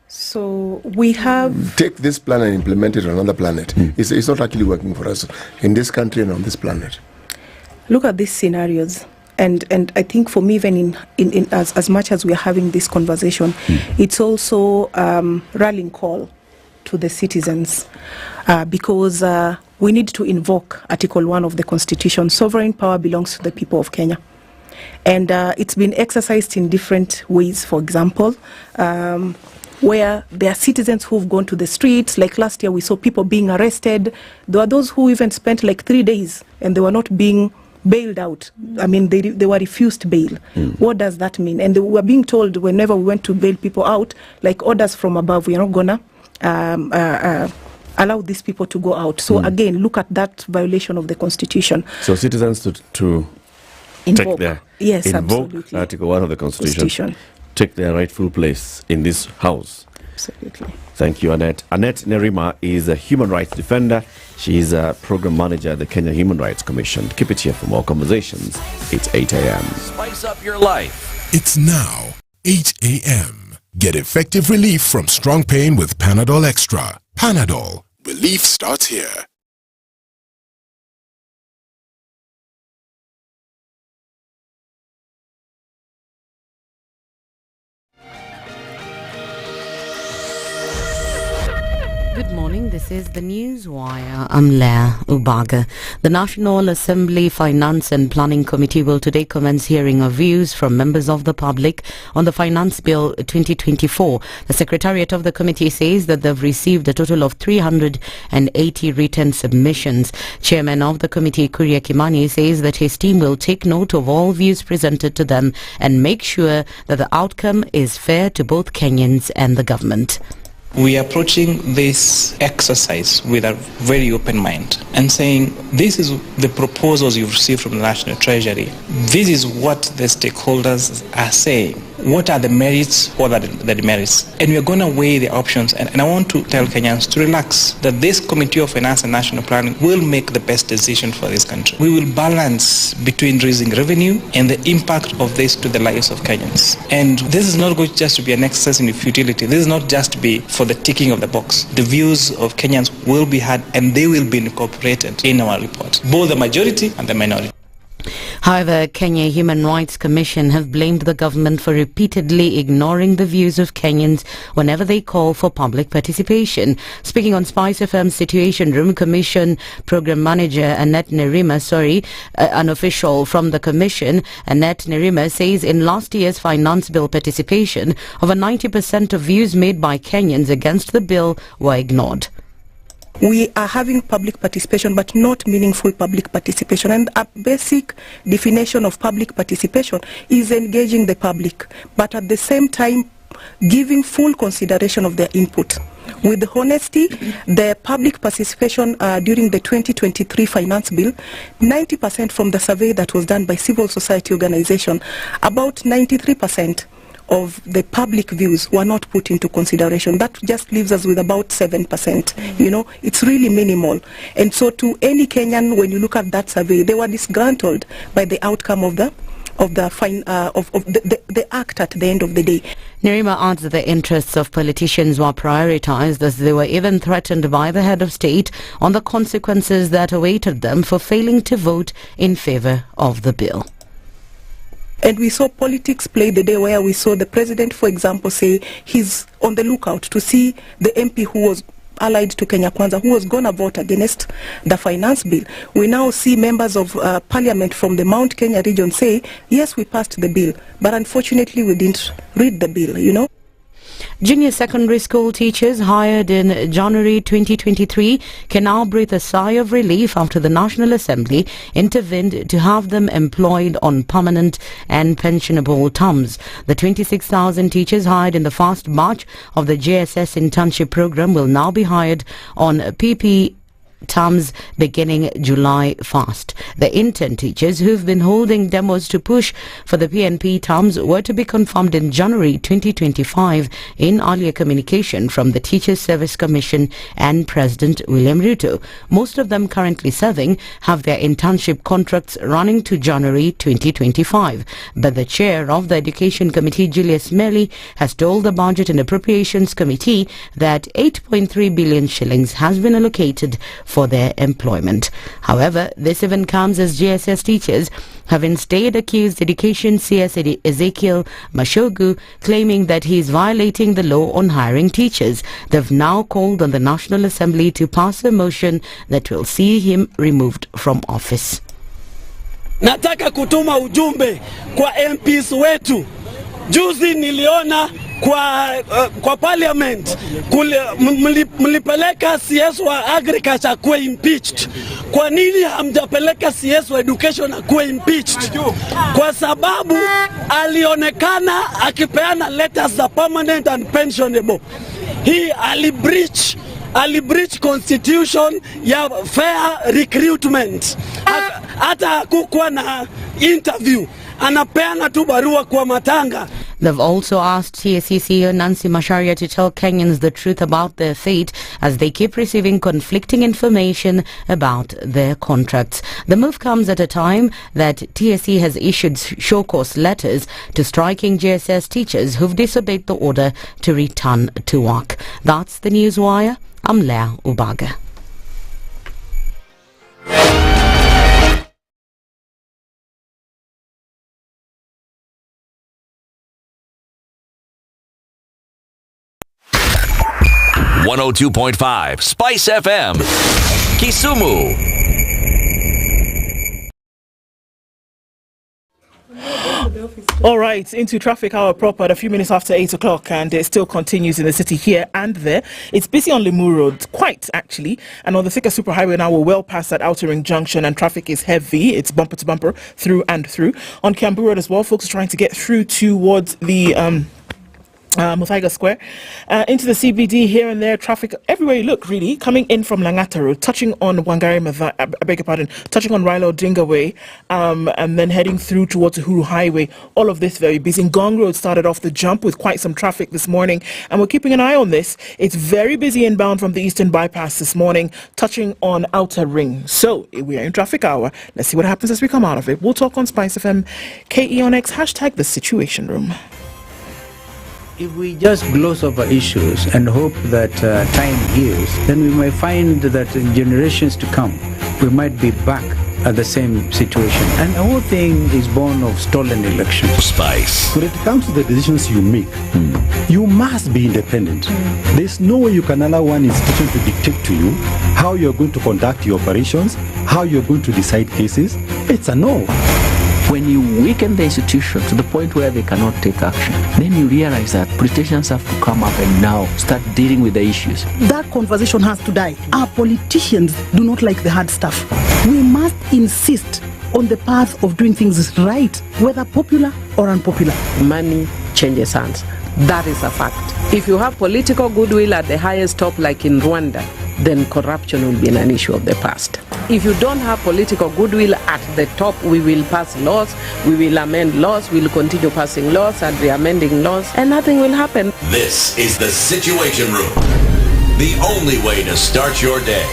So we have... Take this plan and implement it on another planet. It's not actually working for us in this country and on this planet. Look at these scenarios. And I think for me, even in as much as we are having this conversation, it's also rallying call to the citizens because we need to invoke Article 1 of the Constitution. Sovereign power belongs to the people of Kenya. And it's been exercised in different ways, for example, where there are citizens who've gone to the streets. Like last year, we saw people being arrested. There are those who even spent like 3 days and they were not being bailed out. I mean, they were refused bail. What does that mean? And they were being told whenever we went to bail people out, like orders from above, we're not gonna allow these people to go out. So again, look at that violation of the Constitution. So citizens to Invoke. take their Absolutely. Article 1 of the Constitution, take their rightful place in this house. Absolutely. Thank you, Annette. Annette Nerima is a human rights defender. She is a program manager at the Kenya Human Rights Commission. Keep it here for more conversations. It's 8 a.m. Spice up your life. It's now 8 a.m. Get effective relief from strong pain with Panadol Extra. Panadol. Relief starts here. Good morning, this is the News Wire. I'm Leah Ubaga. The National Assembly Finance and Planning Committee will today commence hearing of views from members of the public on the Finance Bill 2024. The Secretariat of the committee says that they've received a total of 380 written submissions. Chairman of the committee, Kuria Kimani, says that his team will take note of all views presented to them and make sure that the outcome is fair to both Kenyans and the government. We are approaching this exercise with a very open mind and saying this is the proposals you've received from the National Treasury. This is what the stakeholders are saying. What are the merits? What are the demerits? And we are going to weigh the options. And I want to tell Kenyans to relax, that this Committee of Finance and National Planning will make the best decision for this country. We will balance between raising revenue and the impact of this to the lives of Kenyans. And this is not going just to be an exercise in futility. This is not just to be for the ticking of the box. The views of Kenyans will be heard and they will be incorporated in our report, both the majority and the minority. However, Kenya Human Rights Commission have blamed the government for repeatedly ignoring the views of Kenyans whenever they call for public participation. Speaking on SpiceFM Situation Room, Commission Program Manager Annette Nerima, an official from the Commission, Annette Nerima says in last year's Finance Bill participation, over 90% of views made by Kenyans against the bill were ignored. We are having public participation, but not meaningful public participation. And a basic definition of public participation is engaging the public, but at the same time, giving full consideration of their input. With honesty, the public participation during the 2023 Finance Bill, 90% from the survey that was done by civil society organization, about 93% of the public views were not put into consideration. That just leaves us with about 7%. You know, it's really minimal. And so to any Kenyan, when you look at that survey, they were disgruntled by the outcome of the act at the end of the day. Nerima adds that the interests of politicians were prioritized, as they were even threatened by the head of state on the consequences that awaited them for failing to vote in favor of the bill. And we saw politics play the day, where we saw the president, for example, say he's on the lookout to see the MP who was allied to Kenya Kwanza, who was going to vote against the finance bill. We now see members of parliament from the Mount Kenya region say, yes, we passed the bill, but unfortunately we didn't read the bill, you know. Junior secondary school teachers hired in January 2023 can now breathe a sigh of relief after the National Assembly intervened to have them employed on permanent and pensionable terms. The 26,000 teachers hired in the first batch of the JSS internship program will now be hired on PP terms beginning July 1st. The intern teachers who've been holding demos to push for the PNP terms were to be confirmed in January 2025 in earlier communication from the Teachers Service Commission and President William Ruto. Most of them currently serving have their internship contracts running to January 2025. But the chair of the Education Committee, Julius Melly, has told the Budget and Appropriations Committee that 8.3 billion shillings has been allocated for their employment. However, this even comes as JSS teachers have instead accused Education CS Ezekiel Mashogu, claiming that he is violating the law on hiring teachers. They've now called on the National Assembly to pass a motion that will see him removed from office. Nataka kutuma ujumbe kwa MPs wetu. Juzi niliona kwa parliament mlipeleka CS wa agriculture kuwe impeached. Kwa nini hamjapeleka CS wa education kuwe impeached? Kwa sababu alionekana akipeana letters za permanent and pensionable. He alibreach constitution ya fair recruitment. Hata hakukuwa na interview. Anapeana tu barua kwa matanga. They've also asked TSC CEO Nancy Macharia to tell Kenyans the truth about their fate as they keep receiving conflicting information about their contracts. The move comes at a time that TSC has issued show cause letters to striking JSS teachers who've disobeyed the order to return to work. That's the Newswire. I'm Leah Ubaga. .5 Spice FM, Kisumu. All right, into traffic hour proper at a few minutes after 8 o'clock, and it still continues in the city here and there. It's busy on Limuru Road, quite actually, and on the Thika Superhighway now we're well past that Outer Ring Junction and traffic is heavy. It's bumper to bumper through and through. On Kiambu Road as well, folks are trying to get through towards the Muthaiga Square, into the CBD here and there, traffic everywhere you look really, coming in from Langata Road, touching on Wangari Maathai, I beg your pardon, touching on Raila Odinga Way, and then heading through towards Uhuru Highway. All of this very busy. Ngong Road started off the jump with quite some traffic this morning, and we're keeping an eye on this. It's very busy inbound from the Eastern Bypass this morning, touching on Outer Ring. So we are in traffic hour. Let's see what happens as we come out of it. We'll talk on SpiceFM, KE on X, hashtag the Situation Room. If we just gloss over issues and hope that time heals, then we may find that in generations to come, we might be back at the same situation. And the whole thing is born of stolen elections. Spice. When it comes to the decisions you make, you must be independent. There's no way you can allow one institution to dictate to you how you're going to conduct your operations, how you're going to decide cases. It's a no. When you weaken the institution to the point where they cannot take action, then you realize that politicians have to come up and now start dealing with the issues. That conversation has to die. Our politicians do not like the hard stuff. We must insist on the path of doing things right, whether popular or unpopular. Money changes hands. That is a fact. If you have political goodwill at the highest top, like in Rwanda, then corruption will be an issue of the past. If you don't have political goodwill at the top, we will pass laws, we will amend laws, we will continue passing laws and re-amending laws, and nothing will happen. This is the Situation Room, the only way to start your day.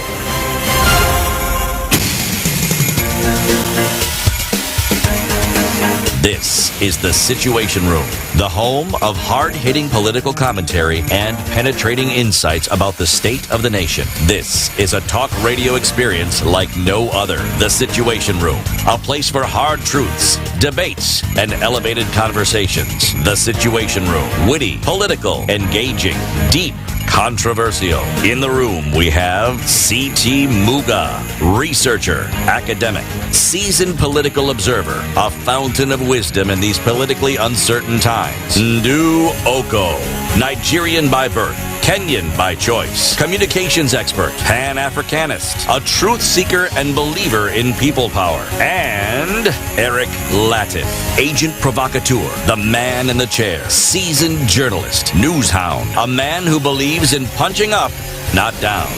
This is the Situation Room, the home of hard-hitting political commentary and penetrating insights about the state of the nation. This is a talk radio experience like no other. The Situation Room, a place for hard truths, debates, and elevated conversations. The Situation Room, witty, political, engaging, deep, controversial. In the room, we have C.T. Muga, researcher, academic, seasoned political observer, a fountain of wisdom in these politically uncertain times. Ndu Oko, Nigerian by birth, Kenyan by choice, communications expert, Pan-Africanist, a truth seeker and believer in people power, and Eric Latif, agent provocateur, the man in the chair, seasoned journalist, news hound, a man who believes in punching up, not down.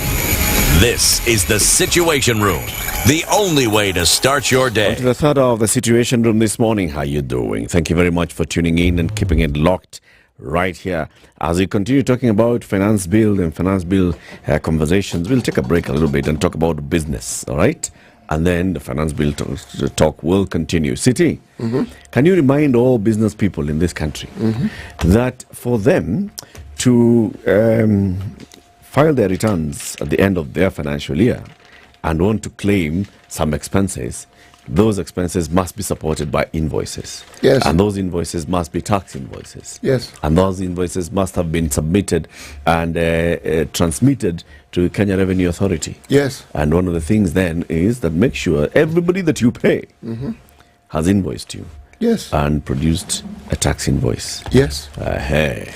This is the Situation Room, the only way to start your day. To the third hour of the Situation Room this morning. How you doing? Thank you very much for tuning in and keeping it locked right here. As we continue talking about finance bill and finance bill conversations, we'll take a break a little bit and talk about business, all right? And then the finance bill talk will continue. City, can you remind all business people in this country that for them to file their returns at the end of their financial year and want to claim some expenses, those expenses must be supported by invoices. Yes. And those invoices must be tax invoices. Yes. And those invoices must have been submitted and transmitted to Kenya Revenue Authority. Yes. And one of the things then is that make sure everybody that you pay has invoiced you. Yes. And produced a tax invoice. Yes. Hey.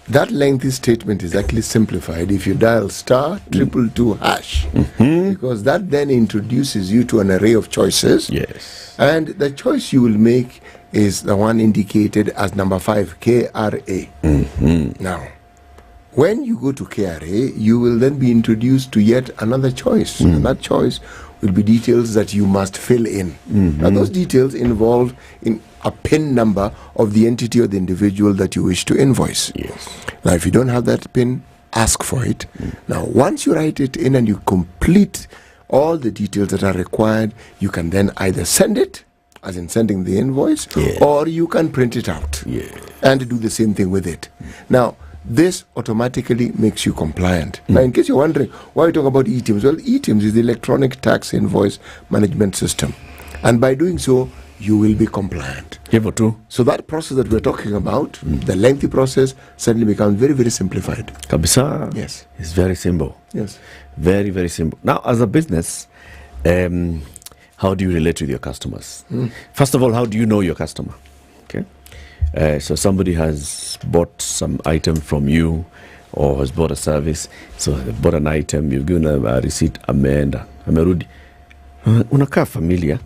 That lengthy statement is actually simplified if you dial *222#, because that then introduces you to an array of choices. Yes. And the choice you will make is the one indicated as number 5, KRA. Now, when you go to KRA, you will then be introduced to yet another choice. And that choice will be details that you must fill in. And those details involve in a PIN number of the entity or the individual that you wish to invoice. Yes. Now, if you don't have that PIN, ask for it. Now, once you write it in and you complete all the details that are required, you can then either send it, as in sending the invoice, or you can print it out and do the same thing with it. Now, this automatically makes you compliant. Now, in case you're wondering why we talk about eTIMS, well, eTIMS is the Electronic Tax Invoice Management System. And by doing so, you will be compliant. So that process that we're talking about, the lengthy process, suddenly becomes very, very simplified. Kabisa. Yes. It's very simple. Yes. Very, very simple. Now, as a business, how do you relate with your customers? First of all, how do you know your customer? Okay. So somebody has bought some item from you or has bought a service. So they bought an item, you've given a receipt, ameenda, amerudi. Unakaa familia.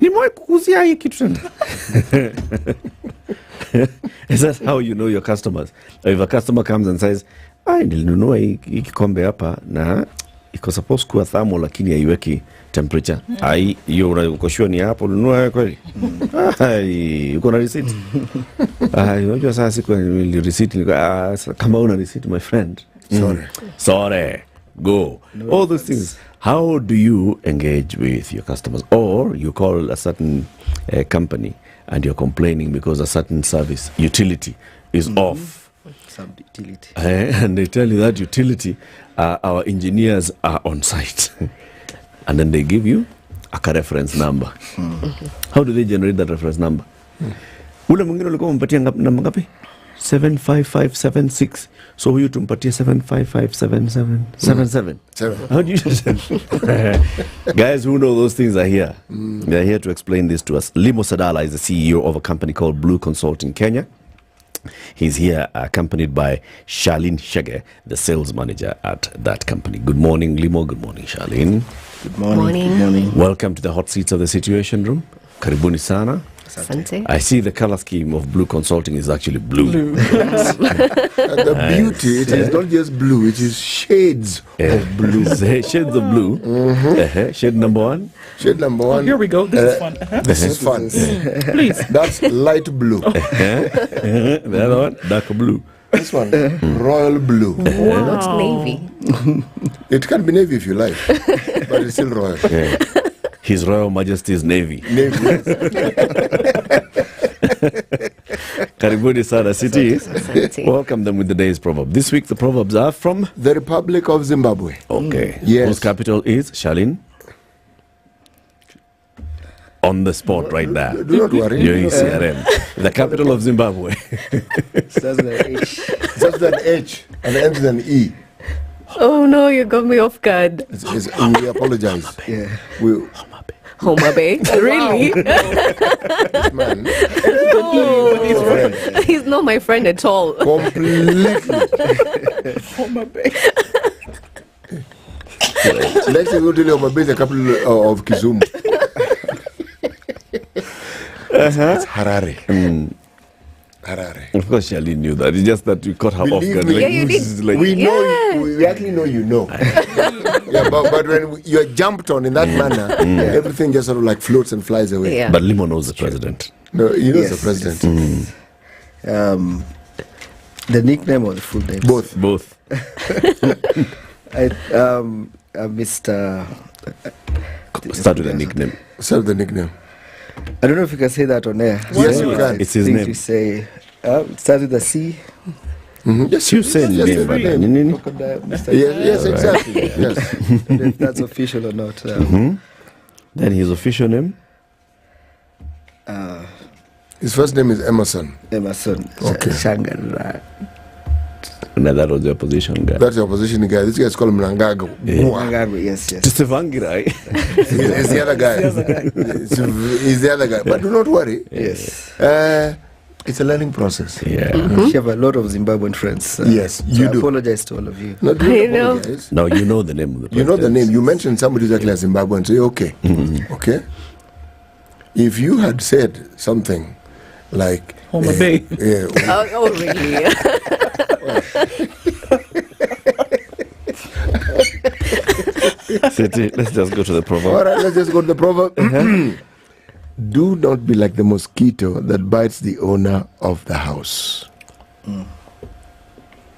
Nimewahi kukuzia hii kitu tena. Is that how you know your customers? Or if a customer comes and says, nilinunua hii kikombe hapa na iko supposed kuwa thermal lakini haiweki temperature. Hiyo unakoshua ni hapo ununua kweli? Uko na receipt? Unajua sasa siku ni receipt kama una receipt my friend. Sorry. Go. All those things. How do you engage with your customers? Or you call a certain company and you're complaining because a certain service, utility, is off. Sub-utility. And they tell you that utility, our engineers are on site. And then they give you a reference number. How do they generate that reference number? Ule mwingine ulikuwa umpatia namba ngapi? 75576. So huyu tumpatie 75577. How do you guys who know those things are here? They're here to explain this to us. Limo Sadala is the CEO of a company called Blue Consulting Kenya. He's here accompanied by Charlene Shege, the sales manager at that company. Good morning, Limo. Good morning, Charlene. Good morning. Good morning. Welcome to the hot seats of the Situation Room. Karibuni sana. Asante. I see the color scheme of Blue Consulting is actually blue. The beauty, it is not just blue, it is shades of blue. Shades of blue. Shade number 1. Shade number 1. Here we go. This is fun. This is fun. Please. That's light blue. The other one, dark blue. This one, royal blue. Wow. Not navy. It can be navy if you like, but it's still royal. His Royal Majesty's Navy. Karibuni sana City. Welcome them with the day's proverb. This week the proverbs are from the Republic of Zimbabwe. Okay. Yes. Whose capital is Charlene? On the spot right there. Do not worry. You're in CRM. The capital of Zimbabwe. Starts with an H. Starts with an H and ends with an E. Oh no, you got me off guard. We apologize. Homa Bay? Really? This man. No. He's not my friend at all. Completely. Homa Bay. Next thing we'll tell you, Homa Bay is a capital of Kisumu. It's Harare. Harare. Of course, Charlene knew that. It's just that we caught her off guard. Yeah, you did. We know you. We actually know you know. But when you're jumped on in that manner, everything just sort of like floats and flies away. Yeah. But Limo knows the president. No, he knows the president. The nickname or the full name? Both. Mr. Start with a nickname. Start with the nickname. I don't know if you can say that on air. Yes, you can. It's his name. To say, it starts with a C. Yes, you say name, but Crocodile, Mr. Yes, exactly. Yes. If that's official or not. Then his official name? His first name is Emerson. Emerson. Okay. Shangara. No, that was the opposition guy. That's the opposition guy. This guy's called Mnangagwa. Mnangagwa, yes. Tisevangira. He's the other guy. He's the other guy. But do not worry. Yes. It's a learning process. Yeah. You have a lot of Zimbabwean friends. Yes, you I do. apologize to all of you. No, do not apologize. No, you know the name of the You know the name. You mentioned somebody who's actually a Zimbabwean, so you're okay. Okay? If you had said something like... Homer Bay. Yeah. Oh, really? Let's just go to the proverb. All right, let's just go to the proverb. Do not be like the mosquito that bites the owner of the house.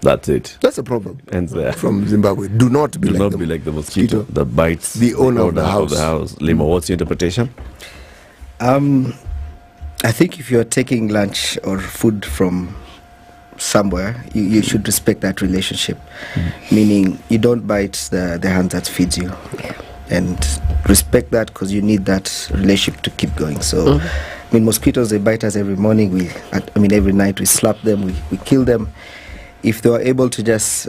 That's it. That's a proverb. Ends there. From Zimbabwe. Do not be like the mosquito that bites the owner of the house. Limo, what's your interpretation? I think if you're taking lunch or food from somewhere, you should respect that relationship. Meaning you don't bite the hand that feeds you. And respect that because you need that relationship to keep going. So, I mean, mosquitoes, they bite us every morning. Every night we slap them, we kill them. If they were able to just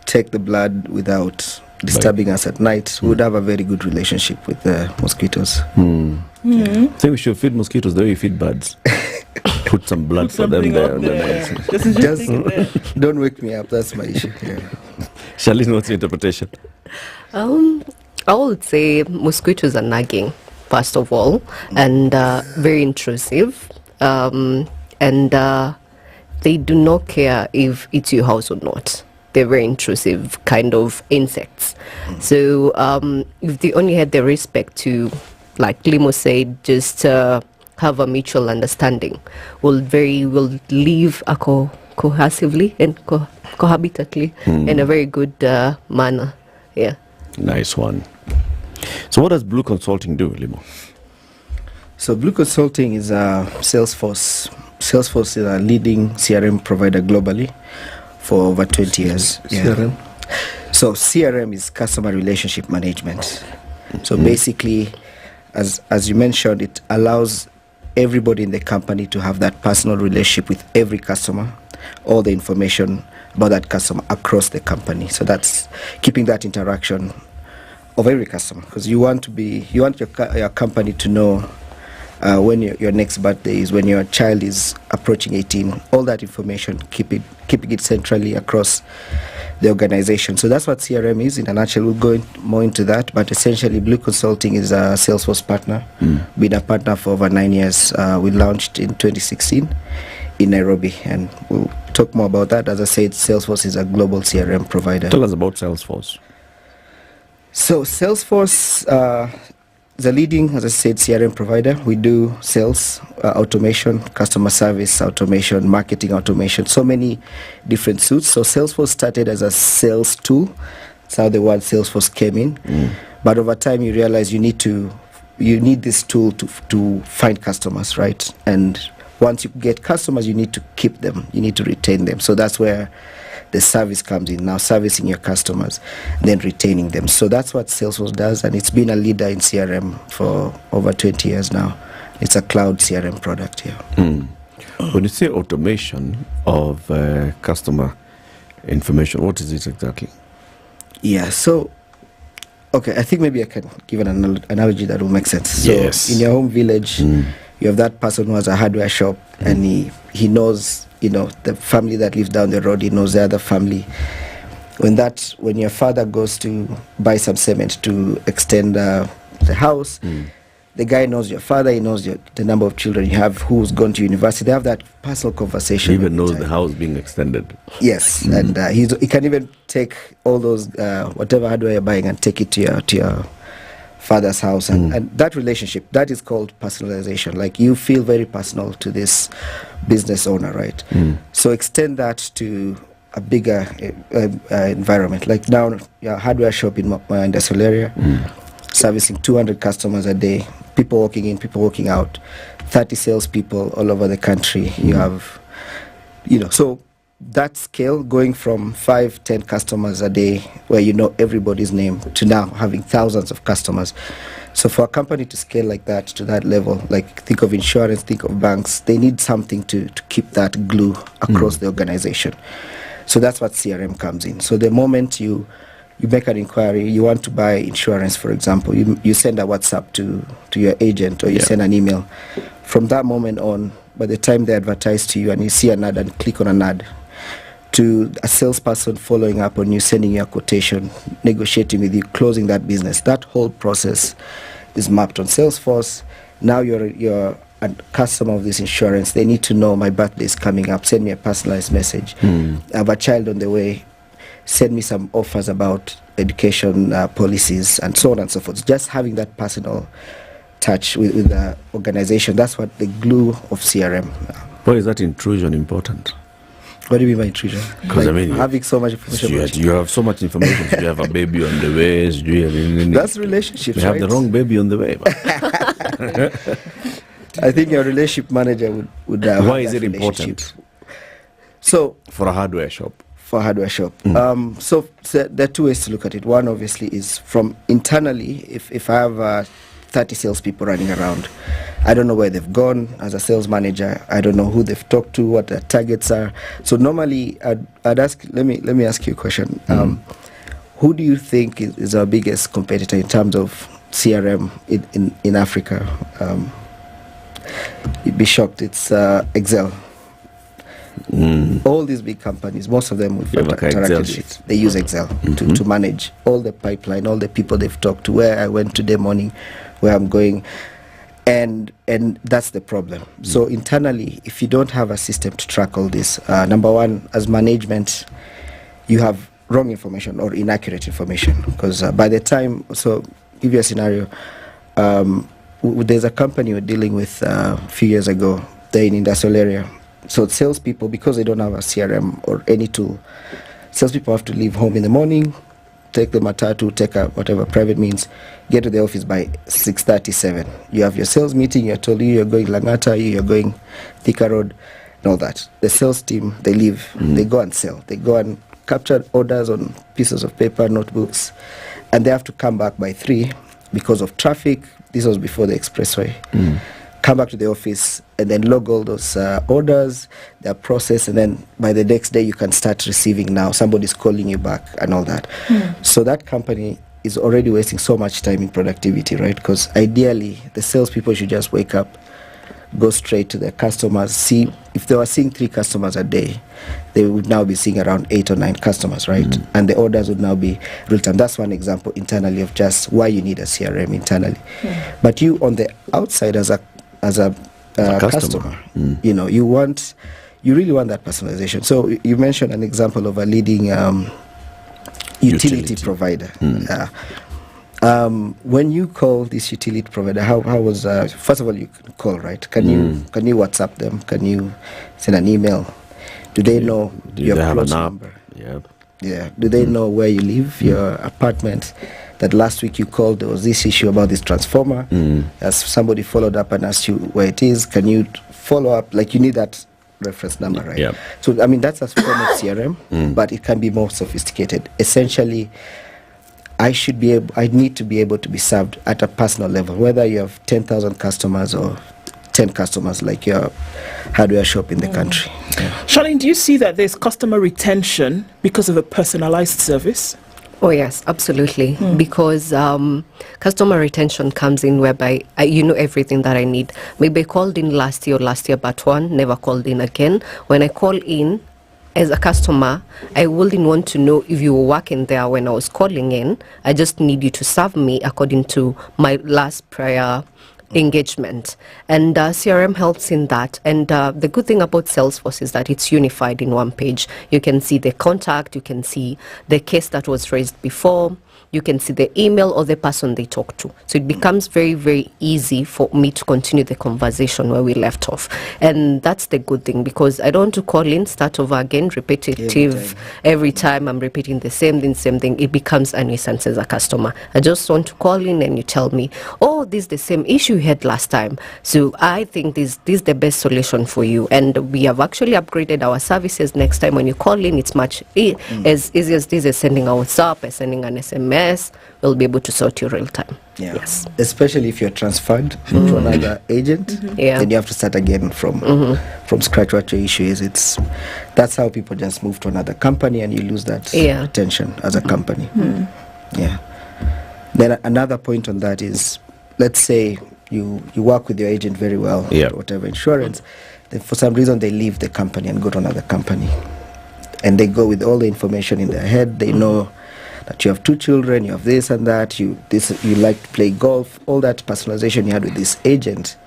take the blood without disturbing us at night, we would have a very good relationship with the mosquitoes. I think we should feed mosquitoes the way we feed birds. Put some blood for them there. Just don't wake me up. That's my issue. Yeah. Charlene, what's your interpretation? I would say mosquitoes are nagging, first of all, and very intrusive. And they do not care if it's your house or not. They're very intrusive kind of insects. So if they only had the respect to, like Limo said, just have a mutual understanding, will live cohesively and cohabitately in a very good manner. Yeah. Nice one. So what does Blue Consulting do, Limo? So Blue Consulting is Salesforce. Salesforce is a leading CRM provider globally for over 20 years. CRM? So CRM is customer relationship management. So basically, as you mentioned, it allows everybody in the company to have that personal relationship with every customer, all the information about that customer across the company. So that's keeping that interaction of every customer, because you want your company to know when your next birthday is, when your child is approaching 18, all that information, keeping it centrally across the organization. So that's what CRM is in a nutshell. We'll go more into that, but essentially Blue Consulting is a Salesforce partner. Been a partner for over 9 years. We launched in 2016 in Nairobi, and we'll talk more about that. As I said, Salesforce is a global CRM provider. Tell us about Salesforce. So Salesforce is a leading, as I said, CRM provider. We do sales automation, customer service automation, marketing automation, so many different suites. So Salesforce started as a sales tool. That's how the word Salesforce came in. But over time, you realize you need this tool to find customers, right? And once you get customers, you need to keep them. You need to retain them. So that's where the service comes in, now servicing your customers, then retaining them. So that's what Salesforce does, and it's been a leader in CRM for over 20 years now. It's a cloud CRM product here. When you say automation of customer information, what is it exactly? Yeah, so, okay, I think maybe I can give an analogy that will make sense. So Yes. in your home village, you have that person who has a hardware shop, and he knows, the family that lives down the road, he knows the other family. When your father goes to buy some cement to extend the house, the guy knows your father, he knows the number of children you have, who's gone to university. They have that personal conversation. He even knows the house being extended. Yes, and he can even take all those whatever hardware you're buying and take it to your father's house, and that relationship, that is called personalization. Like, you feel very personal to this business owner, right? So extend that to a bigger environment. Like now, your hardware shop in my industrial area, servicing 200 customers a day, people walking in, people walking out, 30 salespeople all over the country. You have, so that scale, going from 5-10 customers a day where you know everybody's name, to now having thousands of customers, So for a company to scale like that, to that level, like think of insurance, think of banks, they need something to keep that glue across the organization. So that's what CRM comes in. So the moment you make an inquiry, you want to buy insurance, for example, you send a WhatsApp to your agent, or you send an email. From that moment on, by the time they advertise to you and you see an ad and click on an ad, to a salesperson following up on you, sending you a quotation, negotiating with you, closing that business, that whole process is mapped on Salesforce. Now you're a customer of this insurance. They need to know my birthday is coming up. Send me a personalized message. I have a child on the way. Send me some offers about education policies and so on and so forth. Just having that personal touch with the organization, that's what the glue of CRM. Why is that intrusion important? What do you mean by intrusion? Because like having so much information. You have so much information. So you have a baby on the way. That's relationships. You have the wrong baby on the way. I think your relationship manager would why is it important? So for a hardware shop. For a hardware shop. So there are two ways to look at it. One obviously is from internally. If I have 30 salespeople running around, I don't know where they've gone as a sales manager. I don't know who they've talked to, what their targets are. So normally, I'd ask. Let me ask you a question. Who do you think is our biggest competitor in terms of CRM in Africa? You'd be shocked. It's Excel. All these big companies, most of them we've interacted with, they use Excel to manage all the pipeline, all the people they've talked to, where I went today morning, where I'm going. And that's the problem. So internally, if you don't have a system to track all this, number one, as management, you have wrong information or inaccurate information. Because by the time, so give you a scenario, there's a company we're dealing with a few years ago, they're in industrial area. So salespeople, because they don't have a CRM or any tool, salespeople have to leave home in the morning, take the matatu, take a whatever private means, get to the office by 6:37. You have your sales meeting, you're told you're going Langata, you're going Thika Road, and all that. The sales team, they leave, they go and sell. They go and capture orders on pieces of paper, notebooks, and they have to come back by 3 because of traffic. This was before the expressway. Come back to the office and then log all those orders, their process, and then by the next day you can start receiving now. Somebody's calling you back and all that. So that company is already wasting so much time in productivity, right? Because ideally, the salespeople should just wake up, go straight to their customers, see if they were seeing 3 customers a day, they would now be seeing around 8 or 9 customers, right? And the orders would now be real time. That's one example internally of just why you need a CRM internally. But you on the outside as a customer, you know, you really want that personalization. So you mentioned an example of a leading utility provider. When you call this utility provider, how was first of all you can call, right? Can you WhatsApp them? Can you send an email? Do they know your plot number? Yeah. Do they know where you live, your apartment? That last week you called, there was this issue about this transformer. As somebody followed up and asked you where it is, can you follow up? Like you need that reference number, right? So I mean that's a form of CRM, but it can be more sophisticated. Essentially, I need to be able to be served at a personal level, whether you have 10,000 customers or 10 customers like your hardware shop in the country. Charlene, do you see that there's customer retention because of a personalized service? Oh yes, absolutely. Because customer retention comes in whereby you know everything that I need. Maybe I called in last year but one, never called in again. When I call in as a customer, I wouldn't want to know if you were working there when I was calling in. I just need you to serve me according to my last prior engagement, and CRM helps in that. And the good thing about Salesforce is that it's unified in one page. You can see the contact, you can see the case that was raised before, you can see the email or the person they talk to. So it becomes very, very easy for me to continue the conversation where we left off. And that's the good thing, because I don't want to call in, start over again, repetitive. Every time I'm repeating the same thing, it becomes a nuisance as a customer. I just want to call in and you tell me, oh, this is the same issue you had last time. So I think this is the best solution for you. And we have actually upgraded our services. Next time when you call in, it's much as easy as this, as sending a WhatsApp, as sending an SMS, SMS, we'll be able to sort you real time. Yeah. Yes. Especially if you're transferred to another agent, then you have to start again from scratch what your issue is. That's how people just move to another company and you lose that attention as a company. Yeah. Then another point on that is, let's say you work with your agent very well, whatever insurance, then for some reason they leave the company and go to another company. And they go with all the information in their head. They know that you have 2 children, you have this and that, you like to play golf, all that personalization you had with this agent,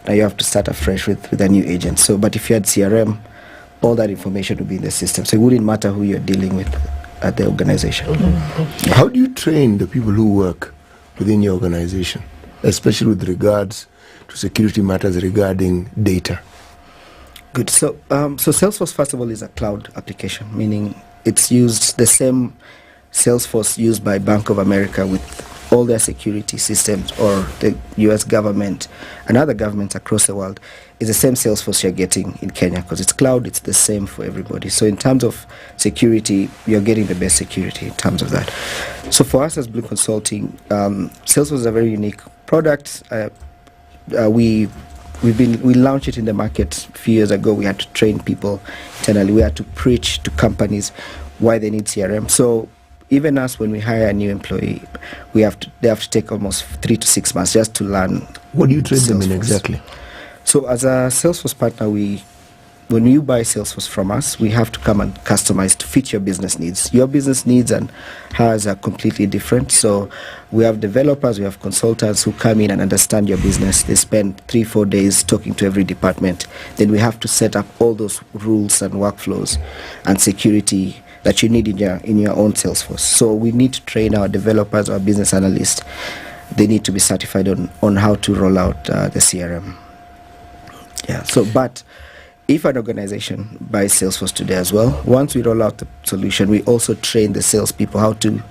now you have to start afresh with a new agent. So, but if you had CRM, all that information would be in the system. So it wouldn't matter who you're dealing with at the organization. How do you train the people who work within your organization, especially with regards to security matters regarding data? Good. So Salesforce, first of all, is a cloud application, meaning it's used the same Salesforce used by Bank of America with all their security systems, or the US government and other governments across the world, is the same Salesforce you're getting in Kenya, because it's cloud, it's the same for everybody. So in terms of security, you're getting the best security in terms of that. So for us as Blue Consulting, Salesforce is a very unique product. We launched it in the market a few years ago. We had to train people internally. We had to preach to companies why they need CRM. So even us, when we hire a new employee, they have to take almost 3 to 6 months just to learn. What do you train them in exactly? So as a Salesforce partner, when you buy Salesforce from us, we have to come and customize to fit your business needs. Your business needs and ours are completely different. So we have developers, we have consultants who come in and understand your business. They spend 3-4 days talking to every department. Then we have to set up all those rules and workflows and security that you need in your own Salesforce. So we need to train our developers, our business analysts. They need to be certified on how to roll out the CRM. Yeah. So, but if an organization buys Salesforce today as well, once we roll out the solution, we also train the salespeople how to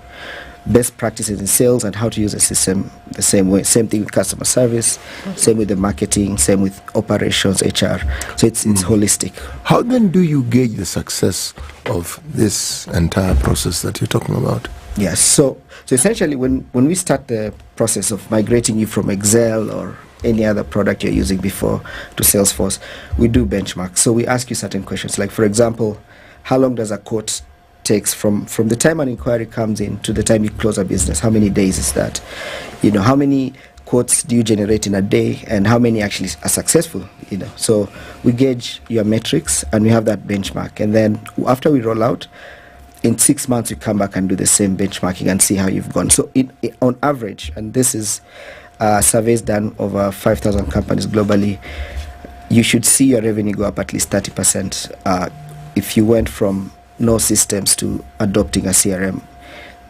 best practices in sales and how to use the system the same way. Same thing with customer service, same with the marketing, same with operations, HR. So it's holistic. How then do you gauge the success of this entire process that you're talking about? Yes. So essentially, when we start the process of migrating you from Excel or any other product you're using before to Salesforce, we do benchmarks. So we ask you certain questions, like, for example, how long does a quote takes from the time an inquiry comes in to the time you close a business? How many days is that? How many quotes do you generate in a day, and how many actually are successful? So we gauge your metrics and we have that benchmark, and then after we roll out, in 6 months we come back and do the same benchmarking and see how you've gone. So on average, and this is surveys done over 5,000 companies globally, you should see your revenue go up at least 30% if you went from no systems to adopting a CRM.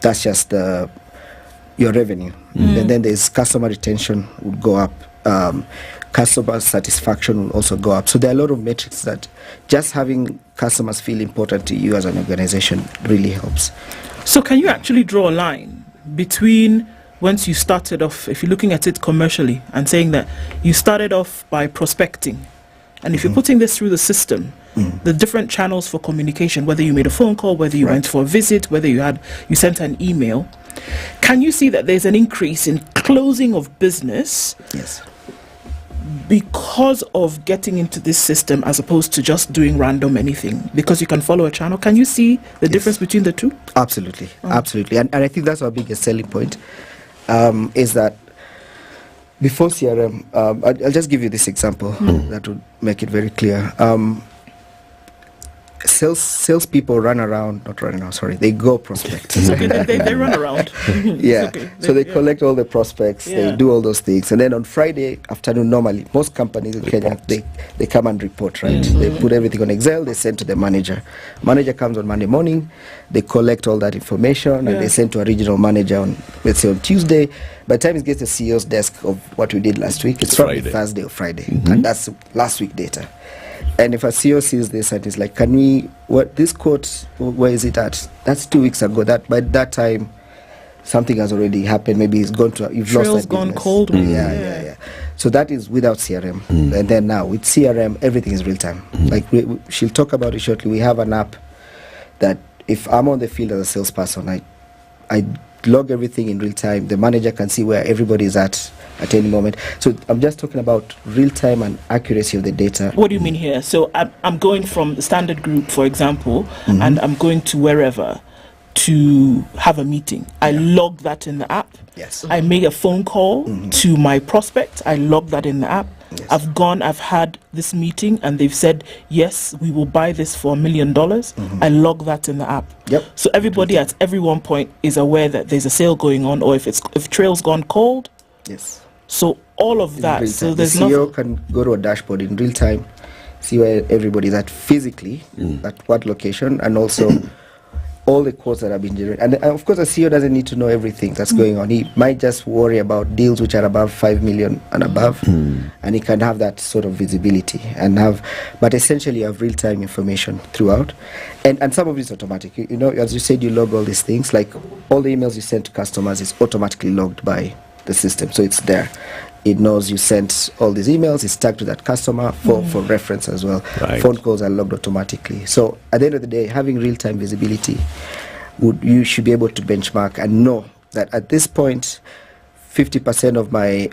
That's just your revenue. And then there's customer retention would go up. Customer satisfaction will also go up. So there are a lot of metrics that just having customers feel important to you as an organization really helps. So can you actually draw a line between once you started off, if you're looking at it commercially and saying that you started off by prospecting, and if you're putting this through the system, the different channels for communication, whether you made a phone call, whether you went for a visit, whether you sent an email, can you see that there's an increase in closing of business? Yes. Because of getting into this system as opposed to just doing random anything, because you can follow a channel? Can you see the difference between the two? Absolutely. Absolutely. And I think that's our biggest selling point, is that before CRM, I'll just give you this example that would make it very clear. Salespeople they go prospect. It's okay, they run around. Yeah. Okay. So they collect all the prospects, they do all those things. And then on Friday afternoon, normally, most companies in Kenya, they come and report, right? They put everything on Excel, they send to the manager. Manager comes on Monday morning, they collect all that information, and they send to a regional manager on, let's say, on Tuesday. By the time it gets to the CEO's desk of what we did last week, it's probably Thursday or Friday. And that's last week data. And if a CEO sees this and is like, this quote, where is it at? That's 2 weeks ago. That by that time, something has already happened. Maybe it's gone to, you've lost that gone business. cold. Yeah. So that is without CRM. And then now with CRM, everything is real time. Like she'll talk about it shortly. We have an app that if I'm on the field as a salesperson, I log everything in real time. The manager can see where everybody is at any moment. So I'm just talking about real time and accuracy of the data. What do you mean here? So I'm going from Standard Group, for example, and I'm going to wherever to have a meeting. I log that in the app. Yes. I make a phone call to my prospect. I log that in the app. Yes. I've had this meeting and they've said, yes, we will buy this for $1 million. I log that in the app. Yep. So everybody at every one point is aware that there's a sale going on, or if trail's gone cold. Yes. So all of that. So there's the CEO can go to a dashboard in real time, see where everybody's at physically, at what location, and also all the quotes that have been generated. And of course, the CEO doesn't need to know everything that's going on. He might just worry about deals which are above 5 million and above, and he can have that sort of visibility but essentially you have real-time information throughout. And some of it is automatic. You know, as you said, you log all these things, like all the emails you send to customers is automatically logged by the system. So it's there. It knows you sent all these emails, it's tagged to that customer for reference as well. Right. Phone calls are logged automatically. So at the end of the day, having real-time visibility, you should be able to benchmark and know that at this point, 50% of my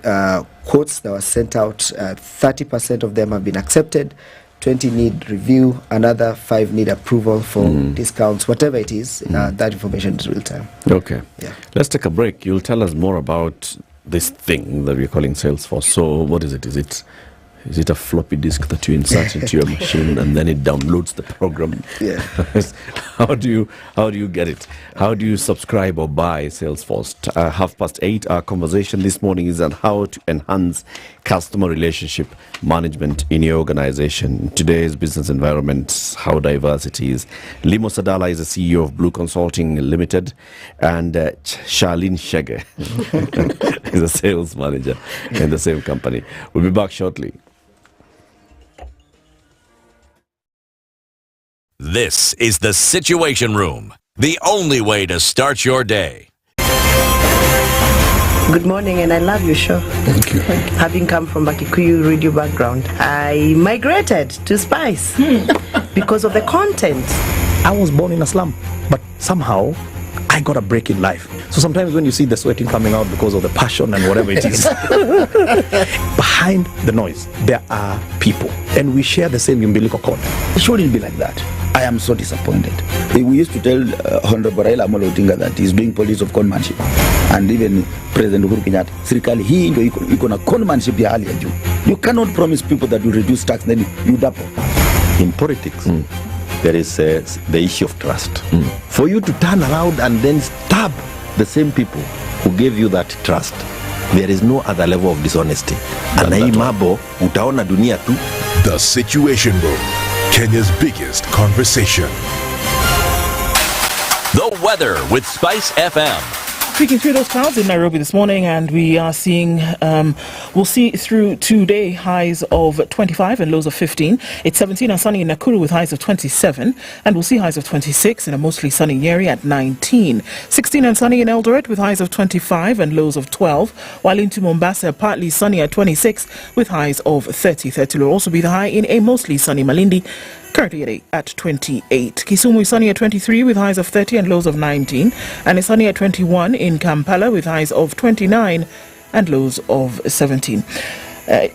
quotes that were sent out, 30% of them have been accepted, 20 need review, another 5 need approval for discounts, whatever it is. That information is real-time. Okay. Yeah. Let's take a break. You'll tell us more about this thing that we're calling Salesforce. So what is it? Is it a floppy disk that you insert into your machine and then it downloads the program? Yeah. How do you get it? How do you subscribe or buy Salesforce? 8:30, our conversation this morning is on how to enhance customer relationship management in your organization. Today's business environment, how diverse it is. Limo Sadala is the CEO of Blue Consulting Limited, and Charlene Shege is a sales manager in the same company. We'll be back shortly. This is the Situation Room, the only way to start your day. Good morning, and I love your show. Thank you. Having come from a Kikuyu radio background, I migrated to Spice because of the content. I was born in a slum, but somehow I got a break in life. So sometimes when you see the sweating coming out because of the passion and whatever it is, behind the noise, there are people, and we share the same umbilical cord. It shouldn't be like that. I am so disappointed. We used to tell Honorable Raila Amolo Odinga that he's doing politics of conmanship, and even President Uhuru Kenyatta, serikali hii ndio iko na conmanship ya hali ya juu. You cannot promise people that you reduce tax, then you double. In politics, there is the issue of trust. For you to turn around and then stab the same people who gave you that trust, there is no other level of dishonesty. And hii mambo utaona dunia tu. The Situation Room, Kenya's biggest conversation. The weather with SpiceFM. Peeking through those clouds in Nairobi this morning, and we are seeing, we'll see through today highs of 25 and lows of 15. It's 17 and sunny in Nakuru with highs of 27, and we'll see highs of 26 in a mostly sunny Nyeri at 19. 16 and sunny in Eldoret with highs of 25 and lows of 12, while into Mombasa partly sunny at 26 with highs of 30. 30 will also be the high in a mostly sunny Malindi, currently at 28. Kisumu is sunny at 23 with highs of 30 and lows of 19, and is sunny at 21 in Kampala with highs of 29 and lows of 17.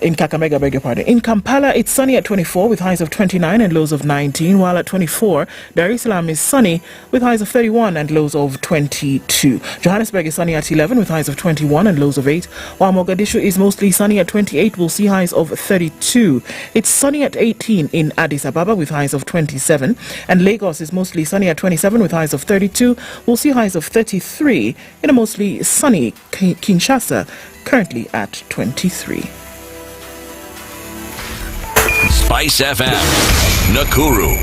In Kakamega, beg your pardon. In Kampala, it's sunny at 24 with highs of 29 and lows of 19, while at 24, Dar es Salaam is sunny with highs of 31 and lows of 22. Johannesburg is sunny at 11 with highs of 21 and lows of 8, while Mogadishu is mostly sunny at 28. We'll see highs of 32. It's sunny at 18 in Addis Ababa with highs of 27, and Lagos is mostly sunny at 27 with highs of 32. We'll see highs of 33 in a mostly sunny Kinshasa, currently at 23. SpiceFM, Nakuru.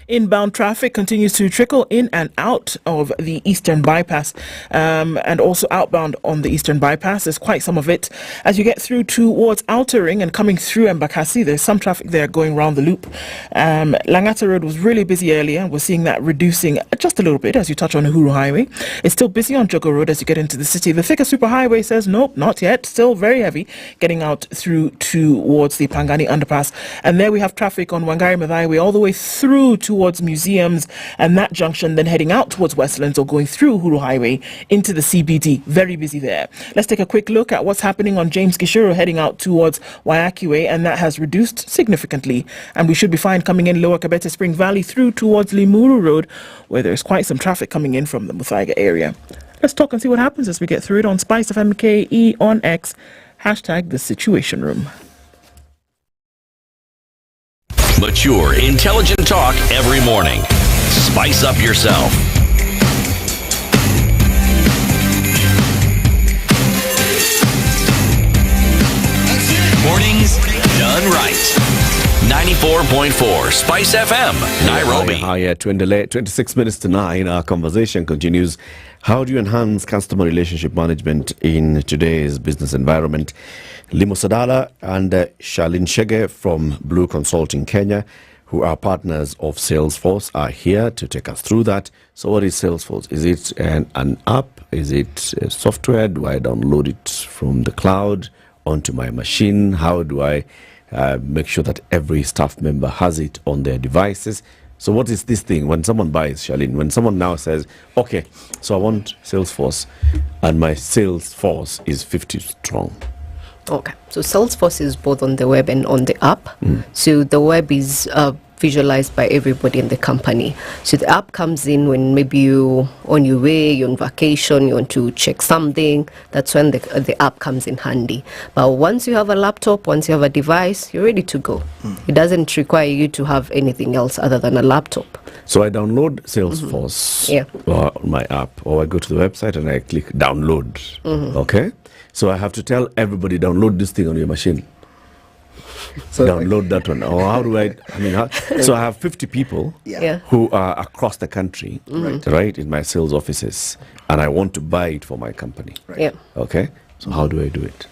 Inbound traffic continues to trickle in and out of the Eastern Bypass, and also outbound on the Eastern Bypass. There's quite some of it. As you get through towards Outer Ring and coming through Embakasi, there's some traffic there going around the loop. Langata Road was really busy earlier, and we're seeing that reducing just a little bit as you touch on Uhuru Highway. It's still busy on Jogo Road as you get into the city. The Thika Superhighway says nope, not yet. Still very heavy getting out through towards the Pangani Underpass. And there we have traffic on Wangari Maathai Highway all the way through towards towards museums and that junction, then heading out towards Westlands or going through Huru Highway into the CBD. Very busy there. Let's take a quick look at what's happening on James Gishuru heading out towards Waiaki Way, and that has reduced significantly. And we should be fine coming in Lower Kabete Spring Valley through towards Limuru Road, where there's quite some traffic coming in from the Muthaiga area. Let's talk and see what happens as we get through it on SpiceFM KE on X. Hashtag the Situation Room. Mature, intelligent talk every morning. Spice up yourself. Mornings done right. 94.4 Spice FM, Nairobi. Hi, 26 minutes to 9. Our conversation continues. How do you enhance customer relationship management in today's business environment? Limo Sadala and Shalin Shege from Blue Consulting Kenya, who are partners of Salesforce, are here to take us through that. So what is Salesforce? Is it an app? Is it software? Do I download it from the cloud onto my machine? How do I make sure that every staff member has it on their devices? So what is this thing? When someone buys, Shalin, when someone now says, okay, so I want Salesforce, and my Salesforce is 50 strong. Okay, so Salesforce is both on the web and on the app. So the web is visualized by everybody in the company. So the app comes in when maybe you on your way, you're on vacation, you want to check something. That's when the app comes in handy. But once you have a laptop, once you have a device, you're ready to go. It doesn't require you to have anything else other than a laptop. So I download Salesforce on my app, or I go to the website and I click download. Okay? So I have to tell everybody, download this thing on your machine. So download that one. Or how do so I have 50 people who are across the country, right, in my sales offices, and I want to buy it for my company. Okay? So how do I do it?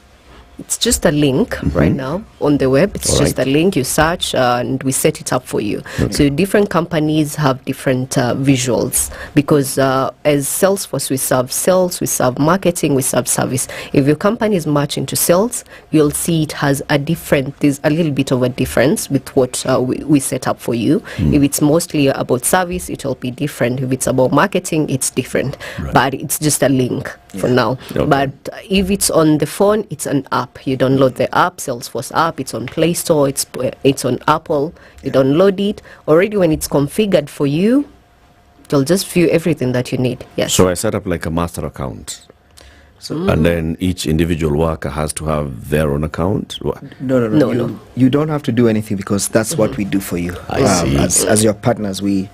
It's just a link right now on the web. It's just a link. You search and we set it up for you. So different companies have different visuals because as Salesforce, we serve sales, we serve marketing, we serve service. If your company is much into sales, you'll see it has there's a little bit of a difference with what we set up for you. If it's mostly about service, it will be different. If it's about marketing, it's different. But it's just a link for now. But if it's on the phone, it's an app. You download the app, Salesforce app. It's on Play Store. It's on Apple. You download it. Already when it's configured for you, you'll just view everything that you need. Yes. So I set up like a master account. And then each individual worker has to have their own account? No. You don't have to do anything because that's what we do for you. As your partners, we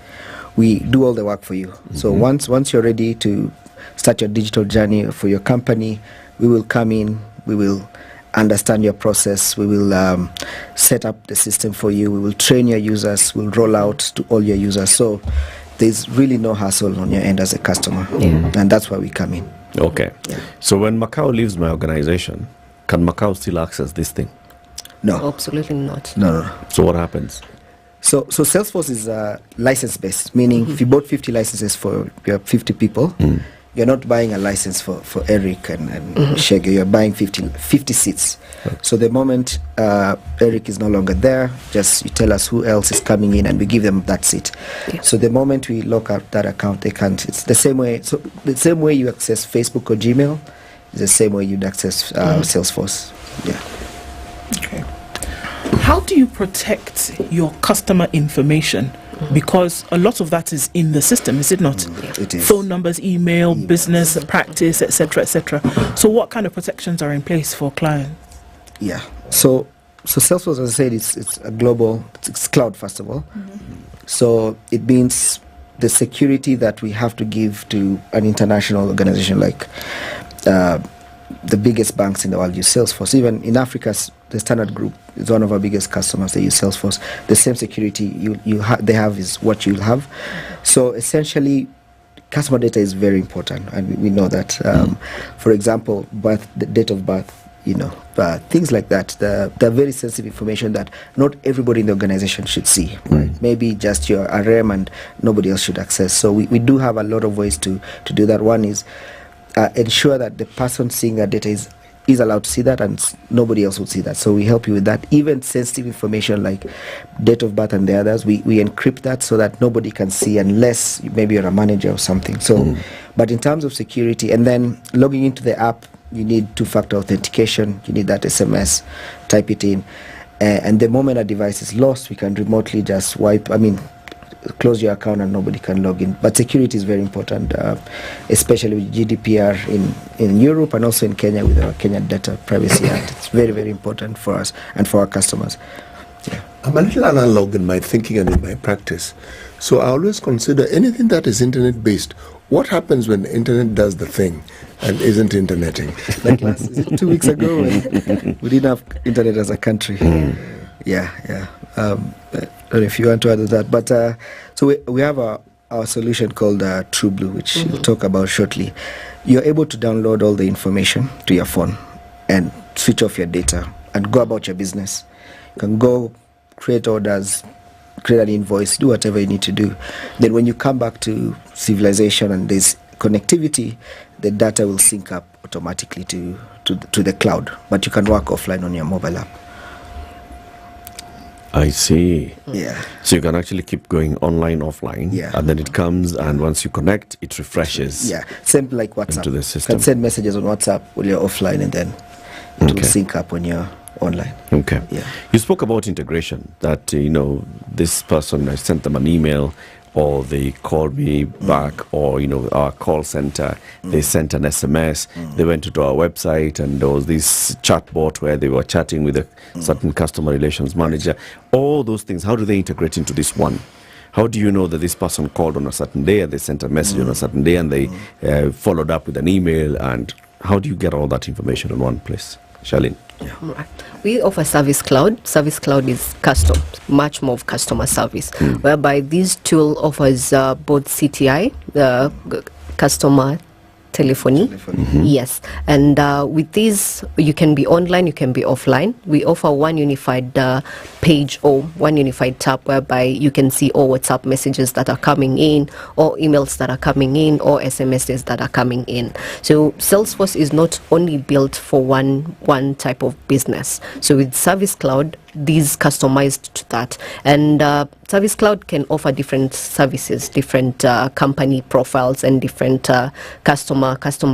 do all the work for you. So once you're ready to start your digital journey for your company, we will come in, we will understand your process, we will set up the system for you, we will train your users, we'll roll out to all your users. So there's really no hassle on your end as a customer. And that's why we come in. Okay. So when Macau leaves my organization, can Macau still access this thing? No. Absolutely not. No. So what happens? So Salesforce is license-based, meaning if you bought 50 licenses for your 50 people, you're not buying a license for Eric and Shege. You're buying 50 seats. So the moment Eric is no longer there, just you tell us who else is coming in and we give them that seat. So the moment we lock out that account, they can't. It's the same way. So the same way you access Facebook or Gmail is the same way you'd access Salesforce. Okay. How do you protect your customer information? Because a lot of that is in the system, is it not? It is. Phone numbers, email, business practice, etc., etc. So what kind of protections are in place for clients? So Salesforce, as I said, it's a global, it's cloud first of all. So it means the security that we have to give to an international organization like the biggest banks in the world use Salesforce. Even in Africa, the Standard Group is one of our biggest customers. They use Salesforce. The same security they have is what you'll have. So essentially, customer data is very important, and we know that. For example, the date of birth, things like that. They're very sensitive information that not everybody in the organization should see. Maybe just your RM and nobody else should access. So we do have a lot of ways to do that. One is ensure that the person seeing that data is is allowed to see that, and nobody else would see that. So we help you with that. Even sensitive information like date of birth and the others, we encrypt that so that nobody can see unless maybe you're a manager or something. So, but in terms of security, and then logging into the app, you need two-factor authentication. You need that SMS, type it in. And the moment a device is lost, we can remotely just close your account and nobody can log in. But security is very important, especially with GDPR in Europe and also in Kenya with our Kenya Data Privacy Act. It's very, very important for us and for our customers. Yeah. I'm a little analog in my thinking and in my practice. So I always consider anything that is internet-based. What happens when the internet does the thing and isn't interneting? Like 2 weeks ago, we didn't have internet as a country. Yeah. I don't know if you want to add to that, but so we have our solution called True Blue, which we'll talk about shortly. You're able to download all the information to your phone and switch off your data and go about your business. You can go create orders, create an invoice, do whatever you need to do. Then when you come back to civilization and there's connectivity, the data will sync up automatically to the cloud, but you can work offline on your mobile app. I see. Yeah. So you can actually keep going online, offline, and then it comes, and once you connect, it refreshes. Yeah, same like WhatsApp. Into the system. You can send messages on WhatsApp when you're offline, and then it will sync up when you're online. Okay. Yeah. You spoke about integration, that, this person, I sent them an email, or they called me back, or, our call center, they sent an SMS, they went to our website, and there was this chatbot where they were chatting with a certain customer relations manager. All those things, how do they integrate into this one? How do you know that this person called on a certain day and they sent a message on a certain day and they followed up with an email? And how do you get all that information in one place? Charlene? We offer Service Cloud. Service Cloud is custom, much more of customer service, whereby this tool offers both CTI, customer telephony. Yes, and with these you can be online, you can be offline. We offer one unified page or one unified tab whereby you can see all WhatsApp messages that are coming in, or emails that are coming in, or SMSs that are coming in. So Salesforce is not only built for one type of business. So with Service Cloud, these customized to that, and Service Cloud can offer different services, different company profiles, and different customer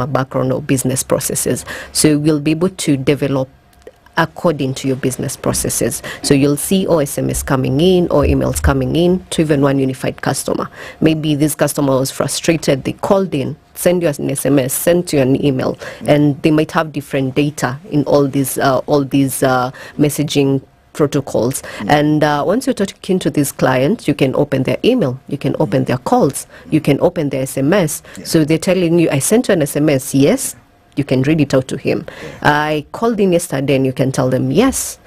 background or business processes. So we'll be able to develop according to your business processes. So you'll see all SMS coming in or emails coming in to even one unified customer. Maybe this customer was frustrated, they called in, send you an SMS, sent you an email, and they might have different data in all these messaging protocols. And once you're talking to this client, you can open their email, you can open their calls, you can open their SMS. So they're telling you, I sent you an SMS, yes, you can read it out to him. I called in yesterday, and you can tell them, yes,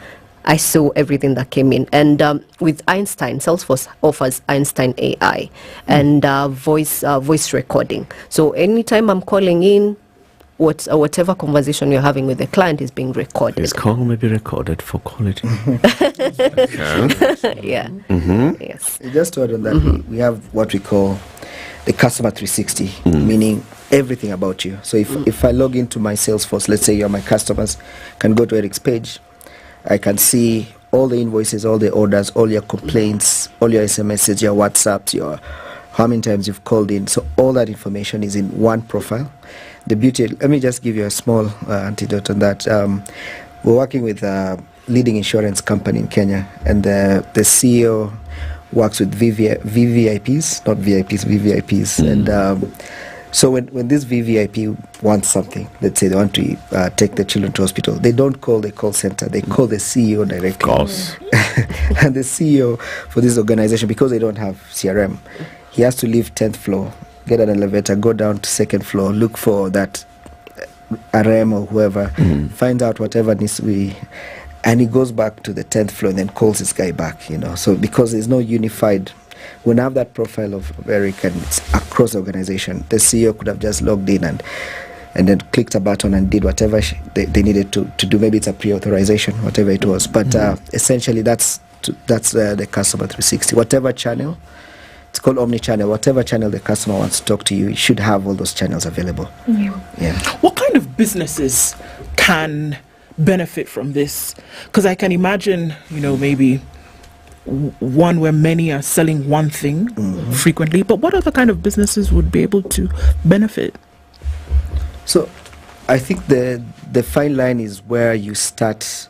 I saw everything that came in. And with Einstein, Salesforce offers Einstein AI and voice recording. So anytime I'm calling in, whatever conversation you're having with the client is being recorded. This call may be recorded for quality. Yeah. Yes. Just to add on that, we have what we call the customer 360, meaning everything about you. So if I log into my Salesforce, let's say you're my customers, can go to Eric's page, I can see all the invoices, all the orders, all your complaints, all your SMSs, your WhatsApps, how many times you've called in. So all that information is in one profile. The beauty, let me just give you a small antidote on that. We're working with a leading insurance company in Kenya, and the CEO works with VVIPs, not VIPs, VVIPs. And so when this VVIP wants something, let's say they want to take the children to hospital, they don't call the call center, they call the CEO directly. Of course. And the CEO for this organization, because they don't have CRM, he has to leave 10th floor, get an elevator, go down to 2nd floor, look for that RM or whoever, find out whatever needs to be, and he goes back to the 10th floor and then calls this guy back, So because there's no unified, when I have that profile of Eric and it's across the organization, the CEO could have just logged in and then clicked a button and did whatever they needed to do. Maybe it's a pre-authorization, whatever it was. But essentially that's the customer 360. Whatever channel, it's called omni-channel. Whatever channel the customer wants to talk to you, you should have all those channels available. Yeah. What kind of businesses can benefit from this? Because I can imagine, maybe one where many are selling one thing frequently, but what other kind of businesses would be able to benefit? So I think the fine line is where you start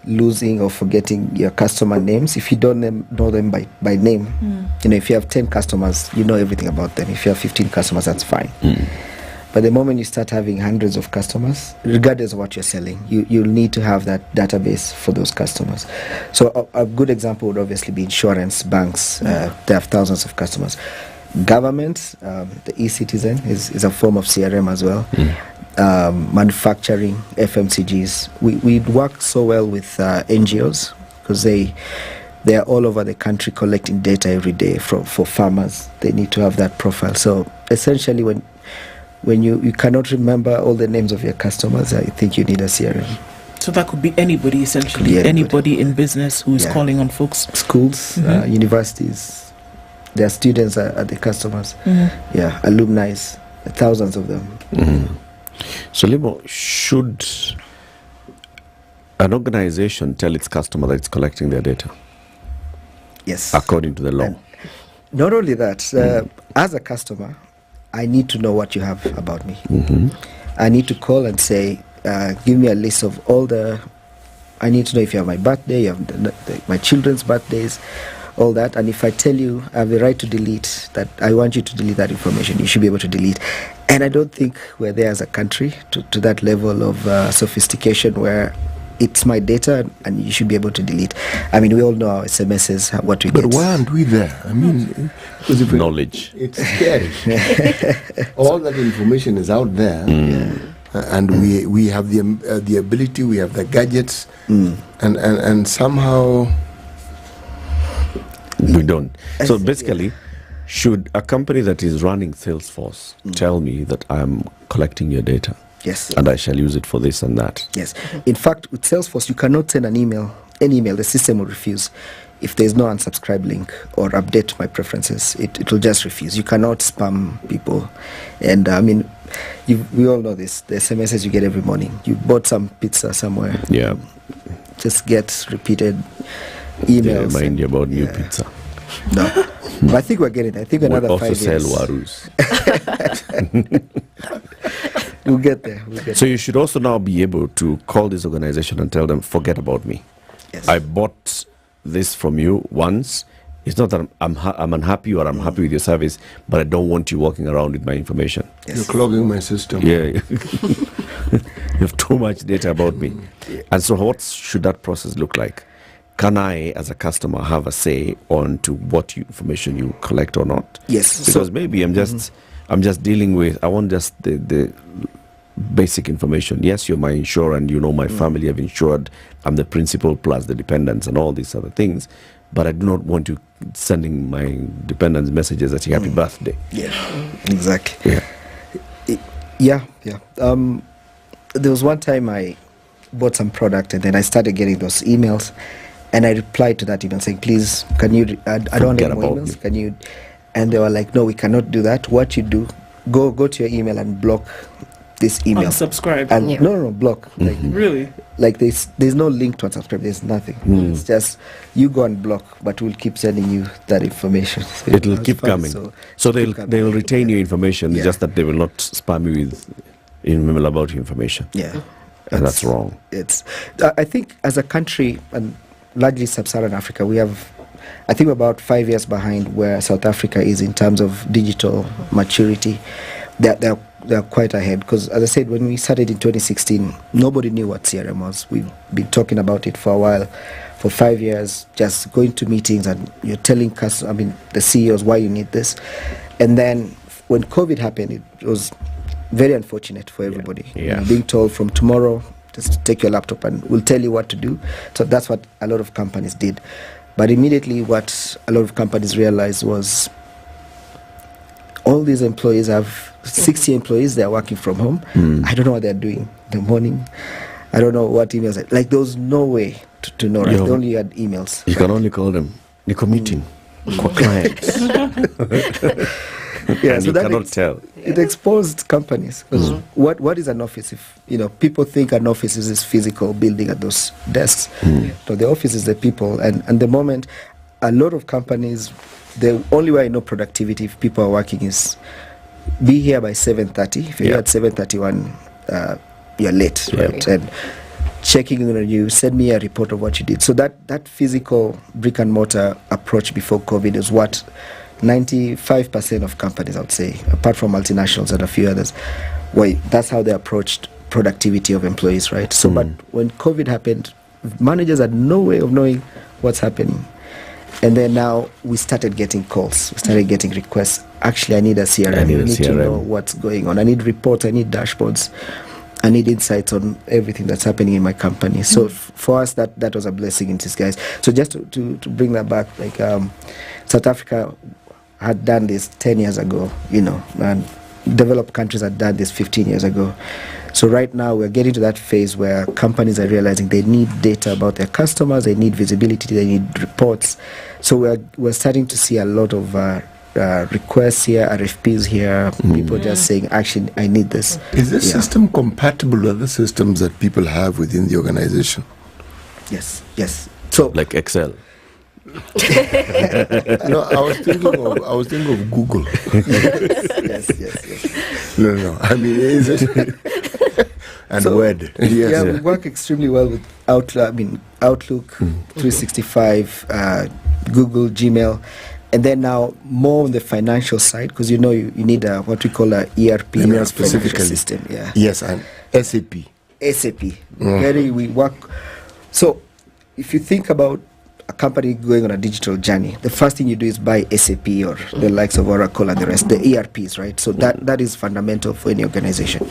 losing or forgetting your customer names if you don't know them by name. If you have 10 customers, you know everything about them. If you have 15 customers, that's fine. But the moment you start having hundreds of customers, regardless of what you're selling, you'll need to have that database for those customers. So a good example would obviously be insurance, banks. They have thousands of customers. Government, the e-citizen is a form of CRM as well. Manufacturing, FMCGs. We work so well with NGOs because they are all over the country collecting data every day for farmers. They need to have that profile. So essentially when you cannot remember all the names of your customers, I think you need a CRM. So that could be anybody, essentially. Anybody in business who is calling on folks. Schools, universities. Their students are the customers. Alumni, thousands of them. So, Limo, should an organization tell its customer that it's collecting their data? Yes. According to the law. And not only that, as a customer, I need to know what you have about me. I need to call and say, give me a list of all I need to know if you have my birthday, you have my children's birthdays, all that. And if I tell you I have the right to delete that, I want you to delete that information, you should be able to delete. And I don't think we're there as a country to that level of sophistication where it's my data and you should be able to delete. I mean, we all know our SMSs, what we get. But why aren't we there? I mean, because if knowledge. It's scary. All that information is out there, and we have the ability, we have the gadgets, and somehow we don't. So basically, should a company that is running Salesforce tell me that I'm collecting your data? Yes. And I shall use it for this and that? Yes. In fact, with Salesforce, you cannot send an email, the system will refuse. If there's no unsubscribe link or update my preferences, it will just refuse. You cannot spam people. And I mean, we all know this, the SMSs you get every morning. You bought some pizza somewhere. Yeah. Just get repeated emails. They remind you about new pizza. No. But I think we're getting there. I think another 5 years. We also sell warus. We'll get there. So you should also now be able to call this organization and tell them, forget about me. Yes. I bought this from you once. It's not that I'm unhappy or I'm happy with your service, but I don't want you walking around with my information. Yes. You're clogging my system. Yeah. You have too much data about me. And so what should that process look like? Can I, as a customer, have a say on to what information you collect or not? Yes. Because maybe I'm just dealing with, I want just the basic information. Yes, you're my insurer and you know my family have insured. I'm the principal plus the dependents and all these other things. But I do not want you sending my dependents messages that happy birthday. Yeah, exactly. Yeah. There was one time I bought some product and then I started getting those emails and I replied to that email saying, please, can you, I don't want any more emails, can you, and they were like, no, we cannot do that. What you do, go to your email and block this email. Unsubscribe. And no, block. Like, really? Like there's no link to unsubscribe. There's nothing. It's just you go and block, but we'll keep sending you that information. So it'll keep coming. So they'll retain your information. It's just that they will not spam you with email about your information. Yeah, and that's wrong. It's. I think as a country and largely sub-Saharan Africa, we have. I think we're about 5 years behind where South Africa is in terms of digital maturity. They're quite ahead because, as I said, when we started in 2016, nobody knew what CRM was. We've been talking about it for a while, for 5 years, just going to meetings and you're telling the CEOs why you need this. And then when COVID happened, it was very unfortunate for everybody. Yeah. Being told from tomorrow, just take your laptop and we'll tell you what to do. So that's what a lot of companies did. But immediately what a lot of companies realized was all these employees have 60 employees, they're working from home. I don't know what they're doing in the morning. I don't know what emails. Like there was no way to know, right? They only had emails. You can only call them Nico meeting, clients. Yeah, And so you that cannot tell. It exposed companies. 'Cause what is an office? If people think an office is this physical building at those desks. So the office is the people, and the moment a lot of companies, the only way I know productivity if people are working is be here by 7:30. If you're at 7:31, you're late, right? And checking on you, send me a report of what you did. So that physical brick and mortar approach before COVID is what 95% of companies, I would say, apart from multinationals and a few others, that's how they approached productivity of employees, right? So, but when COVID happened, managers had no way of knowing what's happening. And then now we started getting calls, we started getting requests. Actually, I need a CRM. I need to know what's going on. I need reports, I need dashboards. I need insights on everything that's happening in my company. So for us, that was a blessing in disguise. So just to bring that back, like South Africa had done this 10 years ago, and developed countries had done this 15 years ago. So right now we're getting to that phase where companies are realizing they need data about their customers, they need visibility, they need reports. So we're starting to see a lot of requests here, RFPs here, people just saying, actually, I need this. Is this system compatible with other systems that people have within the organization? Yes. So like Excel. No, I was thinking of Google. Yes. No. I mean, is it? And Word. Yes. We work extremely well with Outlook, 365, Google, Gmail. And then now more on the financial side, because you need what we call a ERP, specifically system. Yeah. Yes, and SAP. We work. So if you think about a company going on a digital journey, the first thing you do is buy SAP or the likes of Oracle and the rest, the ERPs, right? So that is fundamental for any organization.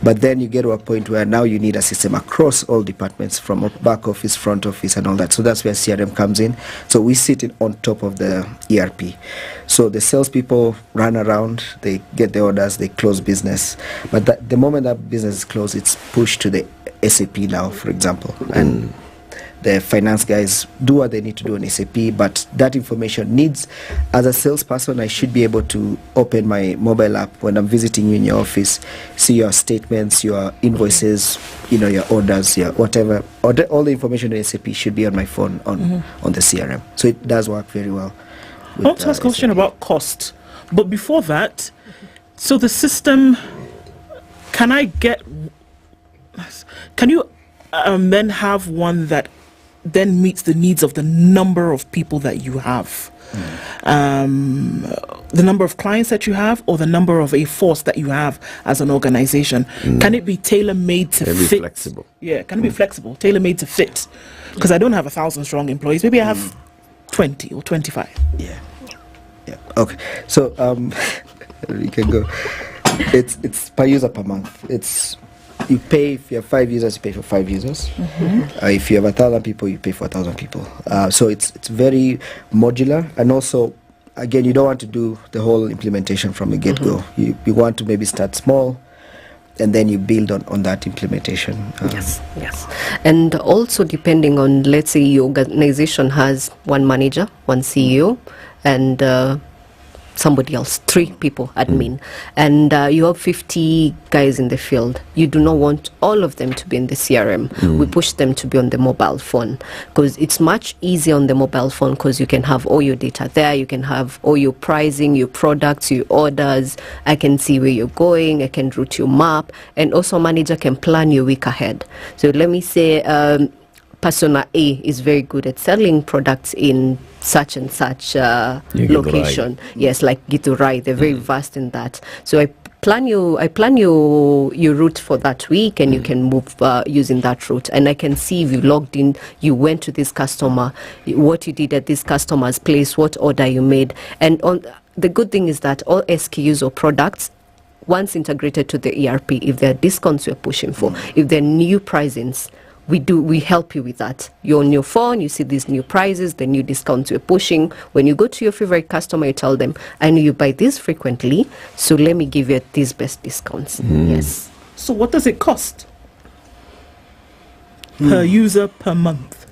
But then you get to a point where now you need a system across all departments, from back office, front office, and all that. So that's where CRM comes in. So we sit on top of the ERP. So the salespeople run around, they get the orders, they close business. But the moment that business is closed, it's pushed to the SAP now, for example. And the finance guys do what they need to do on SAP, but that information needs, as a salesperson, I should be able to open my mobile app when I'm visiting you in your office, see your statements, your invoices, your orders, your whatever. All the information in SAP should be on my phone on the CRM. So it does work very well. I want to ask a question about cost. But before that, so the system, can you then have one that then meets the needs of the number of people that you have, the number of clients that you have, or the number of a force that you have as an organization? Can it be tailor-made to fit? Flexible. Yeah, can it be flexible, tailor-made to fit? Because I don't have 1,000 strong employees. Maybe I have 20 or 25. Yeah. Okay. So you can go. It's per user per month. You pay, if you have 5 users, you pay for 5 users. If you have 1,000 people, you pay for 1,000 people. So it's very modular, and also, again, you don't want to do the whole implementation from the get-go. You want to maybe start small, and then you build on that implementation. Yes. And also, depending on, let's say your organization has one manager, one CEO, and somebody else, 3 people, admin, and you have 50 guys in the field. You do not want all of them to be in the CRM. We push them to be on the mobile phone, because it's much easier on the mobile phone, because you can have all your data there. You can have all your pricing, your products, your orders. I can see where you're going. I can route your map, and also a manager can plan your week ahead. So let me say persona A is very good at selling products in such and such location. Yes, like Githurai, they're very vast in that. So I plan your route for that week, and you can move using that route. And I can see if you logged in, you went to this customer, what you did at this customer's place, what order you made. And the good thing is that all SKUs or products, once integrated to the ERP, if there are discounts you're pushing for, if there are new pricings, we help you with that. You're on your phone, you see these new prices, the new discounts you're pushing. When you go to your favorite customer, you tell them, I know you buy this frequently, so let me give you these best discounts. Yes. So what does it cost per user per month?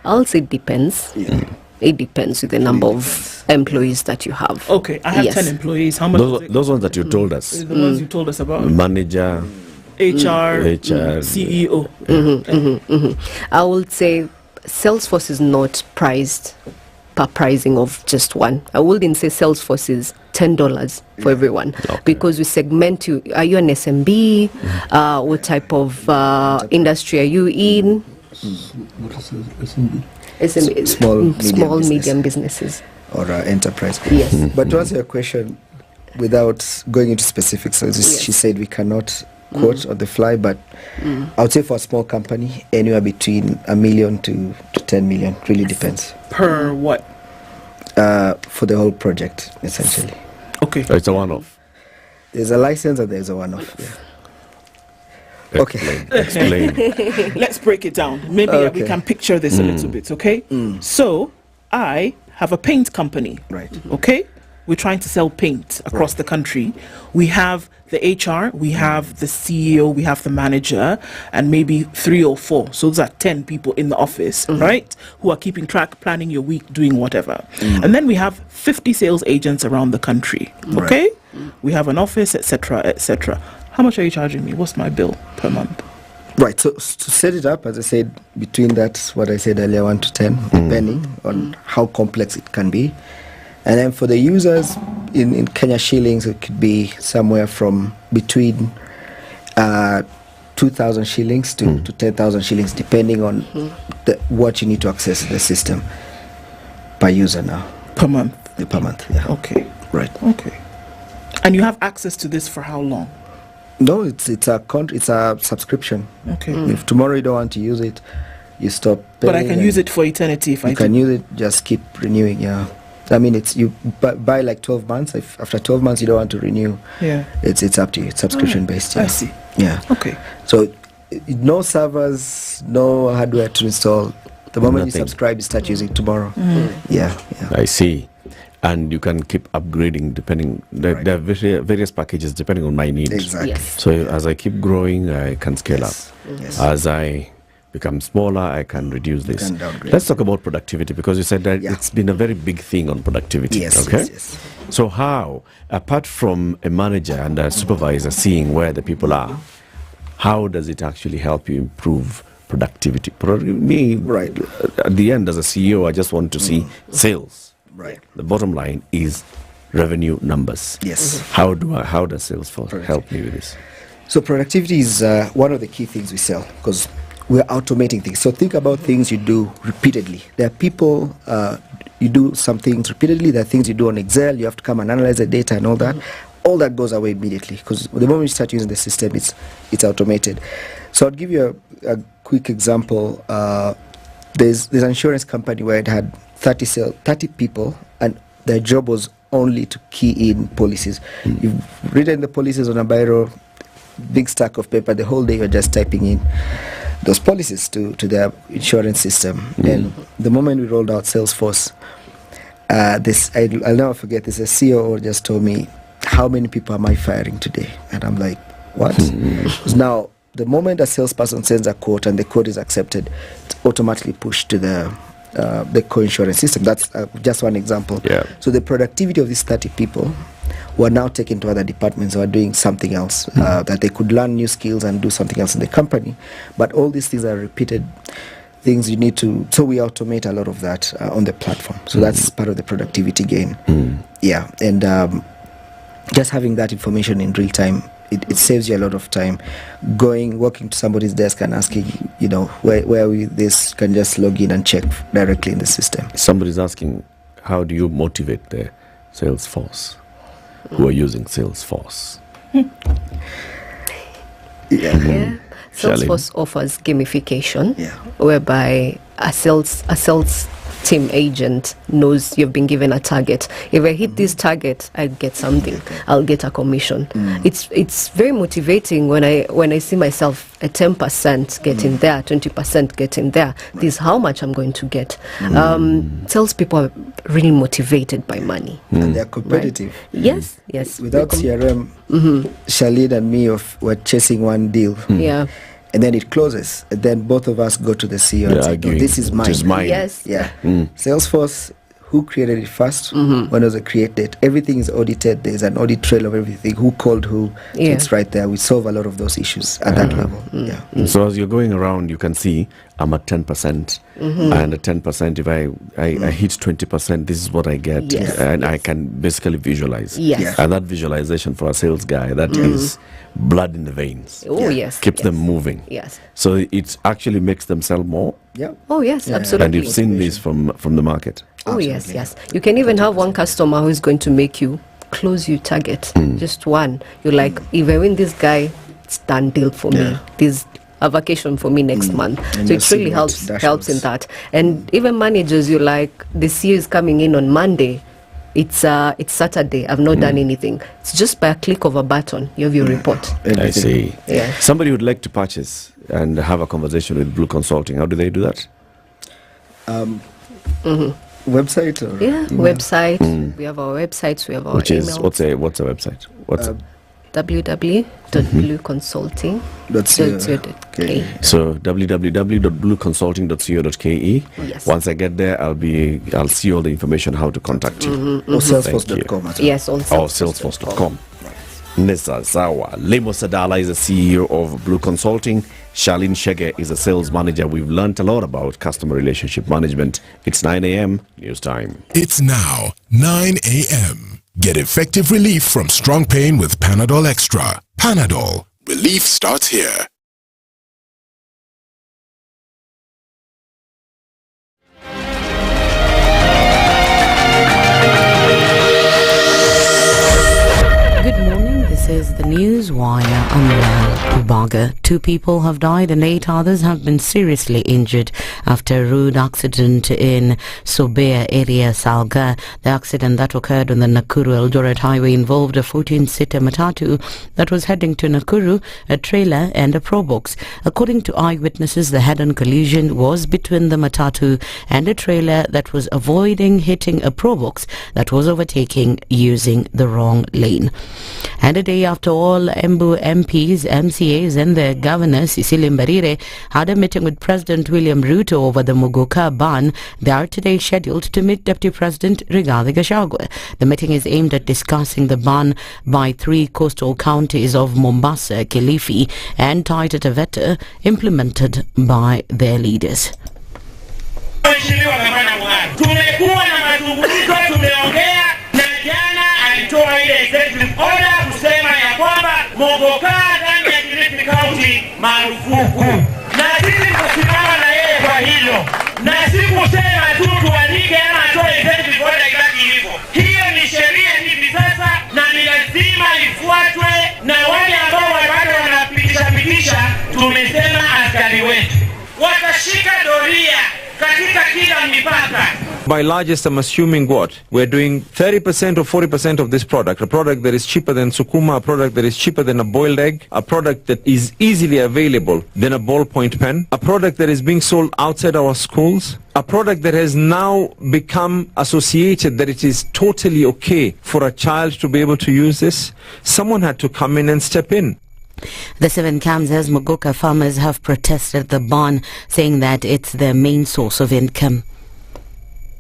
I'll say it depends. It depends with the number of employees that you have. Okay, I have 10 employees. How much? Those ones that you told us. The ones you told us about. Manager, HR, CEO. I would say Salesforce is not priced per pricing of just one. I wouldn't say Salesforce is $10 for everyone, because we segment you. Are you an SMB? What type of industry are you in? SMB, small medium businesses. Or enterprise. Yes. But to answer your question, without going into specifics, so she said we cannot quote on the fly, but I would say for a small company, anywhere between $1 million to 10 million, really depends. Per what? For the whole project, essentially. Okay. So it's a one-off. There's a license and there's a one-off. Yeah. Okay. Explain. Let's break it down. Maybe we can picture this a little bit, okay? So, I have a paint company. Right. Okay? We're trying to sell paint across the country. We have the HR, we have the CEO, we have the manager, and maybe 3 or 4. So those are 10 people in the office, right? Who are keeping track, planning your week, doing whatever. And then we have 50 sales agents around the country. Okay? We have an office, etc., etc. How much are you charging me? What's my bill per month? Right, so to set it up, as I said, between that, what I said earlier, 1 to 10, depending on how complex it can be. And then for the users, in Kenya shillings, it could be somewhere from between 2,000 shillings to 10,000 shillings, depending on what you need to access the system per user now. Per month? Per month, yeah. Okay. Right. Okay. And you have access to this for how long? No, it's a subscription. Okay. If tomorrow you don't want to use it, you stop paying. But I can use it for eternity if I can use it, just keep renewing, yeah. I mean, it's you buy like 12 months. If after 12 months you don't want to renew, it's up to you. It's subscription based. Yeah. I see. Yeah. Okay. So no servers, no hardware to install. The moment you subscribe, you start using tomorrow. Yeah. I see. And you can keep upgrading depending. There are various packages depending on my needs. Exactly. Yes. So as I keep growing, I can scale up. Yes. As I become smaller, I can reduce this. Let's talk about productivity, because you said that it's been a very big thing on productivity. Yes, okay? yes. So how, apart from a manager and a supervisor seeing where the people are, how does it actually help you improve productivity? Right. At the end, as a CEO, I just want to see sales. Right. The bottom line is revenue numbers. Yes. How does Salesforce help me with this? So productivity is one of the key things we sell, because we're automating things. So think about things you do repeatedly. There are people, you do some things repeatedly. There are things you do on Excel. You have to come and analyze the data and all that. All that goes away immediately, because the moment you start using the system, it's automated. So I'll give you a quick example. There's an insurance company where it had 30 people, and their job was only to key in policies. You've written the policies on a biro, big stack of paper. The whole day you're just typing in those policies to their insurance system. And the moment we rolled out Salesforce, I'll never forget this. A CEO just told me, how many people am I firing today? And I'm like, what? Because now, the moment a salesperson sends a quote and the quote is accepted, it's automatically pushed to the co-insurance system. That's just one example. Yeah. So the productivity of these 30 people were now taken to other departments who are doing something else, that they could learn new skills and do something else in the company. But all these things are repeated things you need to, so we automate a lot of that on the platform. So that's part of the productivity gain. Yeah, and just having that information in real time, it saves you a lot of time. Walking to somebody's desk and asking, where are we, this, can just log in and check directly in the system. Somebody's asking, how do you motivate the sales force who are using Salesforce? Salesforce offers gamification, whereby a sales team agent knows you've been given a target. If I hit this target, I get something. I'll get a commission. It's very motivating when I see myself at 10% getting there, 20% getting there. This is how much I'm going to get. Salespeople are really motivated by money. And they're competitive. Right? Yes. Without CRM, Shalid and me were chasing one deal. Yeah. And then it closes, and then both of us go to the CEO and say, "Oh, this is mine." Yes. Yeah. Salesforce, who created it first, when was the create date. Everything is audited. There's an audit trail of everything. Who called who? So it's right there. We solve a lot of those issues at that level. Yeah. So as you're going around, you can see I'm at 10%. And at 10%, if I hit 20%, this is what I get. And I can basically visualize. And that visualization for a sales guy, that is blood in the veins. Keeps them moving. So it actually makes them sell more. Absolutely. And you've seen this from the market. Yes. You can even have one customer who is going to make you close your target. Just one. You're like, if I win this guy, it's done deal for me. This a vacation for me next month. And so it really helps in that. And even managers, you're like, the CEO is coming in on Monday. It's Saturday. I've not done anything. It's just by a click of a button. You have your report. I see. Somebody would like to purchase and have a conversation with Blue Consulting. How do they do that? Website or website. We have our websites. We have our email. What's a website? What's www.blueconsulting.co.ke. So www.blueconsulting.co.ke. Once I get there, I'll see all the information how to contact you. Or salesforce.com. Yes, on salesforce.com. Nessa Zawa. Lemo Sadala is the CEO of Blue Consulting. Charlene Shege is a sales manager. We've learned a lot about customer relationship management. It's 9 a.m. news time. It's now 9 a.m. Get effective relief from strong pain with Panadol Extra. Panadol. Relief starts here. Good morning. This is the news wire. I'm Ubaga. 2 people have died and 8 others have been seriously injured after a road accident in Sobea area, Salga. The accident that occurred on the Nakuru Eldoret highway involved a 14-seater matatu that was heading to Nakuru, a trailer and a probox. According to eyewitnesses, the head-on collision was between the matatu and a trailer that was avoiding hitting a probox that was overtaking using the wrong lane. And a day after all Embu MPs, MCAs and the governor Cecilia Mbarire had a meeting with President William Ruto over the Muguka ban, they are today scheduled to meet Deputy President Rigathi Gachagua. The meeting is aimed at discussing the ban by 3 coastal counties of Mombasa, Kilifi and Taita Taveta implemented by their leaders. Tumekuwa na mazungumzo, tumeongea na jana alitoa ile executive order kusema ya kwamba Muguka ndani ya Kilifi County marufuku, na sisi tunasimama na yeye kwa hilo, na sikusema tu tuandike ama atoe executive order ibaki hivyo. Hiyo ni sheria hivi sasa na ni lazima ifuatwe, na wale ambao bado wanapitisha tumesema askari wetu watashika doria katika kila mipaka. By largest, I'm assuming what? We're doing 30% or 40% of this product. A product that is cheaper than sukuma, a product that is cheaper than a boiled egg, a product that is easily available than a ballpoint pen, a product that is being sold outside our schools, a product that has now become associated that it is totally okay for a child to be able to use this. Someone had to come in and step in. The 7 Kamsas Muguka farmers have protested the ban, saying that it's their main source of income.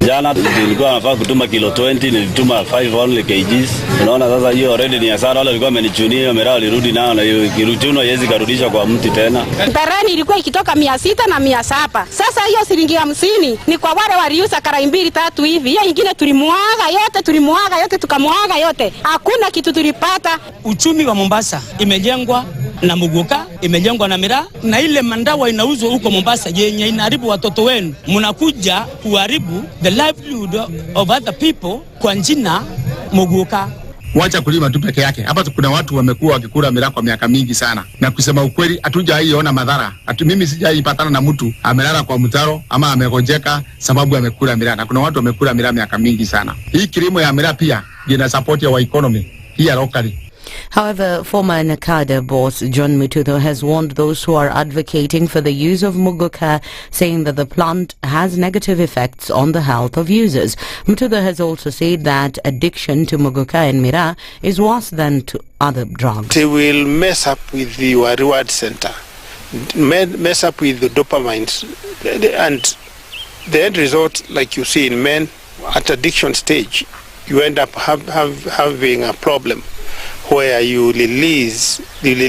Jana nilikuwa nafaa kutuma kilo 20, nilituma 5 only kgs. Unaona sasa hiyo already ni hasara, wale walikuwa wamenichunia, mera walirudi nao na hiyo kiruchuno yezi karudisha kwa mti tena. Tarani ilikuwa ikitoka 600 na 700. Sasa hiyo shilingi 50 ni kwa wale waliuza karai 2-3 hivi. Hiyo nyingine tulimwaga yote tukamwaga yote. Hakuna kitu tulipata. Uchumi wa Mombasa imejengwa na Muguka, imejengwa na miraa, na ile mandawa inauzwa huko Mombasa yenye inaharibu watoto wenu. Mnakuja kuharibu the livelihood of other people kwa jina Muguka. Wacha kulima tu peke yake. Hapa kuna watu wamekuwa wakikula miraa kwa miaka mingi sana. Na kusema ukweli hatujaiona madhara. Mimi sijaipatana na mtu amelala kwa mtaro ama amegojeka sababu amekula miraa. Na kuna watu wamekula miraa miaka mingi sana. Hii kilimo ya miraa pia ina support ya economy hii locally. However, former Nakada boss John Mututho has warned those who are advocating for the use of Muguka, saying that the plant has negative effects on the health of users. Mututho has also said that addiction to Muguka and miraa is worse than to other drugs. They will mess up with your reward center, mess up with the dopamine, and the end result, like you see in men, at addiction stage, you end up having a problem where you release like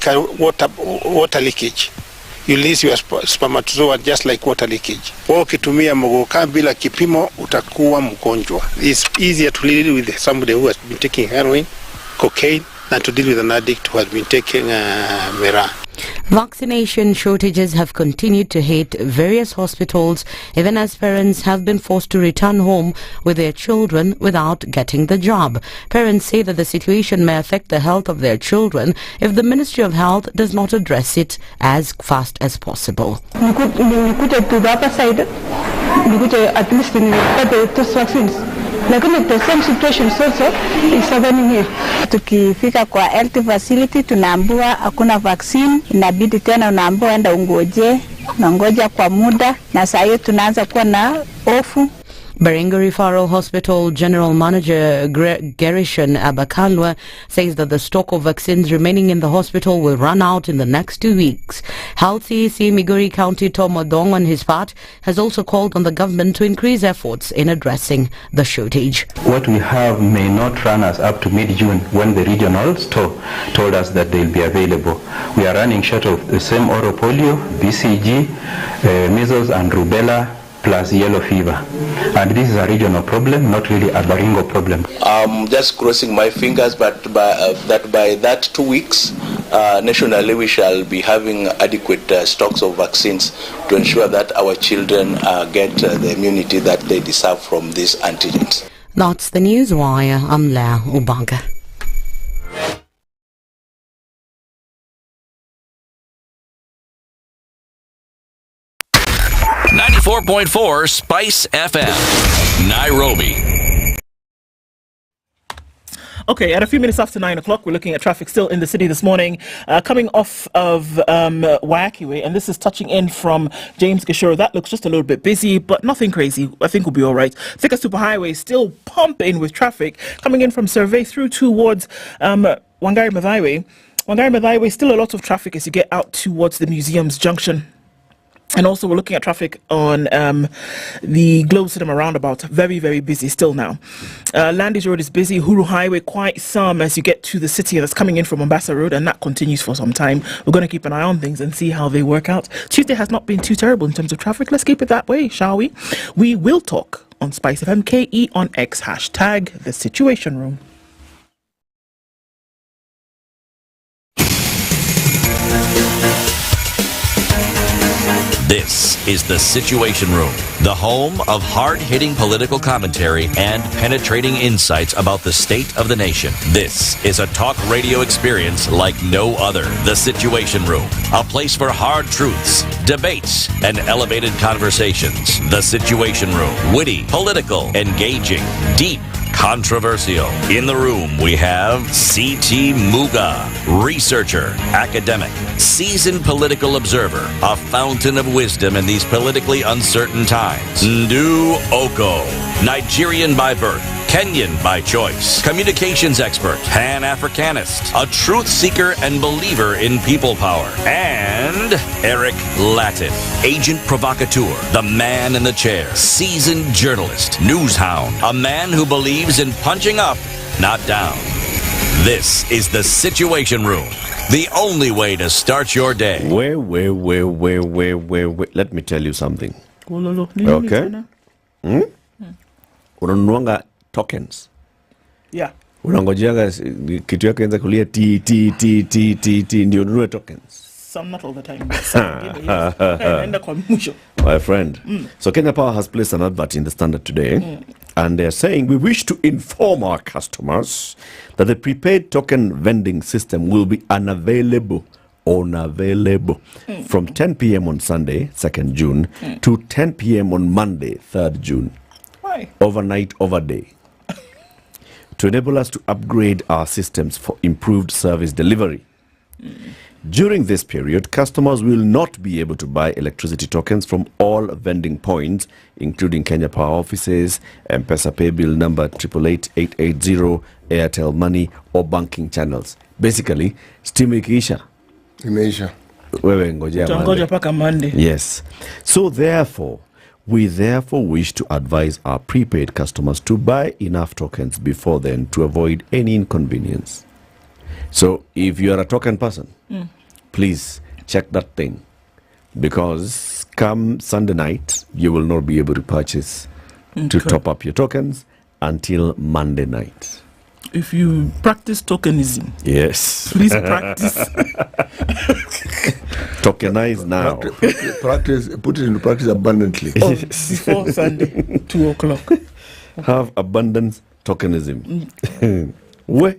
a water leakage. You release your spermatozoa just like water leakage. Ukitumia Muguka bila kipimo utakuwa mgonjwa. It's easier to deal with somebody who has been taking heroin, cocaine, than to deal with an addict who has been taking Mera. Vaccination shortages have continued to hit various hospitals, even as parents have been forced to return home with their children without getting the job. Parents say that the situation may affect the health of their children if the Ministry of Health does not address it as fast as possible. Nikuje to the upper side, nikuje at least get those vaccines. Lakini the same situation also is happening here. Tukifika kwa health facility tunaambiwa hakuna vaccine, inabidi tena unaambiwa enda unangoja kwa muda, na saa hiyo tunaanza kuwa na hofu. Baringo Referral Hospital General Manager Gerishan Abakalwa says that the stock of vaccines remaining in the hospital will run out in the next 2 weeks. Health CEC Migori County Tom Odong on his part has also called on the government to increase efforts in addressing the shortage. What we have may not run us up to mid-June when the regional store told us that they will be available. We are running short of the same oral polio, BCG, measles and rubella, plus yellow fever, and this is a regional problem, not really a Baringo problem. I'm just crossing my fingers, but by that 2 weeks, nationally we shall be having adequate stocks of vaccines to ensure that our children get the immunity that they deserve from these antigens. That's the News Wire. I'm Lea Ubanga. .4 Spice FM, Nairobi. Okay, at a few minutes after 9 o'clock, we're looking at traffic still in the city this morning, coming off of Wayaki Way, and this is touching in from James Gashoro. That looks just a little bit busy, but nothing crazy. I think we'll be all right. Thika Superhighway still pumping with traffic, coming in from Survey through towards Wangari Maathai Way. Wangari Maathai Way, still a lot of traffic as you get out towards the Museums Junction. And also we're looking at traffic on the Globe Cinema roundabout. Very, very busy still now. Landis Road is busy. Huru Highway, quite some as you get to the city that's coming in from Mombasa Road, and that continues for some time. We're going to keep an eye on things and see how they work out. Tuesday has not been too terrible in terms of traffic. Let's keep it that way, shall we? We will talk on SpiceFM KE on X, hashtag The Situation Room. This is The Situation Room, the home of hard-hitting political commentary and penetrating insights about the state of the nation. This is a talk radio experience like no other. The Situation Room, a place for hard truths, debates, and elevated conversations. The Situation Room, witty, political, engaging, deep, controversial. In the room, we have C.T. Muga, researcher, academic, seasoned political observer, a fountain of wisdom in these politically uncertain times. Ndu Oko, Nigerian by birth, Kenyan by choice, communications expert, Pan-Africanist, a truth seeker and believer in people power, and Eric Latin, agent provocateur, the man in the chair, seasoned journalist, news hound, a man who believes in punching up, not down. This is The Situation Room, the only way to start your day. Wait. Let me tell you something. Okay? Unanuanga tokens. Yeah. Unangojeaga kitu yake anza kulia t ndio ununue tokens. Some, not all the time. My friend. So Kenya Power has placed an advert in the Standard today, and they're saying, we wish to inform our customers that the prepaid token vending system will be unavailable from 10 p.m. on Sunday, 2nd June, to 10 p.m. on Monday, 3rd June. Why? Overnight, overday. To enable us to upgrade our systems for improved service delivery. During this period, customers will not be able to buy electricity tokens from all vending points, including Kenya Power offices, M-Pesa pay bill number 888-880, Airtel Money, or banking channels. Basically, stimu ikiisha. Imeisha. Wewe ngojea Monday. Yes. So therefore, We therefore wish to advise our prepaid customers to buy enough tokens before then to avoid any inconvenience. So if you are a token person, please check that thing, because come Sunday night, you will not be able to purchase to top up your tokens until Monday night. If you practice tokenism, yes, please practice. Tokenize now. Put it into practice abundantly. Before Sunday, 2 o'clock. Have abundance tokenism. We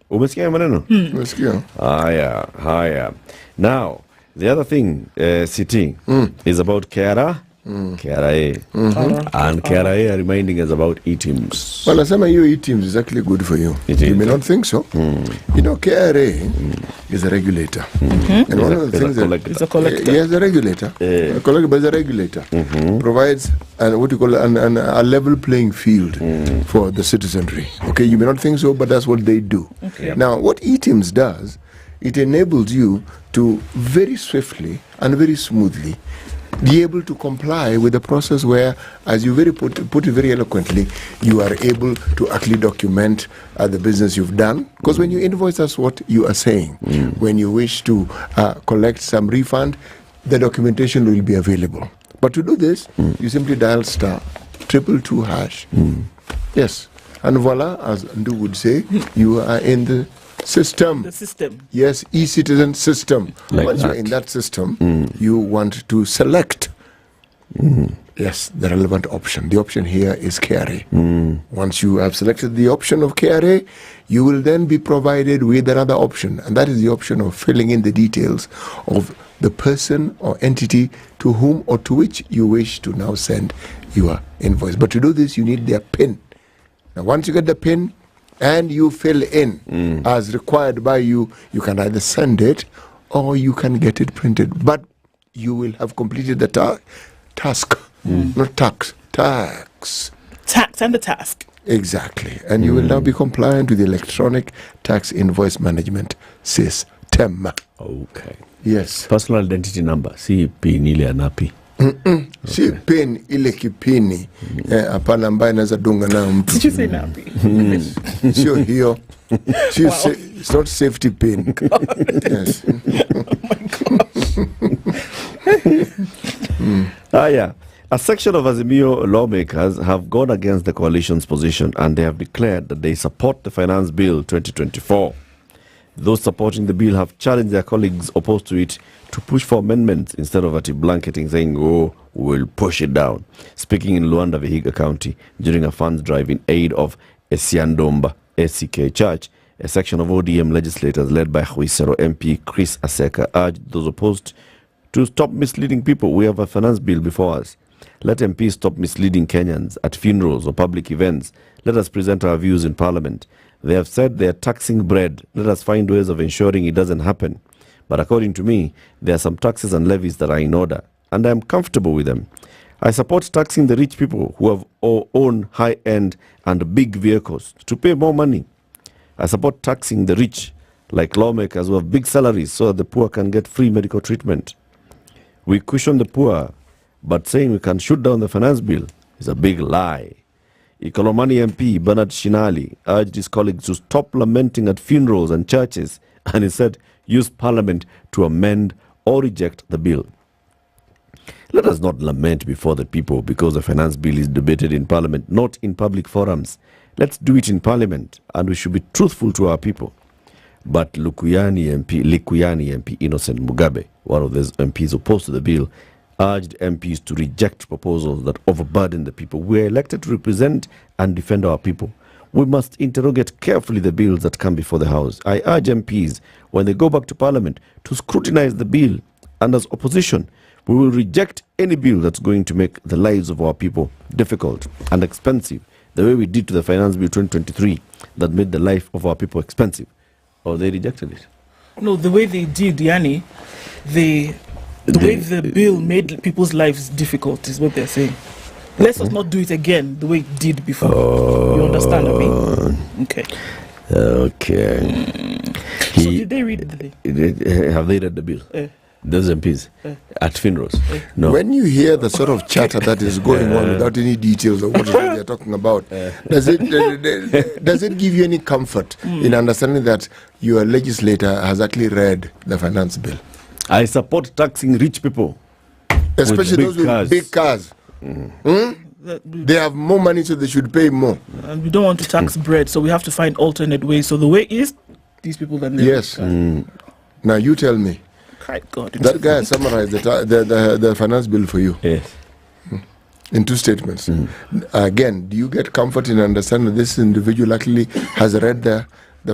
umesikia maneno? Umesikia. Haya. Now, the other thing, CT, is about KRA. KRA. And KRA are reminding us about e-teams. Well, I your e-teams is actually good for you. You may not think so. You know, KRA is a regulator. And one of the things it's a collector. Yes, a regulator. A collector, but a regulator provides what you call a level playing field for the citizenry. Okay, you may not think so, but that's what they do. Okay. Now, what e-teams does, it enables you to very swiftly and very smoothly be able to comply with the process where, as you put it very eloquently, you are able to actually document the business you've done. Because when you invoice, that's what you are saying. When you wish to collect some refund, the documentation will be available. But to do this, you simply dial *222#. Yes. And voila, as Ndu would say, you are in the system. The system. Yes, e-citizen system. Like Once you're in that system, you want to select yes, the relevant option. The option here is KRA. Once you have selected the option of KRA, you will then be provided with another option, and that is the option of filling in the details of the person or entity to whom or to which you wish to now send your invoice. But to do this, you need their PIN. Now, once you get the PIN, and you fill in as required by you, you can either send it or you can get it printed. But you will have completed the task, not tax, tax. Tax and the task. Exactly. And you will now be compliant with the electronic tax invoice management system. Okay. Yes. Personal identity number. Si PIN ile anapi. Si PIN ile kipini hapana ambaye naweza dunga nayo mtu. Did you say napi? Sio hiyo. It's not safety pin. Yes. Yeah. A section of Azimio lawmakers have gone against the coalition's position, and they have declared that they support the Finance Bill 2024. Those supporting the bill have challenged their colleagues opposed to it to push for amendments instead of blanketing, saying, we'll push it down. Speaking in Luanda, Vihiga County, during a funds drive in aid of Esiandomba ACK Church, a section of ODM legislators led by Huisero MP Chris Aseka urged those opposed to stop misleading people. We have a finance bill before us. Let MPs stop misleading Kenyans at funerals or public events. Let us present our views in Parliament. They have said they are taxing bread. Let us find ways of ensuring it doesn't happen. But according to me, there are some taxes and levies that are in order, and I am comfortable with them. I support taxing the rich people who have own high-end and big vehicles to pay more money. I support taxing the rich, like lawmakers who have big salaries, so that the poor can get free medical treatment. We cushion the poor, but saying we can shoot down the finance bill is a big lie. Ikolomani MP Bernard Shinali urged his colleagues to stop lamenting at funerals and churches, and he said, use Parliament to amend or reject the bill. Let us not lament before the people because the finance bill is debated in Parliament, not in public forums. Let's do it in Parliament, and we should be truthful to our people. But Likuyani MP Innocent Mugabe, one of those MPs opposed to the bill, urged MPs to reject proposals that overburden the people. We are elected to represent and defend our people. We must interrogate carefully the bills that come before the House. I urge MPs, when they go back to Parliament, to scrutinize the bill. And as opposition, we will reject any bill that's going to make the lives of our people difficult and expensive, the way we did to the Finance Bill 2023 that made the life of our people expensive. Or they rejected it. No, the way they did, Yani, the way the bill made people's lives difficult is what they're saying. Let's not do it again the way it did before. You understand what I mean? Okay. Okay. So did they read the thing? Have they read the bill? Those MPs at funerals. No. When you hear the sort of chatter that is going on without any details of what they're talking about, does it give you any comfort in understanding that your legislator has actually read the finance bill? I support taxing rich people, especially those with big cars. They have more money, so they should pay more. And we don't want to tax bread, so we have to find alternate ways. So the way is these people then. Yes. Now you tell me. God, that guy summarized the finance bill for you. Yes. In 2 statements. Again, do you get comfort in understanding that this individual actually has read the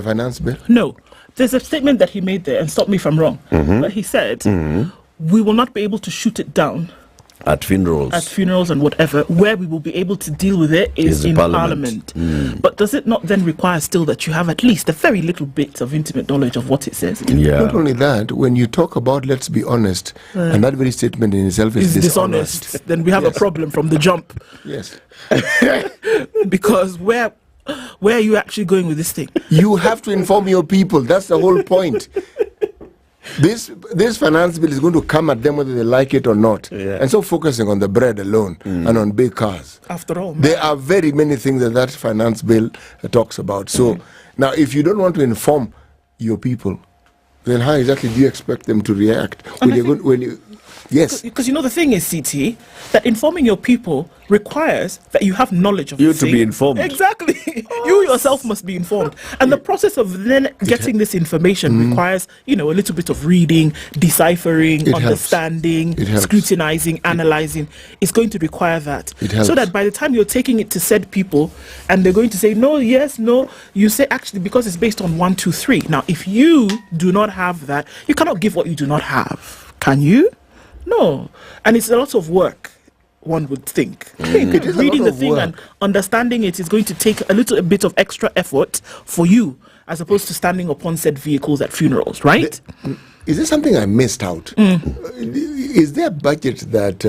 finance bill? No. There's a statement that he made there, and stop me if I'm wrong, but he said, we will not be able to shoot it down at funerals and whatever. Where we will be able to deal with it is in Parliament. But does it not then require still that you have at least a very little bit of intimate knowledge of what it says? Not only that, when you talk about let's be honest, and that very statement in itself is dishonest, then we have a problem from the jump. Yes. Because where are you actually going with this thing? You have to inform your people. That's the whole point. This finance bill is going to come at them whether they like it or not. And so focusing on the bread alone and on big cars. After all, there are very many things that finance bill talks about. So now if you don't want to inform your people, then how exactly do you expect them to react? Yes. Because you know the thing is, CT, that informing your people requires that you have knowledge of you the to thing. be informed. Exactly. You yourself must be informed. And the process of then getting this information requires, a little bit of reading, deciphering, understanding, scrutinizing, analyzing. It's going to require that. So that by the time you're taking it to said people and they're going to say no, yes, no, you say actually because it's based on 1, 2, 3. Now, if you do not have that, you cannot give what you do not have. Can you? No. And it's a lot of work, one would think. Reading the thing and understanding it is going to take a little bit of extra effort for you, as opposed to standing upon said vehicles at funerals, right? Is there something I missed out? Is there a budget that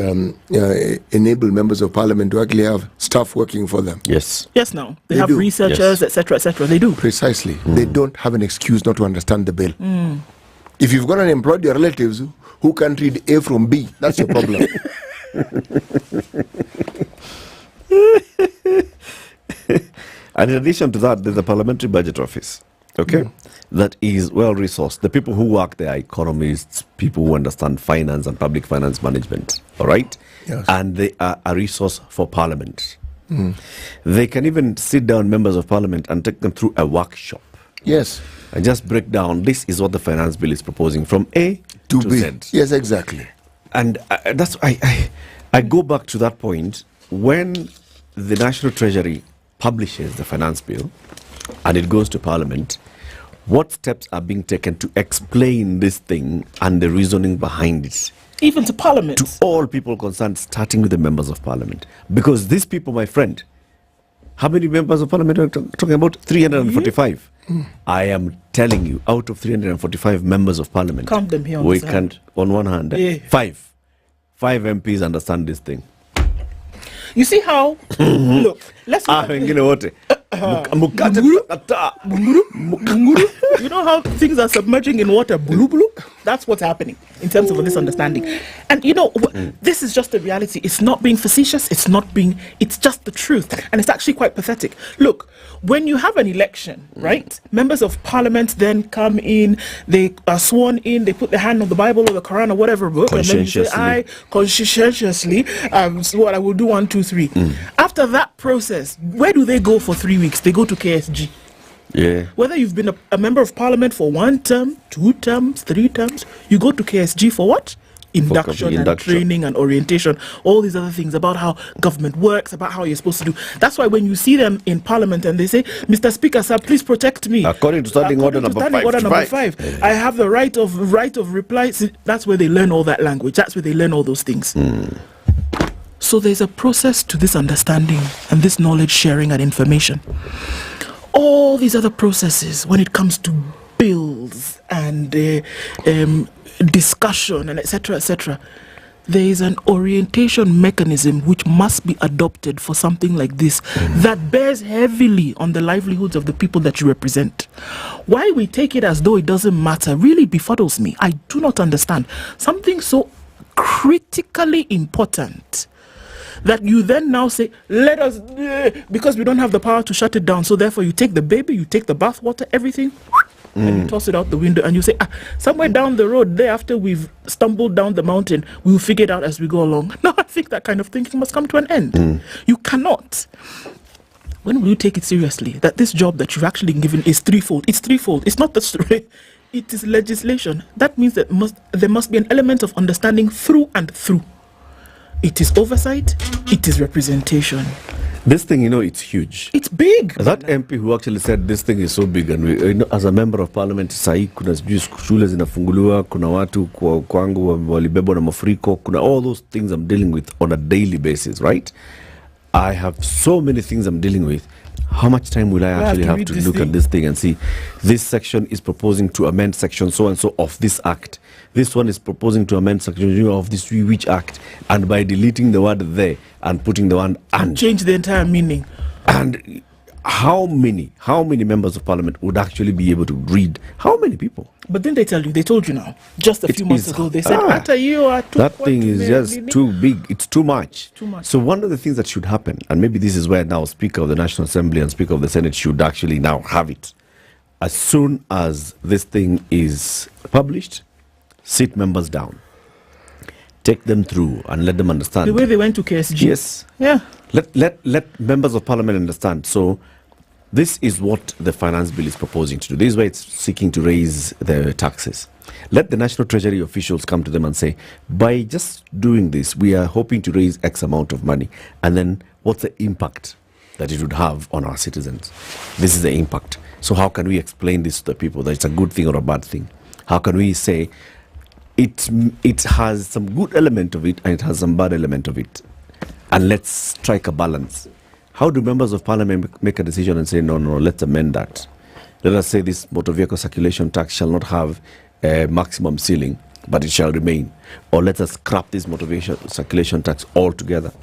enable members of parliament to actually have staff working for them? Yes. Yes, now. They have researchers, etc., etc. They do. Precisely. They don't have an excuse not to understand the bill. If you've got unemployed your relatives who can't read A from B, that's your problem. And in addition to that, there's a parliamentary budget office, that is well resourced. The people who work there are economists, people who understand finance and public finance management, all right? Yes. And they are a resource for parliament. They can even sit down members of parliament and take them through a workshop. Yes. And just break down, this is what the finance bill is proposing from A to B. Z. Yes, exactly. And that's I go back to that point. When the National Treasury publishes the finance bill and it goes to Parliament, what steps are being taken to explain this thing and the reasoning behind it? Even to Parliament? To all people concerned, starting with the members of Parliament. Because these people, my friend, how many members of Parliament are talking about? 345. I am telling you, out of 345 members of Parliament, count them here we can, on one hand, 5 MPs understand this thing. You see how? Look, let's look at you know how things are submerging in water? That's what's happening in terms of this understanding. And this is just the reality. It's not being facetious. It's just the truth. And it's actually quite pathetic. Look, when you have an election, right? Members of parliament then come in, they are sworn in, they put their hand on the Bible or the Quran or whatever book, and then you say, I conscientiously what I will do 1, 2, 3. After that process, where do they go for 3 weeks? They go to KSG. Yeah. Whether you've been a member of parliament for 1 term, 2 terms, 3 terms, you go to KSG for what? Induction and training and orientation, all these other things about how government works, about how you're supposed to do. That's why when you see them in parliament and they say, Mr. Speaker, sir, please protect me. According to standing order number 5, I have the right of reply. That's where they learn all that language. That's where they learn all those things. So there's a process to this understanding and this knowledge sharing and information. All these other processes, when it comes to bills and discussion and etc., there is an orientation mechanism which must be adopted for something like this that bears heavily on the livelihoods of the people that you represent. Why we take it as though it doesn't matter really befuddles me. I do not understand. Something so critically important that you then now say, let us, because we don't have the power to shut it down, so therefore you take the baby, you take the bathwater, everything, and you toss it out the window, and you say, somewhere down the road there, after we've stumbled down the mountain, we'll figure it out as we go along. No, I think that kind of thinking must come to an end. You cannot. When will you take it seriously that this job that you've actually given is threefold? It's threefold. It's not the story. It is legislation. That means that there must be an element of understanding through and through. It is oversight. It is representation. This thing, it's huge. It's big. That MP who actually said this thing is so big, and we, as a member of parliament, sahi kuna shule zinafunguliwa, kuna watu kwangu walibebwa na mafuriko, kuna all those things I'm dealing with on a daily basis, right? I have so many things I'm dealing with. How much time will I actually have to look at this thing and see this section is proposing to amend section so and so of this act, this one is proposing to amend section of this which act, and by deleting the word there and putting the one and change the entire meaning. And how many members of parliament would actually be able to read? How many people? But then they told you now, just a few months ago, they said, that thing is just too big. It's too much. So one of the things that should happen, and maybe this is where now Speaker of the National Assembly and Speaker of the Senate should actually now have it. As soon as this thing is published, sit members down, take them through and let them understand. The way they went to KSG. Yes. Yeah. Let members of parliament understand. So this is what the finance bill is proposing to do. This is why it's seeking to raise the taxes. Let the National Treasury officials come to them and say, by just doing this, we are hoping to raise X amount of money. And then what's the impact that it would have on our citizens? This is the impact. So how can we explain this to the people, that it's a good thing or a bad thing? How can we say it has some good element of it and it has some bad element of it? And let's strike a balance. How do members of parliament make a decision and say, no, let's amend that? Let us say this motor vehicle circulation tax shall not have a maximum ceiling, but it shall remain. Or let us scrap this motor vehicle circulation tax altogether.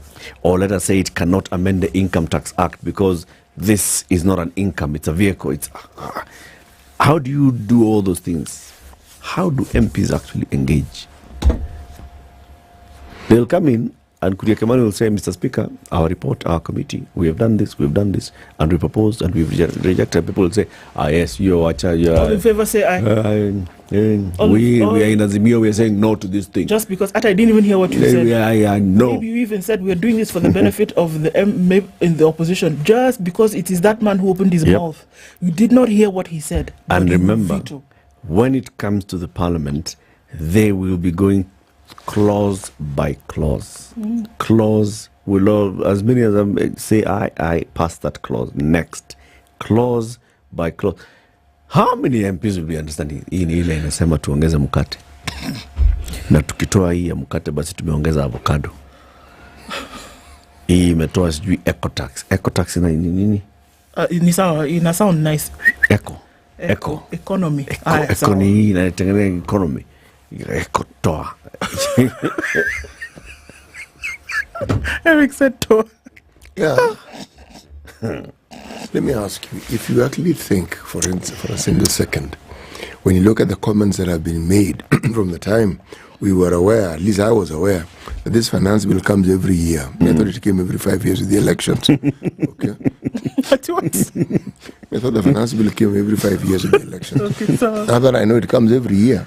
Or let us say it cannot amend the Income Tax Act because this is not an income, it's a vehicle. How do you do all those things? How do MPs actually engage? They'll come in, and Kuria Kimani will say, Mr. Speaker, our report, our committee, we have done this, and we proposed, and we've rejected. People will say, yes, you are. All in favor say aye. We are in Azimio, we are saying no to this thing. Just because I didn't even hear what you said. No. Maybe you even said we are doing this for the benefit of the in the opposition, just because it is that man who opened his mouth. You did not hear what he said. And remember, when it comes to the parliament, they will be going clause by clause. Clause will all, as many as them say I pass that clause. Next, clause by clause. How many MPs will be understanding hii ile inasema tuongeze mkate na tukitoa hii ya mkate basi tumeongeza avocado. Hii imetoa sijui ecotax ina nini? Ni sawa, ina sound nice. Economy. Economy inatengeneza economy. Toa. Eric said toa. Yeah. Let me ask you, if you actually think for a single second, when you look at the comments that have been made from the time we were aware, at least I was aware, that this finance bill comes every year. I thought it came every 5 years with the elections. Okay. I thought the finance bill came every 5 years with the elections. Okay, so now that I know it comes every year,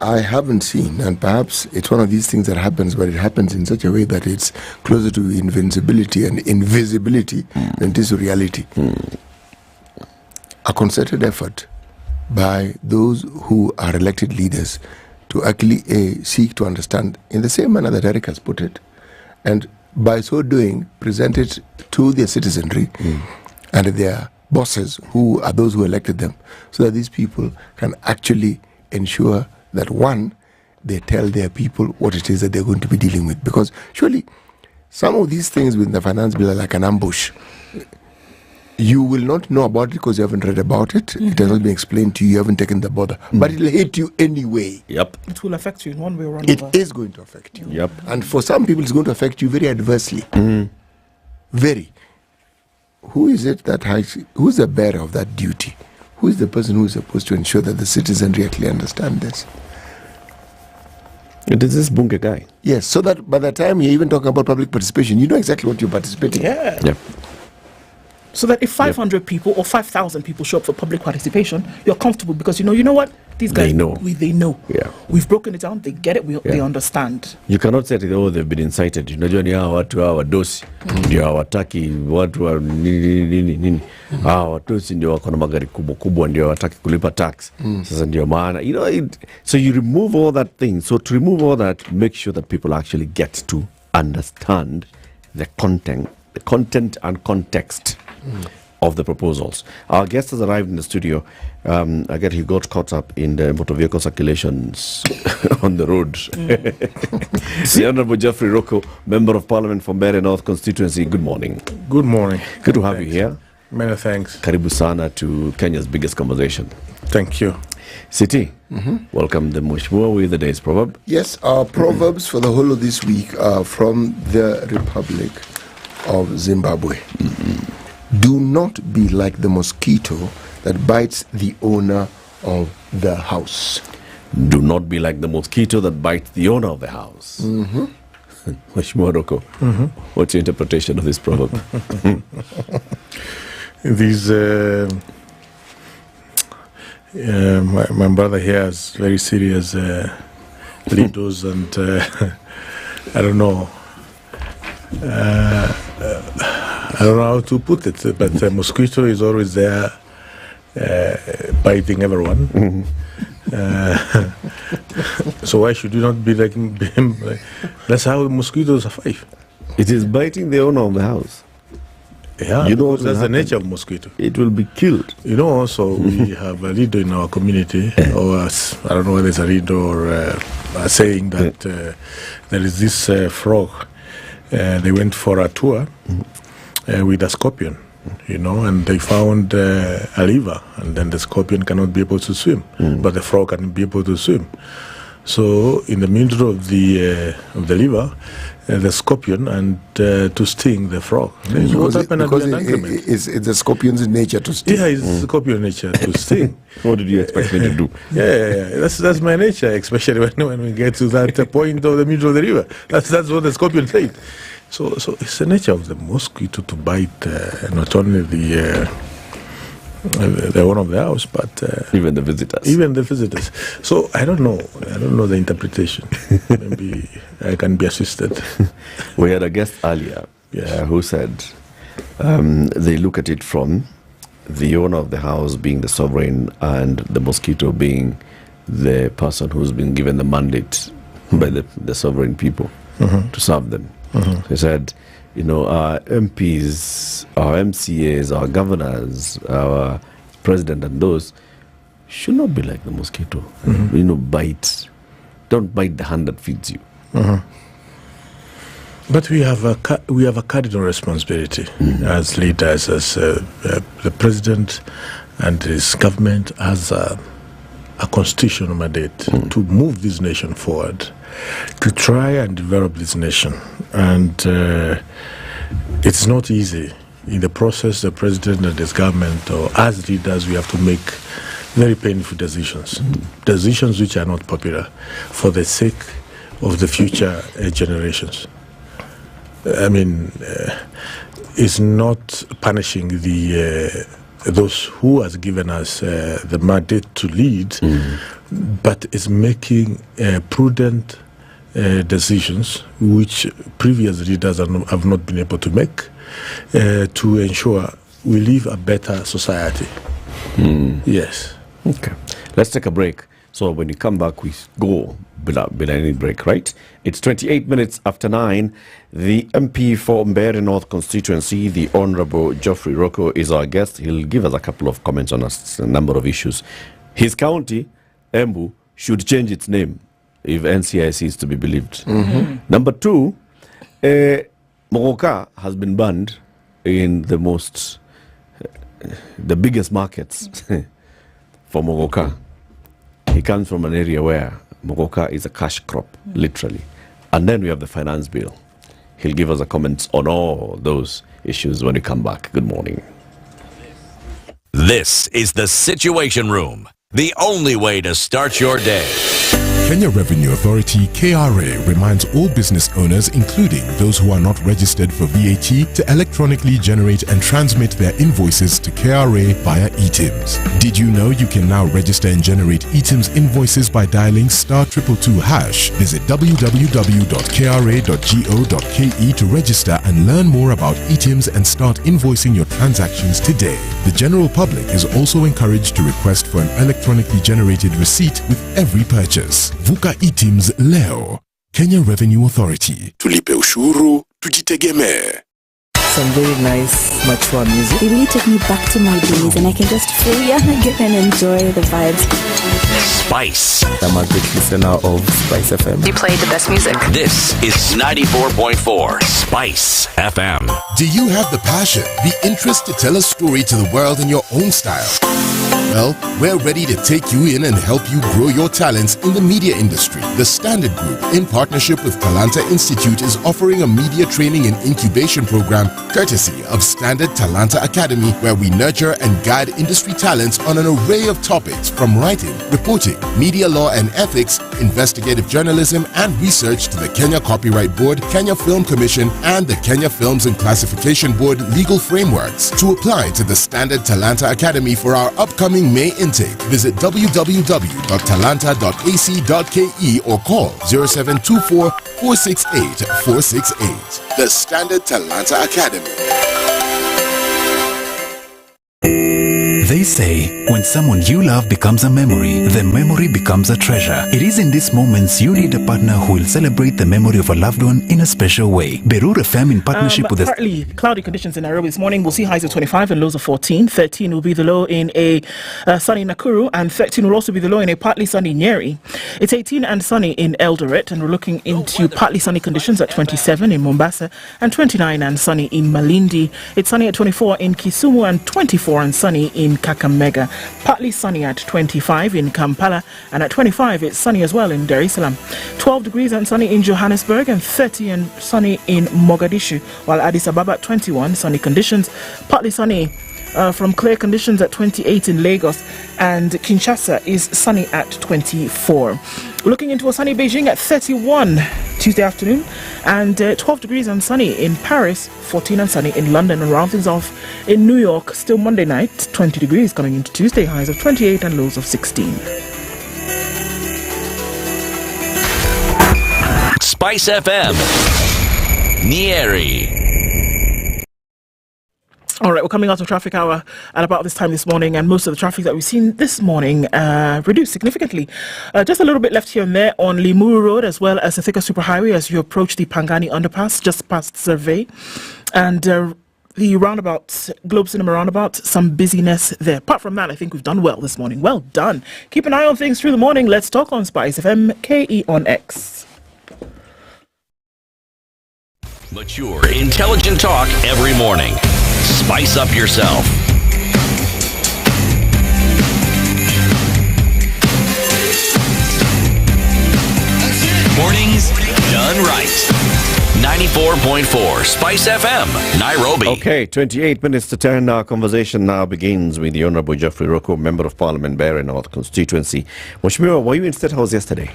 I haven't seen, and perhaps it's one of these things that happens, but it happens in such a way that it's closer to invincibility and invisibility than it is reality. A concerted effort by those who are elected leaders to actually seek to understand in the same manner that Eric has put it, and by so doing, present it to their citizenry and their bosses, who are those who elected them, so that these people can actually ensure that, one, they tell their people what it is that they're going to be dealing with. Because surely some of these things with the finance bill are like an ambush. You will not know about it because you haven't read about it. It has not been explained to you. You haven't taken the bother. But it'll hit you anyway. Yep. It will affect you in one way or another. It is going to affect you. Yep. And for some people, it's going to affect you very adversely. Very. Who is it that who's the bearer of that duty? Who is the person who is supposed to ensure that the citizenry actually understand this? It is this Bunge guy. Yes, so that by the time you're even talking about public participation, you know exactly what you're participating in. Yeah. Yep. So that if 500 people or 5,000 people show up for public participation, you're comfortable because you know what? These guys, They know. They know. Yeah. We've broken it down. They get it. They understand. You cannot say that, oh, they've been incited. Unajua ni hawa watu hawa dosi ndio hawataki watu wa nini. Hawa dosi ndio wako na magari kubwa ndio hawataki kulipa tax. Sasa ndio maana. So you remove all that thing. So to remove all that, make sure that people actually get to understand the content and context of the proposals. Our guest has arrived in the studio. Again, he got caught up in the motor vehicle circulations on the road. The Honorable Geoffrey Rocco, Member of Parliament from Mbeere North constituency. Good morning. Good morning. Good to have you here. Many thanks. Karibu sana to Kenya's biggest conversation. Thank you. City, welcome the Mheshimiwa with the day's proverb. Yes, our proverbs for the whole of this week are from the Republic of Zimbabwe. Do not be like the mosquito that bites the owner of the house. Do not be like the mosquito that bites the owner of the house. Mheshimiwa Rocco, what's your interpretation of this proverb? These, my brother here has very serious leaders and I don't know. I don't know how to put it, but the mosquito is always there biting everyone. So why should you not be like him? That's how mosquitoes survive. It is biting the owner of the house. Yeah, you know that's the nature of mosquito. It will be killed. You know, also we have a leader in our community, or I don't know whether it's a leader or a saying that there is this frog. They went for a tour with a scorpion, and they found a liver, and then the scorpion cannot be able to swim, but the frog can be able to swim. So in the middle of the liver, the scorpion and to sting the frog. Because it's the scorpion's nature to sting. Yeah, it's the scorpion's nature to sting. What did you expect me to do? Yeah. That's my nature, especially when we get to that point of the middle of the river. That's what the scorpion said. So it's the nature of the mosquito to bite not only the owner of the house, but even the visitors. So I don't know the interpretation. Maybe I can be assisted. We had a guest earlier who said they look at it from the owner of the house being the sovereign and the mosquito being the person who's been given the mandate by the sovereign people to serve them. He said, our MPs, our MCAs, our governors, our president and those should not be like the mosquito. Bite. Don't bite the hand that feeds you. But we have a cardinal responsibility as leaders, as the president and his government has a constitutional mandate to move this nation forward, to try and develop this nation. And it's not easy. In the process, the president and his government, or as leaders, we have to make very painful decisions. Decisions which are not popular for the sake of the future generations. I mean, it's not punishing those who has given us the mandate to lead, but it's making prudent decisions which previous leaders have not been able to make to ensure we live a better society. Yes. Okay. Let's take a break. So when you come back, we go without any break, right? It's 28 minutes after 9. The MP for Mbeere North constituency, the Honorable Geoffrey Rocco, is our guest. He'll give us a couple of comments on a number of issues. His county, Embu, should change its name if NCIC is to be believed. Number 2, Muguka has been banned in the most the biggest markets for Muguka. He comes from an area where Muguka is a cash crop, literally. And then we have the finance bill. He'll give us a comment on all those issues when we come back. Good morning. This is the Situation Room, the only way to start your day. Kenya Revenue Authority KRA reminds all business owners, including those who are not registered for VAT, to electronically generate and transmit their invoices to KRA via eTIMS. Did you know you can now register and generate eTIMS invoices by dialing *222#? Visit www.kra.go.ke to register and learn more about eTIMS and start invoicing your transactions today. The general public is also encouraged to request for an electronically generated receipt with every purchase. Vuka eTIMS leo. Kenya Revenue Authority. Tulipe ushuru, tujitegemee. Some very nice, mature music. They really take me back to my days and I can just feel young again and enjoy the vibes. Spice. I'm a big listener of SpiceFM. You play the best music. This is 94.4 Spice FM. Do you have the passion, the interest to tell a story to the world in your own style? Well, we're ready to take you in and help you grow your talents in the media industry. The Standard Group, in partnership with Talanta Institute, is offering a media training and incubation program courtesy of Standard Talanta Academy, where we nurture and guide industry talents on an array of topics from writing, reporting, media law and ethics, investigative journalism and research to the Kenya Copyright Board, Kenya Film Commission and the Kenya Films and Classification Board legal frameworks. To apply to the Standard Talanta Academy for our upcoming May intake, visit www.talanta.ac.ke or call 0724 468 468. The Standard Talanta Academy. They say, when someone you love becomes a memory, the memory becomes a treasure. It is in these moments you need a partner who will celebrate the memory of a loved one in a special way. Berur FM in partnership with the... Partly cloudy conditions in Nairobi this morning. We'll see highs of 25 and lows of 14. 13 will be the low in a sunny Nakuru, and 13 will also be the low in a partly sunny Nyeri. It's 18 and sunny in Eldoret, and we're looking into partly sunny conditions at 27 in Mombasa and 29 and sunny in Malindi. It's sunny at 24 in Kisumu and 24 and sunny in Kakamega. Partly sunny at 25 in Kampala, and at 25 it's sunny as well in Dar es Salaam. 12 degrees and sunny in Johannesburg, and 30 and sunny in Mogadishu, while Addis Ababa at 21, sunny conditions. Partly sunny from clear conditions at 28 in Lagos, and Kinshasa is sunny at 24. Looking into a sunny Beijing at 31 Tuesday afternoon, and 12 degrees and sunny in Paris, 14 and sunny in London, and round things off in New York, still Monday night, 20 degrees coming into Tuesday, highs of 28 and lows of 16. Spice FM. Nyeri. All right, we're coming out of traffic hour at about this time this morning, and most of the traffic that we've seen this morning reduced significantly. Just a little bit left here and there on Limuru Road, as well as the Thika Superhighway as you approach the Pangani Underpass, just past Survey. And the roundabout, Globe Cinema roundabout, some busyness there. Apart from that, I think we've done well this morning. Well done. Keep an eye on things through the morning. Let's talk on Spice FM, KE on X. Mature, intelligent talk every morning. Spice up yourself. Mornings done right. 94.4 Spice FM, Nairobi. Okay, 28 minutes to 10. Our conversation now begins with the Honorable Geoffrey Roko, Member of Parliament, Beira North constituency. Mheshimiwa, were you in State House yesterday?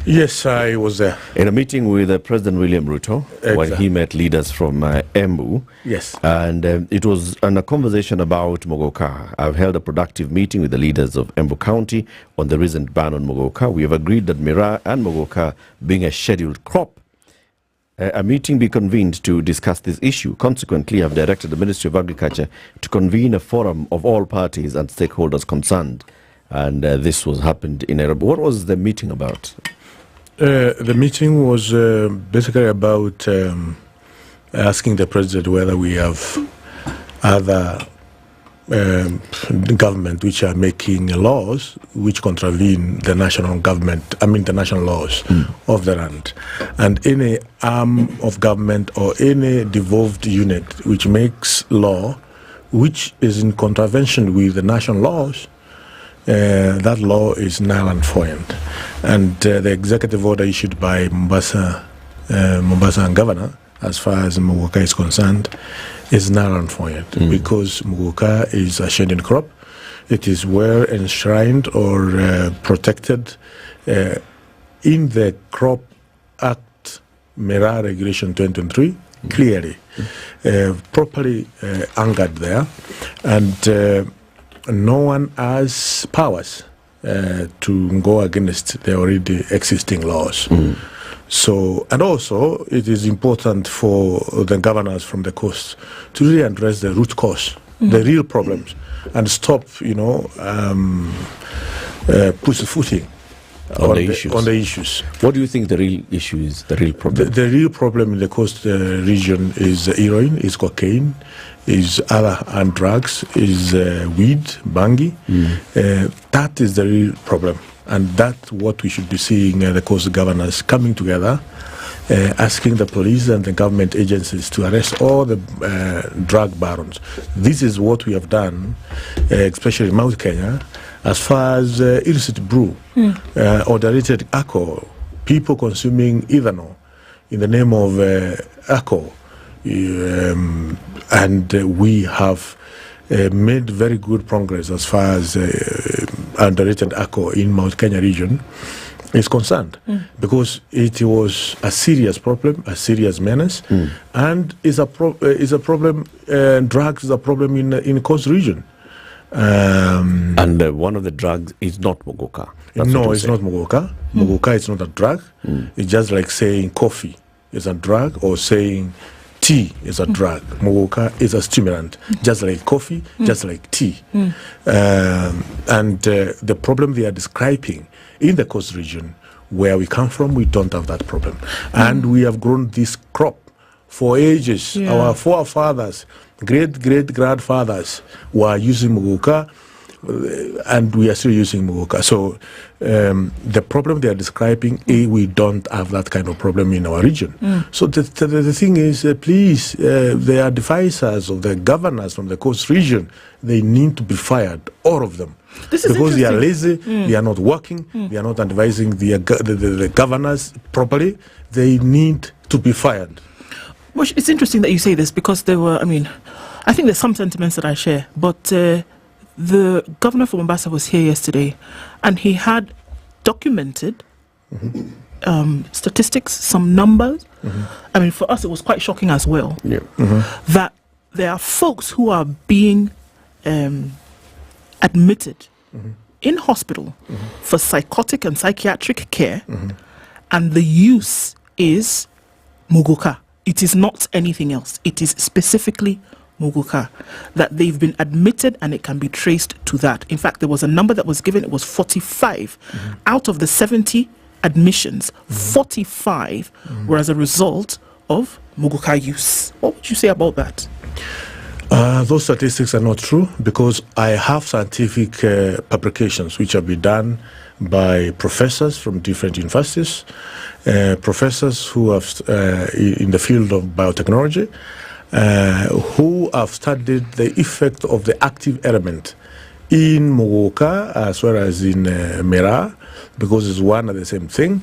Yes, I was there. In a meeting with President William Ruto, when he met leaders from Embu. Yes. And it was a conversation about Muguka. I've held a productive meeting with the leaders of Embu County on the recent ban on Muguka. We have agreed that Mira and Muguka being a scheduled crop, a meeting be convened to discuss this issue. Consequently, I've directed the Ministry of Agriculture to convene a forum of all parties and stakeholders concerned. And this was happened in Nairobi. What was the meeting about? The meeting was basically about asking the president whether we have other government which are making laws which contravene the national government, the national laws of the land. And any arm of government or any devolved unit which makes law which is in contravention with the national laws, that law is null and void. And the executive order issued by Mombasa governor, as far as Muguka is concerned, is null and void, because Muguka is a shading crop. It is well enshrined or protected in the Crop Act Mera Regulation 2023, clearly, properly anchored there, and no one has powers to go against the already existing laws. So, and also, it is important for the governors from the coast to really address the root cause, the real problems, and stop, pussyfooting on the issues. What do you think the real issue is, the real problem? The real problem in the coast region is heroin, is cocaine, is other and drugs, is weed, bangi. That is the real problem. And that's what we should be seeing the coast governors coming together, asking the police and the government agencies to arrest all the drug barons. This is what we have done, especially in Mount Kenya, as far as illicit brew, adulterated alcohol, people consuming ethanol in the name of alcohol. And we have made very good progress as far as adulterated alcohol in Mount Kenya region is concerned, because it was a serious problem, a serious menace, and is a problem. Drugs is a problem in the coast region. And one of the drugs is not Muguka. No, it's not Muguka. Muguka is not a drug. It's just like saying coffee is a drug or saying tea is a drug. Muguka is a stimulant, just like coffee, just like tea. And the problem they are describing in the coast region, where we come from, we don't have that problem. And we have grown this crop for ages. Our forefathers, great-great-grandfathers were using Muguka, and we are still using Muguka. So the problem they are describing, we don't have that kind of problem in our region. So the thing is, please, the advisors of the governors from the coast region, they need to be fired, all of them. Because they are lazy, they are not working, they are not advising the governors properly. They need to be fired. Well, it's interesting that you say this, because there were, I think there's some sentiments that I share, but the governor from Mombasa was here yesterday, and he had documented statistics, some numbers. For us, it was quite shocking as well, that there are folks who are being admitted in hospital for psychotic and psychiatric care, and the use is Muguka. It is not anything else. It is specifically Muguka, that they've been admitted, and it can be traced to that. In fact, there was a number that was given. It was 45 out of the 70 admissions. 45 were as a result of Muguka use. What would you say about that? Those statistics are not true, because I have scientific publications which have been done by professors from different universities, professors who have in the field of biotechnology, who have studied the effect of the active element in Muguka as well as in Mera, because it's one and the same thing,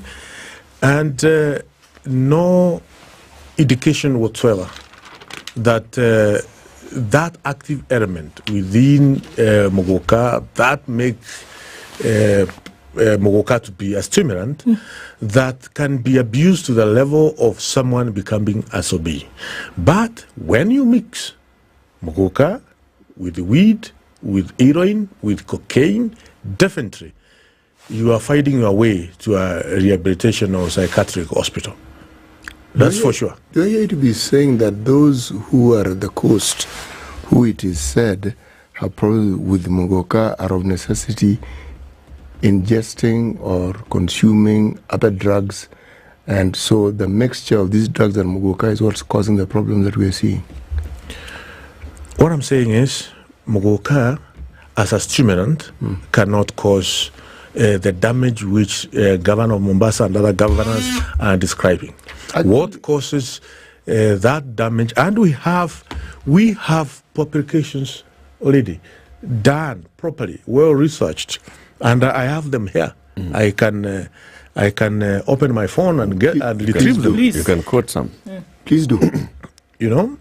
and no indication whatsoever that that active element within Muguka that makes Muguka to be a stimulant that can be abused to the level of someone becoming a SOB. But when you mix Muguka with weed, with heroin, with cocaine, definitely you are finding your way to a rehabilitation or psychiatric hospital. That's for sure. Do I hear you to be saying that those who are at the coast, who it is said have problems with Muguka, are of necessity ingesting or consuming other drugs, and so the mixture of these drugs and Muguka is what's causing the problem that we are seeing? What I'm saying is, Muguka as a stimulant cannot cause the damage which Governor of Mombasa and other governors are describing. What causes that damage? And we have publications already, done properly, well researched, and I have them here. I can open my phone and get and retrieve them. You can quote some. Please do. You know.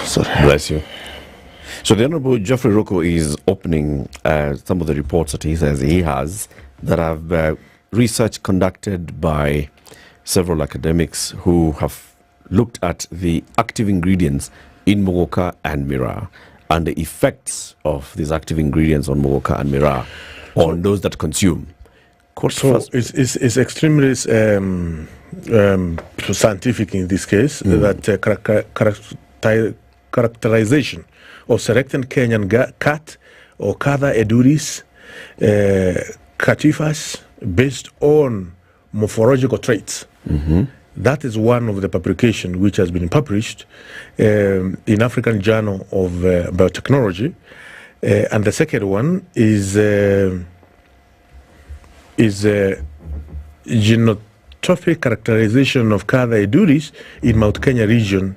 Sorry. Bless you. So the Honorable Geoffrey Rocco is opening some of the reports that he says he has that have research conducted by several academics who have looked at the active ingredients in Muguka and Miraa and the effects of these active ingredients on Muguka and Miraa on those that consume. So it's extremely scientific in this case that characterization of selected Kenyan cat or Catha edulis catifas based on morphological traits. That is one of the publications which has been published in African Journal of Biotechnology, and the second one is genotypic characterization of Catha edulis in Mount Kenya region,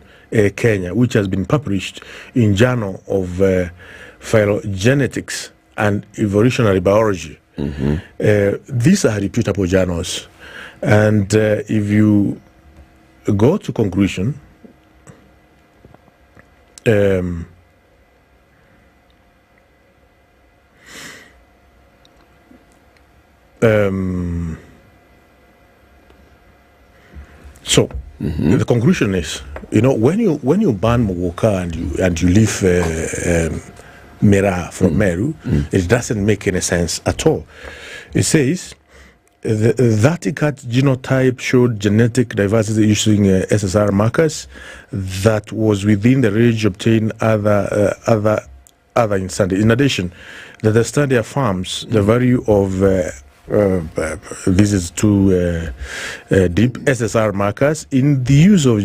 Kenya, which has been published in Journal of Phylogenetics and Evolutionary Biology. These are reputable journals, and if you go to conclusion, so the conclusion is, when you ban Muguka and you leave Miraa from Meru, it doesn't make any sense at all. It says that cat genotype showed genetic diversity using SSR markers that was within the range obtained other in study. In addition, the study affirms the value of this is too deep SSR markers in the use of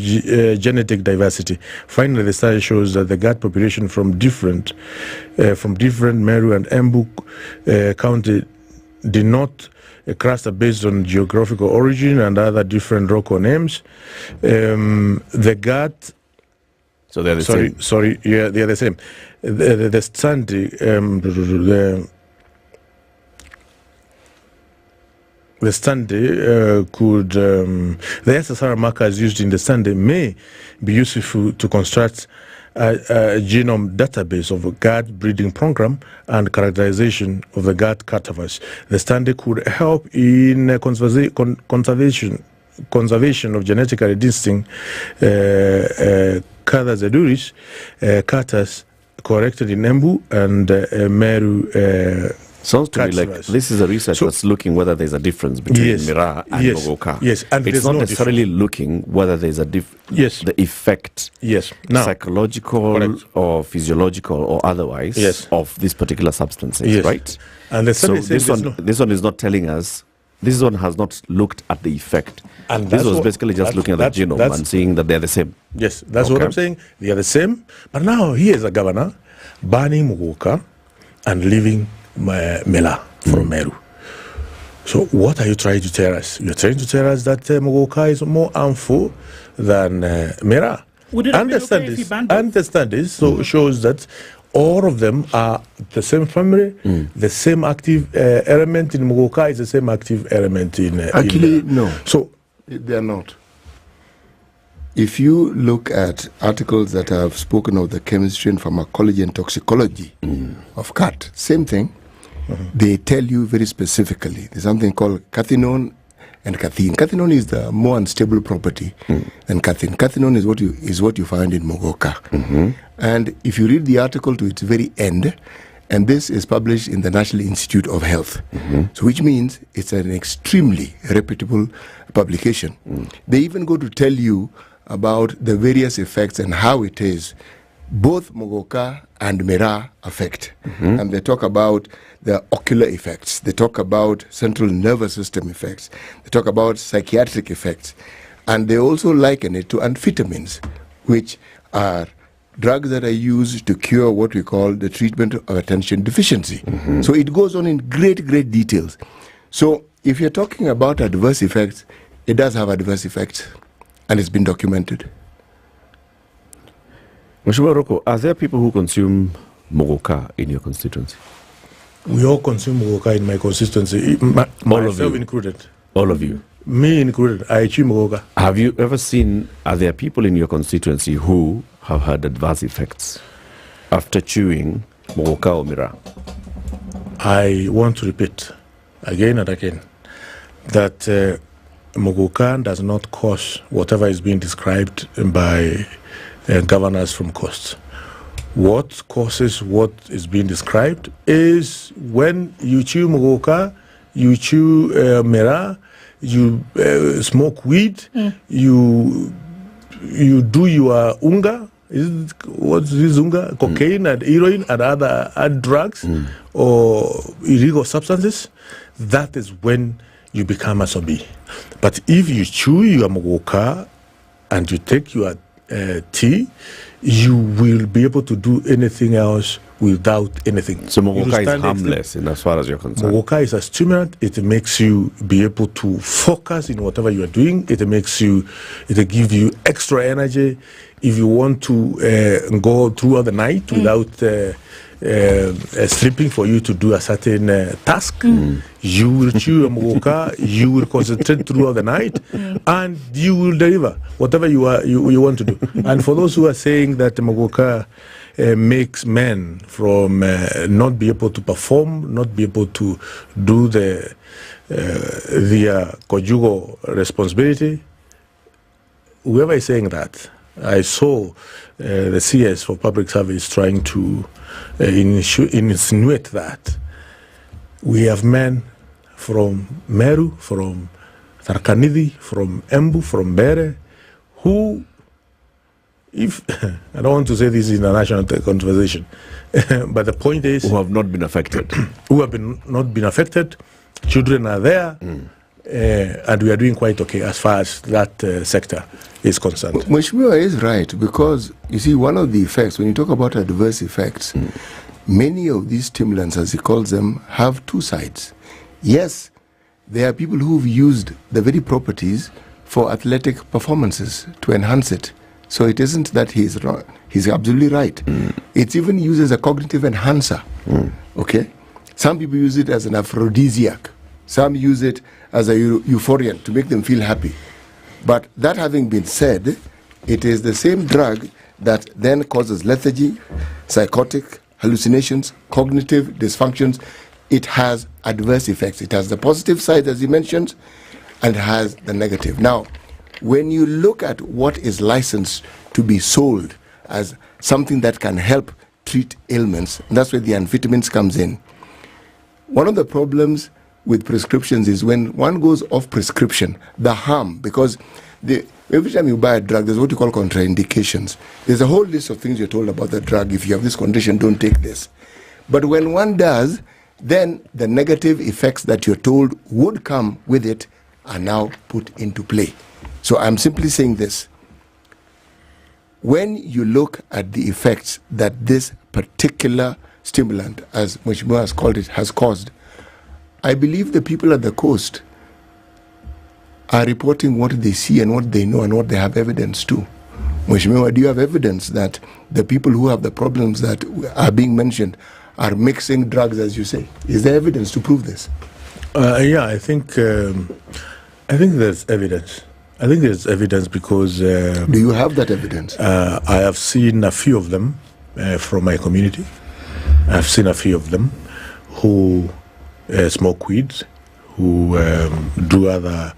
genetic diversity. Finally, the study shows that the gut population from different Meru and Embu county did not cluster based on geographical origin and other different local names. The gut. So they're the same. Sorry, yeah, they are the same. The study. The study the SSR markers used in the study may be useful to construct a genome database of a gut breeding program and characterization of the gut cadavers. The study could help in conservation of genetically distinct Catha edulis, Catas corrected in Embu and Meru. Sounds to me like this is a research that's looking whether there's a difference between Miraa and Muguka. Yes, and it's not necessarily looking whether there's a the effect, psychological or physiological or otherwise, of these particular substances, right? And the so this one is not telling us. This one has not looked at the effect. And this was basically just looking at the genome and seeing that they're the same. Yes, that's what I'm saying. They are the same. But now here is a governor banning Muguka and leaving Miraa from Meru. So what are you trying to tell us? You're trying to tell us that Muguka is more harmful than Miraa. Understand this, so shows that all of them are the same family, the same active element in Muguka is the same active element in... Actually, no. So they are not. If you look at articles that have spoken of the chemistry and pharmacology and toxicology of cat, same thing, they tell you very specifically. There's something called cathinone and cathine. Cathinone is the more unstable property than cathine. Cathinone is what you find in Muguka. And if you read the article to its very end, and this is published in the National Institute of Health, so which means it's an extremely reputable publication. They even go to tell you about the various effects and how it is both Muguka and Miraa affect. And they talk about the ocular effects, they talk about central nervous system effects, they talk about psychiatric effects, and they also liken it to amphetamines, which are drugs that are used to cure what we call the treatment of attention deficiency. So it goes on in great details. So if you're talking about adverse effects, it does have adverse effects, and it's been documented. Mheshimiwa Roko, are there people who consume Muguka in your constituency? We all consume Muguka in my constituency, All of you included. All of you? Me included. I chew Muguka. Have you ever seen, are there people in your constituency who have had adverse effects after chewing Muguka or Mira? I want to repeat again and again that Muguka does not cause whatever is being described by governors from coast. What causes what is being described is when you chew Muguka, you chew Mira, you smoke weed, you do your unga. What's this unga? Cocaine and heroin and other drugs or illegal substances. That is when you become a zombie. But if you chew your Muguka and you take your tea, you will be able to do anything else without anything. So Muguka is harmless in as far as you're concerned? Muguka is a stimulant. It makes you be able to focus in whatever you are doing. It gives you extra energy. If you want to go throughout the night without sleeping for you to do a certain task, you will chew a Muguka, you will concentrate throughout the night, and you will deliver whatever you want to do. And for those who are saying that Muguka makes men from not be able to perform, not be able to do their conjugal responsibility, whoever is saying that, I saw the CS for Public Service trying to insinuate that we have men from Meru, from Tharkanidhi, from Embu, from Bere, who, if I don't want to say this in a national conversation, but the point is, who have not been affected, not been affected. Children are there, and we are doing quite okay as far as that sector is concerned. Mheshimiwa is right, because you see, one of the effects, when you talk about adverse effects, many of these stimulants, as he calls them, have two sides. Yes, there are people who've used the very properties for athletic performances to enhance it. So it isn't that he's wrong. He's absolutely right. It's even used as a cognitive enhancer. Okay? Some people use it as an aphrodisiac. Some use it as a euphoriant to make them feel happy. But that having been said, it is the same drug that then causes lethargy, psychotic hallucinations, cognitive dysfunctions. It has adverse effects. It has the positive side, as he mentioned, and has the negative. Now, when you look at what is licensed to be sold as something that can help treat ailments, and that's where the amphetamines comes in. One of the problems with prescriptions is when one goes off prescription, the harm, because every time you buy a drug, there's what you call contraindications. There's a whole list of things you're told about the drug. If you have this condition, don't take this. But when one does, then the negative effects that you're told would come with it are now put into play. So I'm simply saying this. When you look at the effects that this particular stimulant, as Mheshimiwa has called it, has caused, I believe the people at the coast are reporting what they see and what they know and what they have evidence to. Mheshimiwa, do you have evidence that the people who have the problems that are being mentioned are mixing drugs, as you say? Is there evidence to prove this? Yeah, I think there's evidence. I think there's evidence because... do you have that evidence? I have seen a few of them from my community. I've seen a few of them who smoke weed, who do other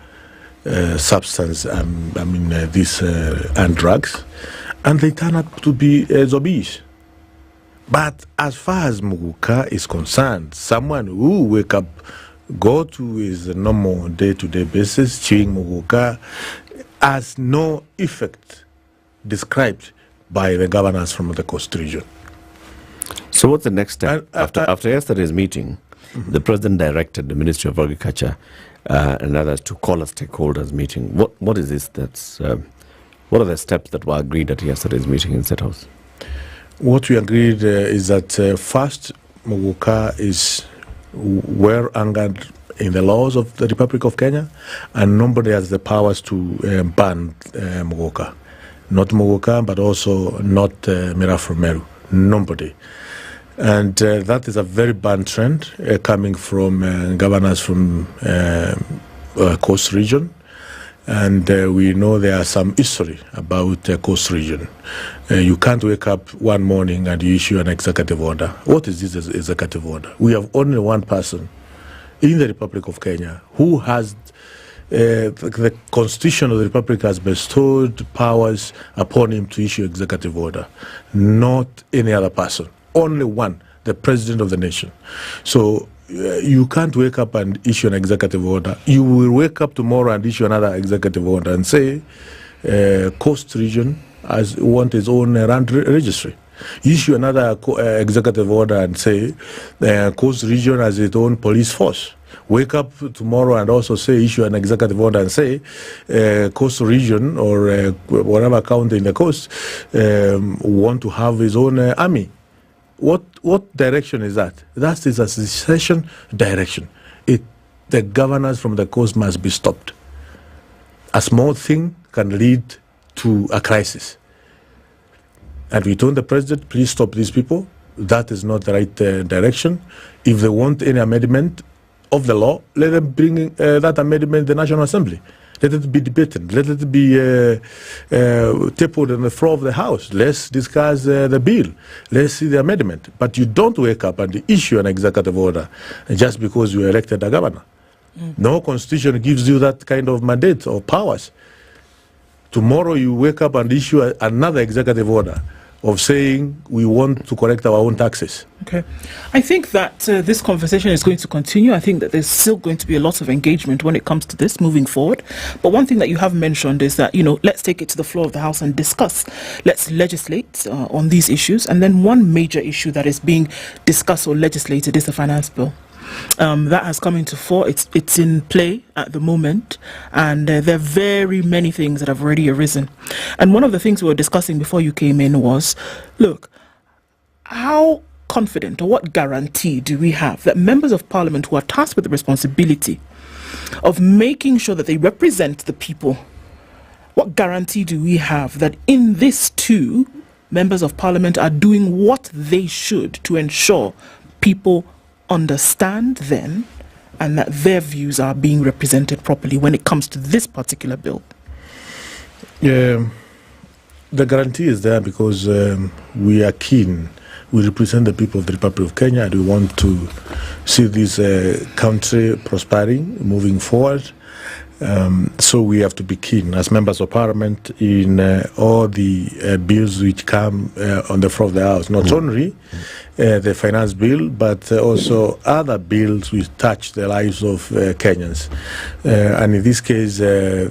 substance, these and drugs, and they turn out to be zombies. But as far as Muguka is concerned, someone who wake up, go to his normal day-to-day basis, chewing Muguka, has no effect described by the governors from the coast region. So what's the next step? After yesterday's meeting, the President directed the Ministry of Agriculture and others to call a stakeholders meeting. What is this? What are the steps that were agreed at yesterday's meeting in State House? What we agreed is that first, Muguka is well angered in the laws of the Republic of Kenya, and nobody has the powers to ban Muguka. Not Muguka, but also not Mirafu Meru. Nobody. And that is a very bad trend coming from governors from Coast Region. And we know there are some history about the Coast Region. You can't wake up one morning and you issue an executive order. What is this executive order? We have only one person in the Republic of Kenya who has the Constitution of the Republic has bestowed powers upon him to issue executive order, not any other person. Only one, the President of the nation. So you can't wake up and issue an executive order. You will wake up tomorrow and issue another executive order and say Coast Region want its own land registry. Issue another executive order and say Coast Region has its own police force. Wake up tomorrow and also say issue an executive order and say Coast Region or whatever county in the coast want to have its own army. What direction is that? That is a secession direction. The governors from the coast must be stopped. A small thing can lead to a crisis. And we told the president, please stop these people. That is not the right direction. If they want any amendment of the law, let them bring that amendment in the National Assembly. Let it be debated. Let it be tabled on the floor of the House. Let's discuss the bill. Let's see the amendment. But you don't wake up and issue an executive order just because you elected a governor. No constitution gives you that kind of mandate or powers. Tomorrow you wake up and issue another executive order of saying we want to collect our own taxes. Okay. I think that this conversation is going to continue. I think that there's still going to be a lot of engagement when it comes to this moving forward. But one thing that you have mentioned is that, let's take it to the floor of the House and discuss. Let's legislate on these issues. And then one major issue that is being discussed or legislated is the finance bill. That has come into fore. It's in play at the moment, and there are very many things that have already arisen. And one of the things we were discussing before you came in was, look, how confident or what guarantee do we have that members of parliament who are tasked with the responsibility of making sure that they represent the people, what guarantee do we have that in this too, members of parliament are doing what they should to ensure people understand them and that their views are being represented properly when it comes to this particular bill? The guarantee is there because we are keen. We represent the people of the Republic of Kenya and we want to see this country prospering, moving forward. So we have to be keen as members of parliament in all the bills which come on the floor of the House, not only the finance bill, but also other bills which touch the lives of Kenyans. And in this case, a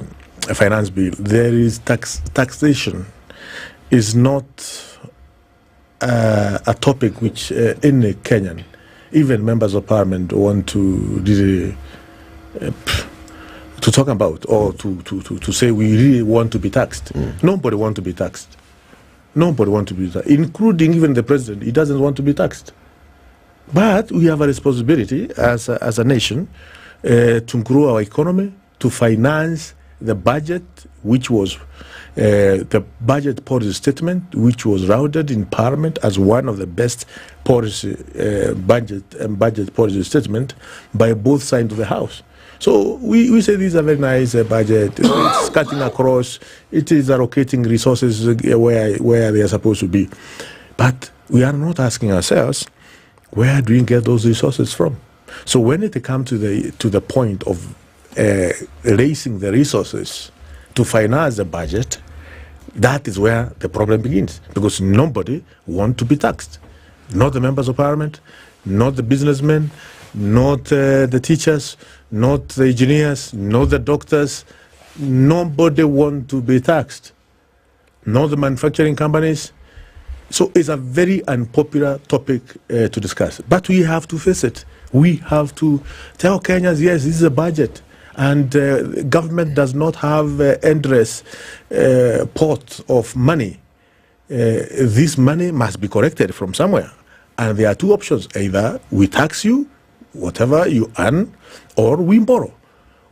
finance bill, there is taxation is not a topic which any Kenyan, even members of parliament, want to really to talk about or to say we really want to be taxed. Nobody wants to be taxed. Nobody wants to be taxed, including even the president. He doesn't want to be taxed. But we have a responsibility as a nation to grow our economy, to finance the budget, which was the budget policy statement, which was routed in Parliament as one of the best policy budget policy statement by both sides of the House. So we say these are very nice budget. It's cutting across. It is allocating resources where they are supposed to be. But we are not asking ourselves, where do we get those resources from? So when it comes to the point of raising the resources to finance the budget, that is where the problem begins, because nobody wants to be taxed. Not the members of parliament, not the businessmen, not the teachers, not the engineers, not the doctors. Nobody wants to be taxed. Not the manufacturing companies. So it's a very unpopular topic to discuss. But we have to face it. We have to tell Kenyans, yes, this is a budget. And government does not have endless pot of money. This money must be collected from somewhere. And there are two options. Either we tax you, whatever you earn, or we borrow.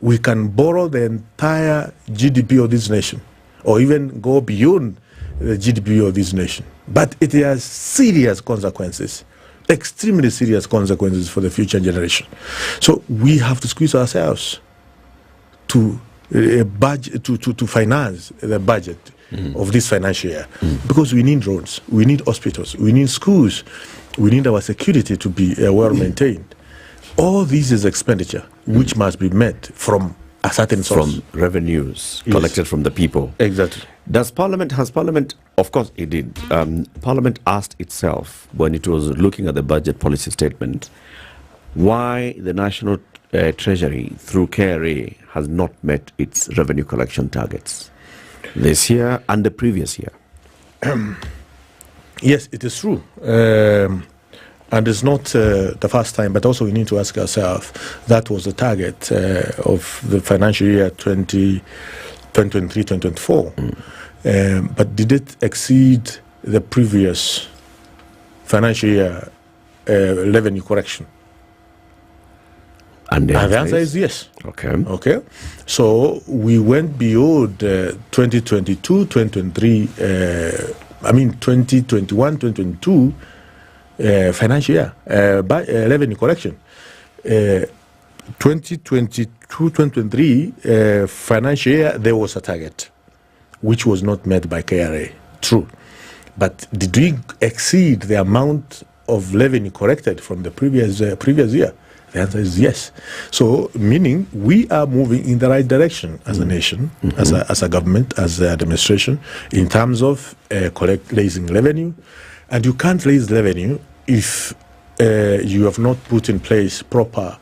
We can borrow the entire GDP of this nation, or even go beyond the GDP of this nation. But it has serious consequences, extremely serious consequences for the future generation. So we have to squeeze ourselves to to finance the budget of this financial year, because we need roads, we need hospitals, we need schools, we need our security to be well maintained. All this is expenditure which must be met from a certain source. From revenues collected from the people. Exactly. Has Parliament, of course it did, Parliament asked itself when it was looking at the budget policy statement, why the National Treasury through KRA has not met its revenue collection targets this year and the previous year? Yes, it is true. And it's not the first time, but also we need to ask ourselves, that was the target of the financial year 2023-2024. But did it exceed the previous financial year revenue correction? And the answer is yes. Okay. So we went beyond 2022-2023, 2021-2022 financial year revenue correction. 2022-2023 financial year, there was a target which was not met by KRA. True. But did we exceed the amount of revenue corrected from the previous year? The answer is yes. So, meaning we are moving in the right direction as a nation, as a government, as an administration, in terms of raising revenue. And you can't raise revenue if you have not put in place proper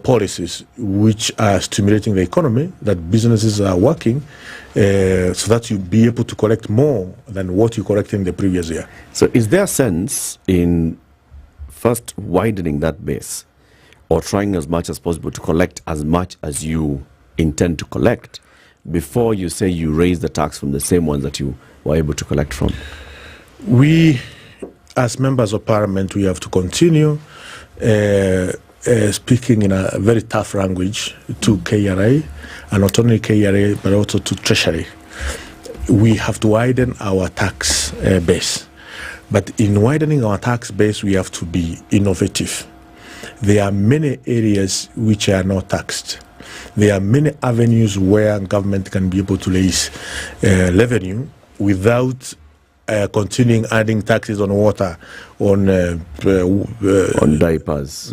policies which are stimulating the economy, that businesses are working, so that you be able to collect more than what you collected in the previous year. So is there a sense in first widening that base, or trying as much as possible to collect as much as you intend to collect before you say you raise the tax from the same ones that you were able to collect from? We, as members of parliament, we have to continue speaking in a very tough language to KRA, and not only KRA, but also to Treasury. We have to widen our tax base. But in widening our tax base, we have to be innovative. There are many areas which are not taxed. There are many avenues where government can be able to raise revenue without continuing adding taxes on water, on diapers,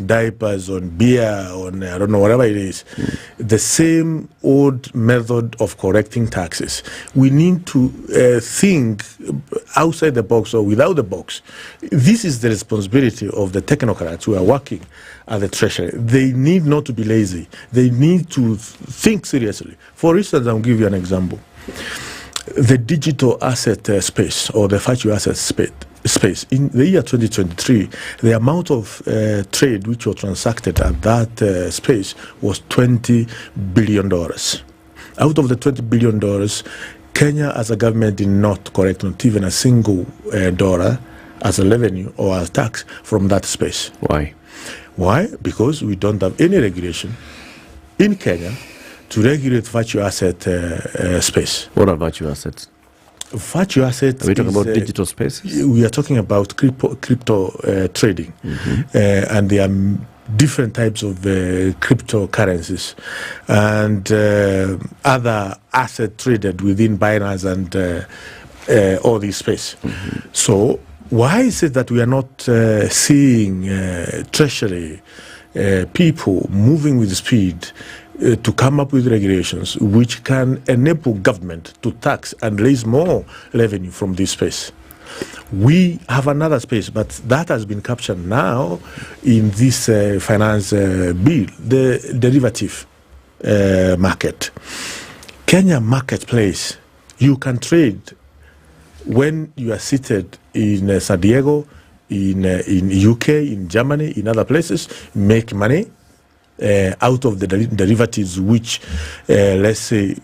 on beer, on I don't know, whatever it is. The same old method of correcting taxes. We need to think outside the box or without the box. This is the responsibility of the technocrats who are working at the Treasury. They need not to be lazy. They need to think seriously. For instance, I'll give you an example. The digital asset space, or the virtual asset space, in the year 2023, the amount of trade which was transacted at that space was $20 billion. Out of the $20 billion, Kenya as a government did not collect not even a single dollar as a revenue or as tax from that space. Why? Why? Because we don't have any regulation in Kenya to regulate virtual asset space. What are virtual assets? Virtual assets. Are we talking about digital spaces? We are talking about crypto trading, and there are different types of cryptocurrencies and other assets traded within Binance and all this space. So why is it that we are not seeing Treasury people moving with speed to come up with regulations which can enable government to tax and raise more revenue from this space? We have another space, but that has been captured now in this finance bill, the derivative market. Kenya marketplace, you can trade when you are seated in San Diego, in UK, in Germany, in other places, make money out of the derivatives which, let's say,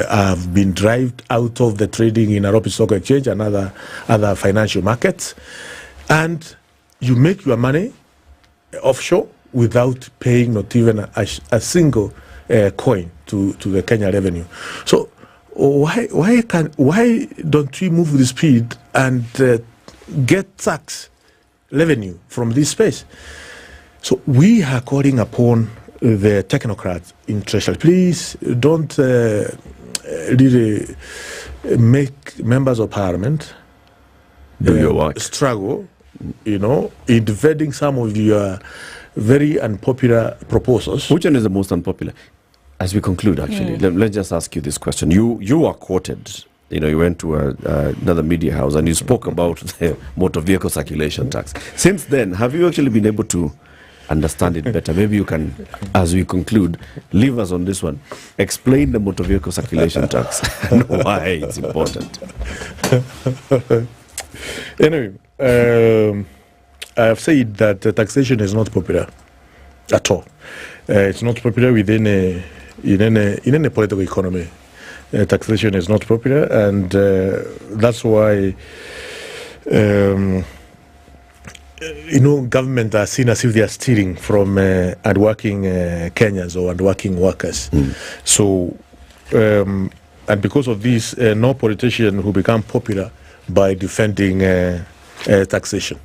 have been derived out of the trading in Nairobi Stock Exchange and other financial markets. And you make your money offshore without paying not even a single coin to the Kenya revenue. So why don't we move the speed and get tax revenue from this space? So we are calling upon the technocrats in Treasury. Please don't really make members of parliament do your work. Struggle, in defending some of your very unpopular proposals. Which one is the most unpopular? As we conclude, actually, let's just ask you this question. You are quoted. You went to another media house and you spoke about the motor vehicle circulation tax. Since then, have you actually been able to understand it better? Maybe you can, as we conclude, leave us on this one. Explain the motor vehicle circulation tax and why it's important. Anyway, I have said that taxation is not popular at all. It's not popular within in any political economy. Taxation is not popular, and that's why government are seen as if they are stealing from hardworking Kenyans or hardworking workers. So, and because of this, no politician who become popular by defending taxation.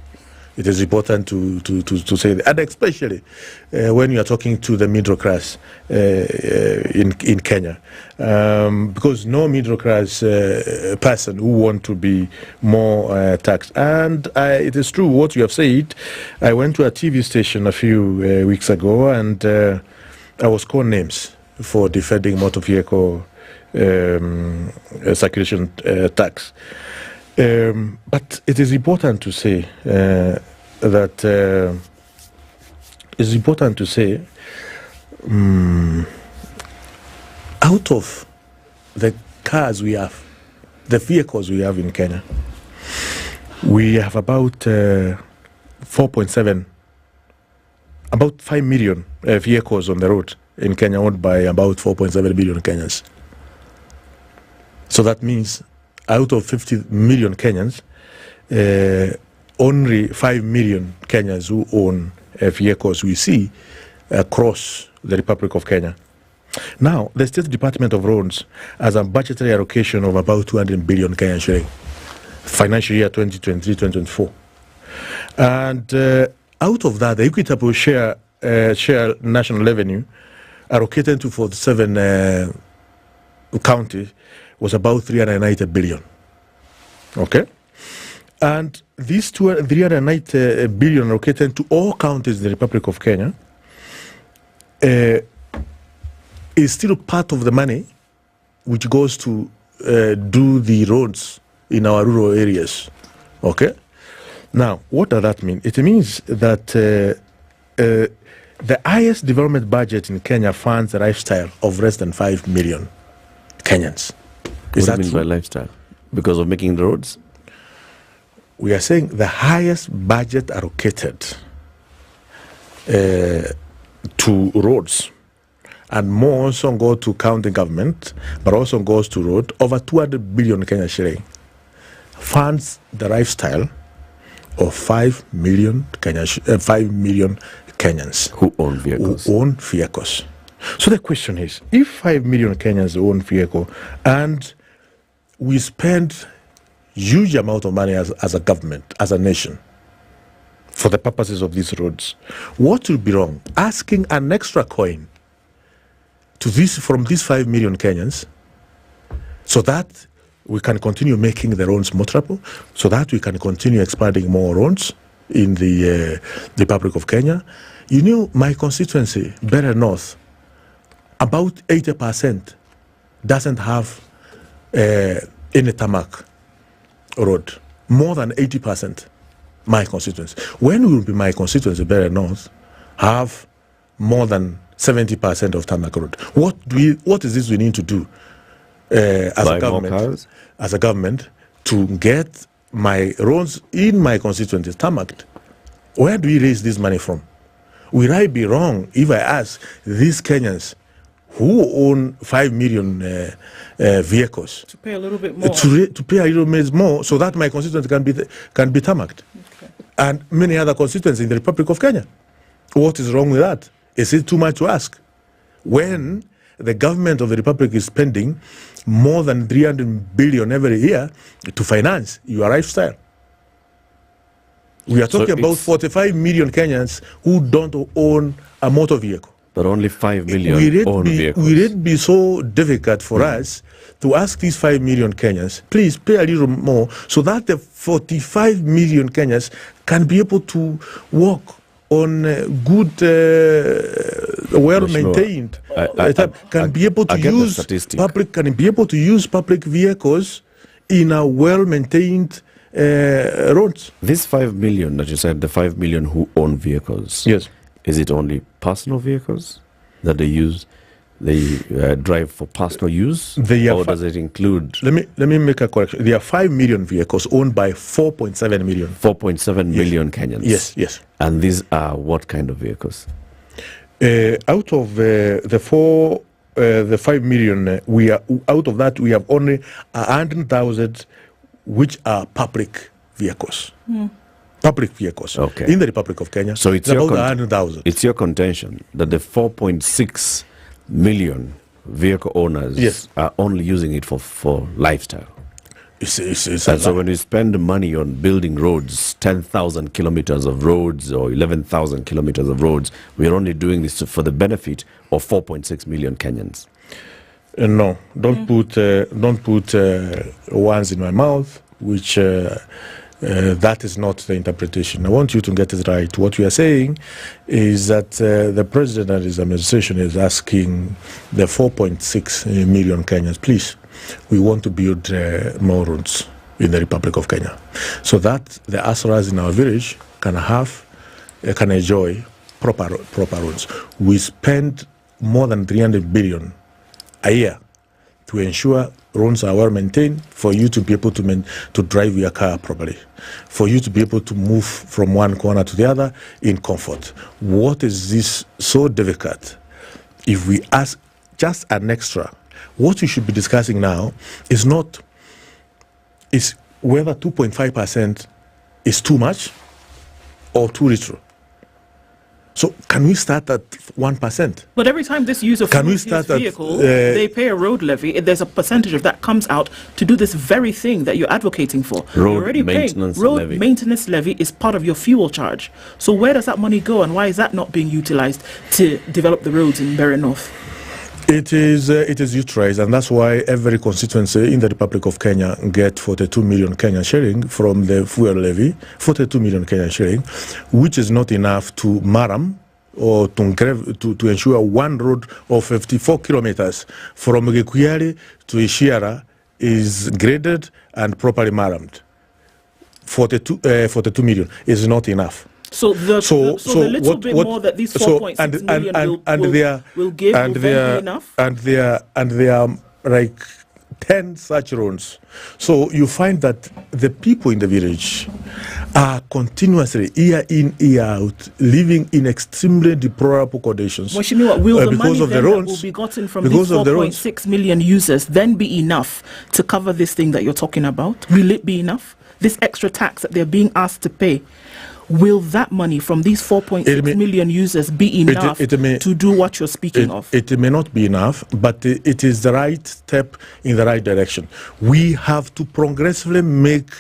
It is important to say that, and especially when you are talking to the middle class in Kenya, because no middle class person who want to be more taxed. And it is true what you have said. I went to a TV station a few weeks ago, and I was called names for defending motor vehicle circulation tax. But it is important to say out of the cars we have, the vehicles we have in Kenya, we have about 4.7, about 5 million vehicles on the road in Kenya, owned by about 4.7 million Kenyans. So that means out of 50 million Kenyans, only 5 million Kenyans who own vehicles we see across the Republic of Kenya. Now, the State Department of Roads has a budgetary allocation of about 200 billion Kenyan shilling, financial year 2023-2024. And out of that, the equitable share national revenue allocated to 47 counties was about 390 billion. Okay? And these 390 billion allocated to all counties in the Republic of Kenya is still part of the money which goes to do the roads in our rural areas. Okay? Now, what does that mean? It means that the highest development budget in Kenya funds the lifestyle of less than 5 million Kenyans. What do you mean by lifestyle? Because of making the roads? We are saying the highest budget allocated to roads, and more also go to county government, but also goes to road, over 200 billion Kenya shilling, funds the lifestyle of 5 million Kenyans who own vehicles. So the question is, if 5 million Kenyans own vehicle and we spend huge amount of money as a government, as a nation, for the purposes of these roads, what will be wrong? Asking an extra coin to from these 5 million Kenyans so that we can continue making the roads more travel, so that we can continue expanding more roads in the Republic of Kenya. My constituency, Better North, about 80% doesn't have any tarmac road. More than 80%, my constituency. When will be my constituency, Better North, have more than 70% of tarmac road? What is this we need to do as a government to get my roads in my constituency tarmacked? Where do we raise this money from? Will I be wrong if I ask these Kenyans who own 5 million vehicles to pay a little bit more, to pay a little bit more, so that my constituency can be tarmacked, and many other constituencies in the Republic of Kenya? What is wrong with that? Is it too much to ask? When the government of the Republic is spending more than 300 billion every year to finance your lifestyle. We are talking about 45 million Kenyans who don't own a motor vehicle. But only 5 million own vehicles. Will it be so difficult for us to ask these 5 million Kenyans, please pay a little more so that the 45 million Kenyans can be able to walk on good, well-maintained, can be able to use public vehicles in a well-maintained roads. This 5 million that you said, the 5 million who own vehicles. Yes. Is it only personal vehicles that they use? They drive for personal use, or does it include? Let me make a correction. There are 5 million vehicles owned by 4.7 million. 4.7 million Kenyans. Yes. And these are what kind of vehicles? Out of the 5 million, we are out of that we have only 100,000, which are public vehicles. Public vehicles in the Republic of Kenya. So it's about 100,000. It's your contention that the 4.6 million vehicle owners are only using it for lifestyle. So when we spend money on building roads, 10,000 kilometers of roads or 11,000 kilometers of roads, we are only doing this for the benefit of 4.6 million Kenyans. No, don't put words in my mouth, which that is not the interpretation. I want you to get it right. What we are saying is that the president and his administration is asking the 4.6 million Kenyans, please, we want to build more roads in the Republic of Kenya, so that the Asuras in our village can enjoy proper roads. We spend more than 300 billion a year to ensure roads are well maintained, for you to be able to drive your car properly, for you to be able to move from one corner to the other in comfort. What is this so difficult? If we ask just an extra, what we should be discussing now is whether 2.5% is too much or too little. So can we start at 1%? But every time this user fuels his vehicle, they pay a road levy. There's a percentage of that comes out to do this very thing that you're advocating for. Road maintenance levy is part of your fuel charge. So where does that money go, and why is that not being utilized to develop the roads in Berry North? It is utilized, and that's why every constituency in the Republic of Kenya get 42 million Kenyan shilling from the fuel levy, 42 million Kenyan shilling, which is not enough to maram or to ensure one road of 54 kilometers from Gikuyari to Ishiara is graded and properly marammed. 42 million is not enough. So the little bit more that these 4.6 million will give will be enough? And there are like 10 such roads. So you find that the people in the village are continuously, year in, year out, living in extremely deplorable conditions. Well, will the money that will be gotten from these 4.6 million users then be enough to cover this thing that you're talking about? Will it be enough? This extra tax that they're being asked to pay, will that money from these 4.6 million users be enough to do what you're speaking of? It may not be enough, but it is the right step in the right direction. We have to progressively make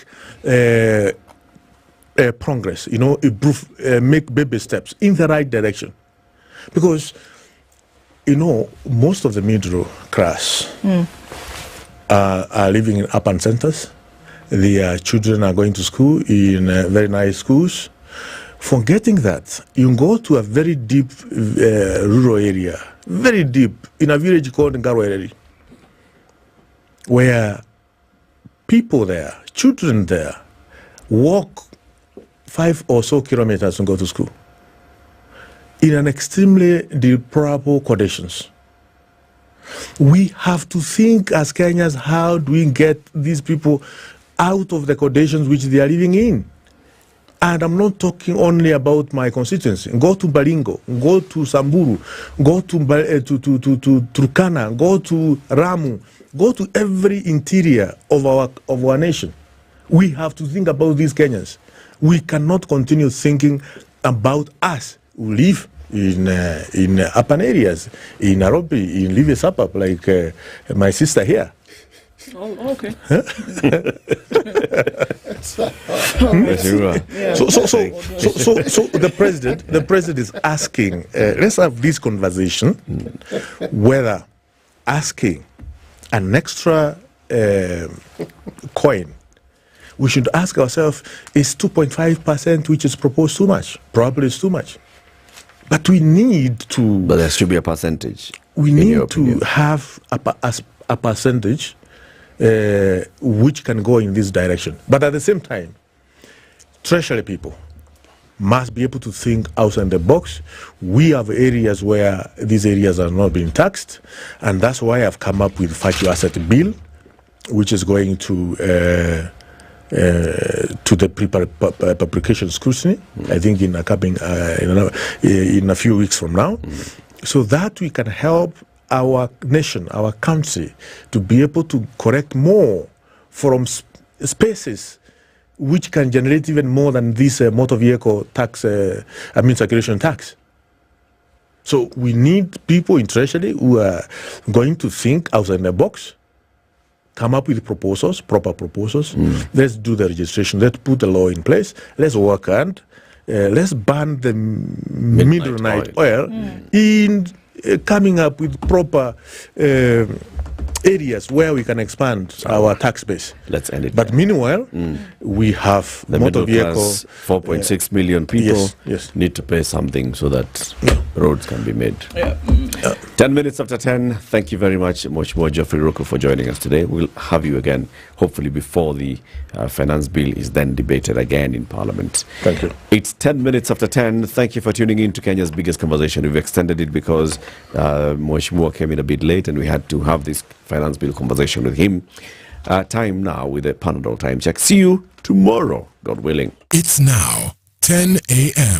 progress, improve, make baby steps in the right direction. Because, most of the middle class are living in urban centers. Their children are going to school in very nice schools. Forgetting that, you go to a very deep rural area, very deep, in a village called Ngarwereri, where people there, children there, walk 5 or so kilometers and go to school in an extremely deplorable conditions. We have to think as Kenyans, how do we get these people out of the conditions which they are living in? And I'm not talking only about my constituency. Go to Baringo, go to Samburu, go to Turkana, go to Ramu, go to every interior of our nation. We have to think about these Kenyans. We cannot continue thinking about us. who live in urban areas, in Nairobi, in Livia suburb, like my sister here. Oh, okay. So the president is asking. Let's have this conversation. Whether asking an extra coin, we should ask ourselves: is 2.5%, which is proposed, too much? Probably it's too much. But we need to. But there should be a percentage. We need to have a percentage which can go in this direction. But at the same time, Treasury people must be able to think outside the box. We have areas where these areas are not being taxed, and that's why I've come up with Virtual Asset Bill, which is going to the pre-publication scrutiny, I think in a few weeks from now, so that we can help our nation, our country, to be able to correct more from spaces which can generate even more than this motor vehicle tax, circulation tax. So we need people in Treasury who are going to think outside the box, come up with proposals, proper proposals. Let's do the registration. Let's put the law in place. Let's work and let's ban the midnight oil in coming up with proper areas where we can expand our tax base. Let's end it. But meanwhile, we have the motor vehicle. 4.6 million people need to pay something so that roads can be made. 10 minutes after 10. Thank you very much more Geoffrey Ruku for joining us today. We'll have you again, hopefully before the finance bill is then debated again in Parliament. Thank you. It's 10 minutes after 10. Thank you for tuning in to Kenya's biggest conversation. We've extended it because Mheshimiwa came in a bit late and we had to have this finance bill conversation with him. Time now with a Panadol time check. See you tomorrow, God willing. It's now 10 a.m.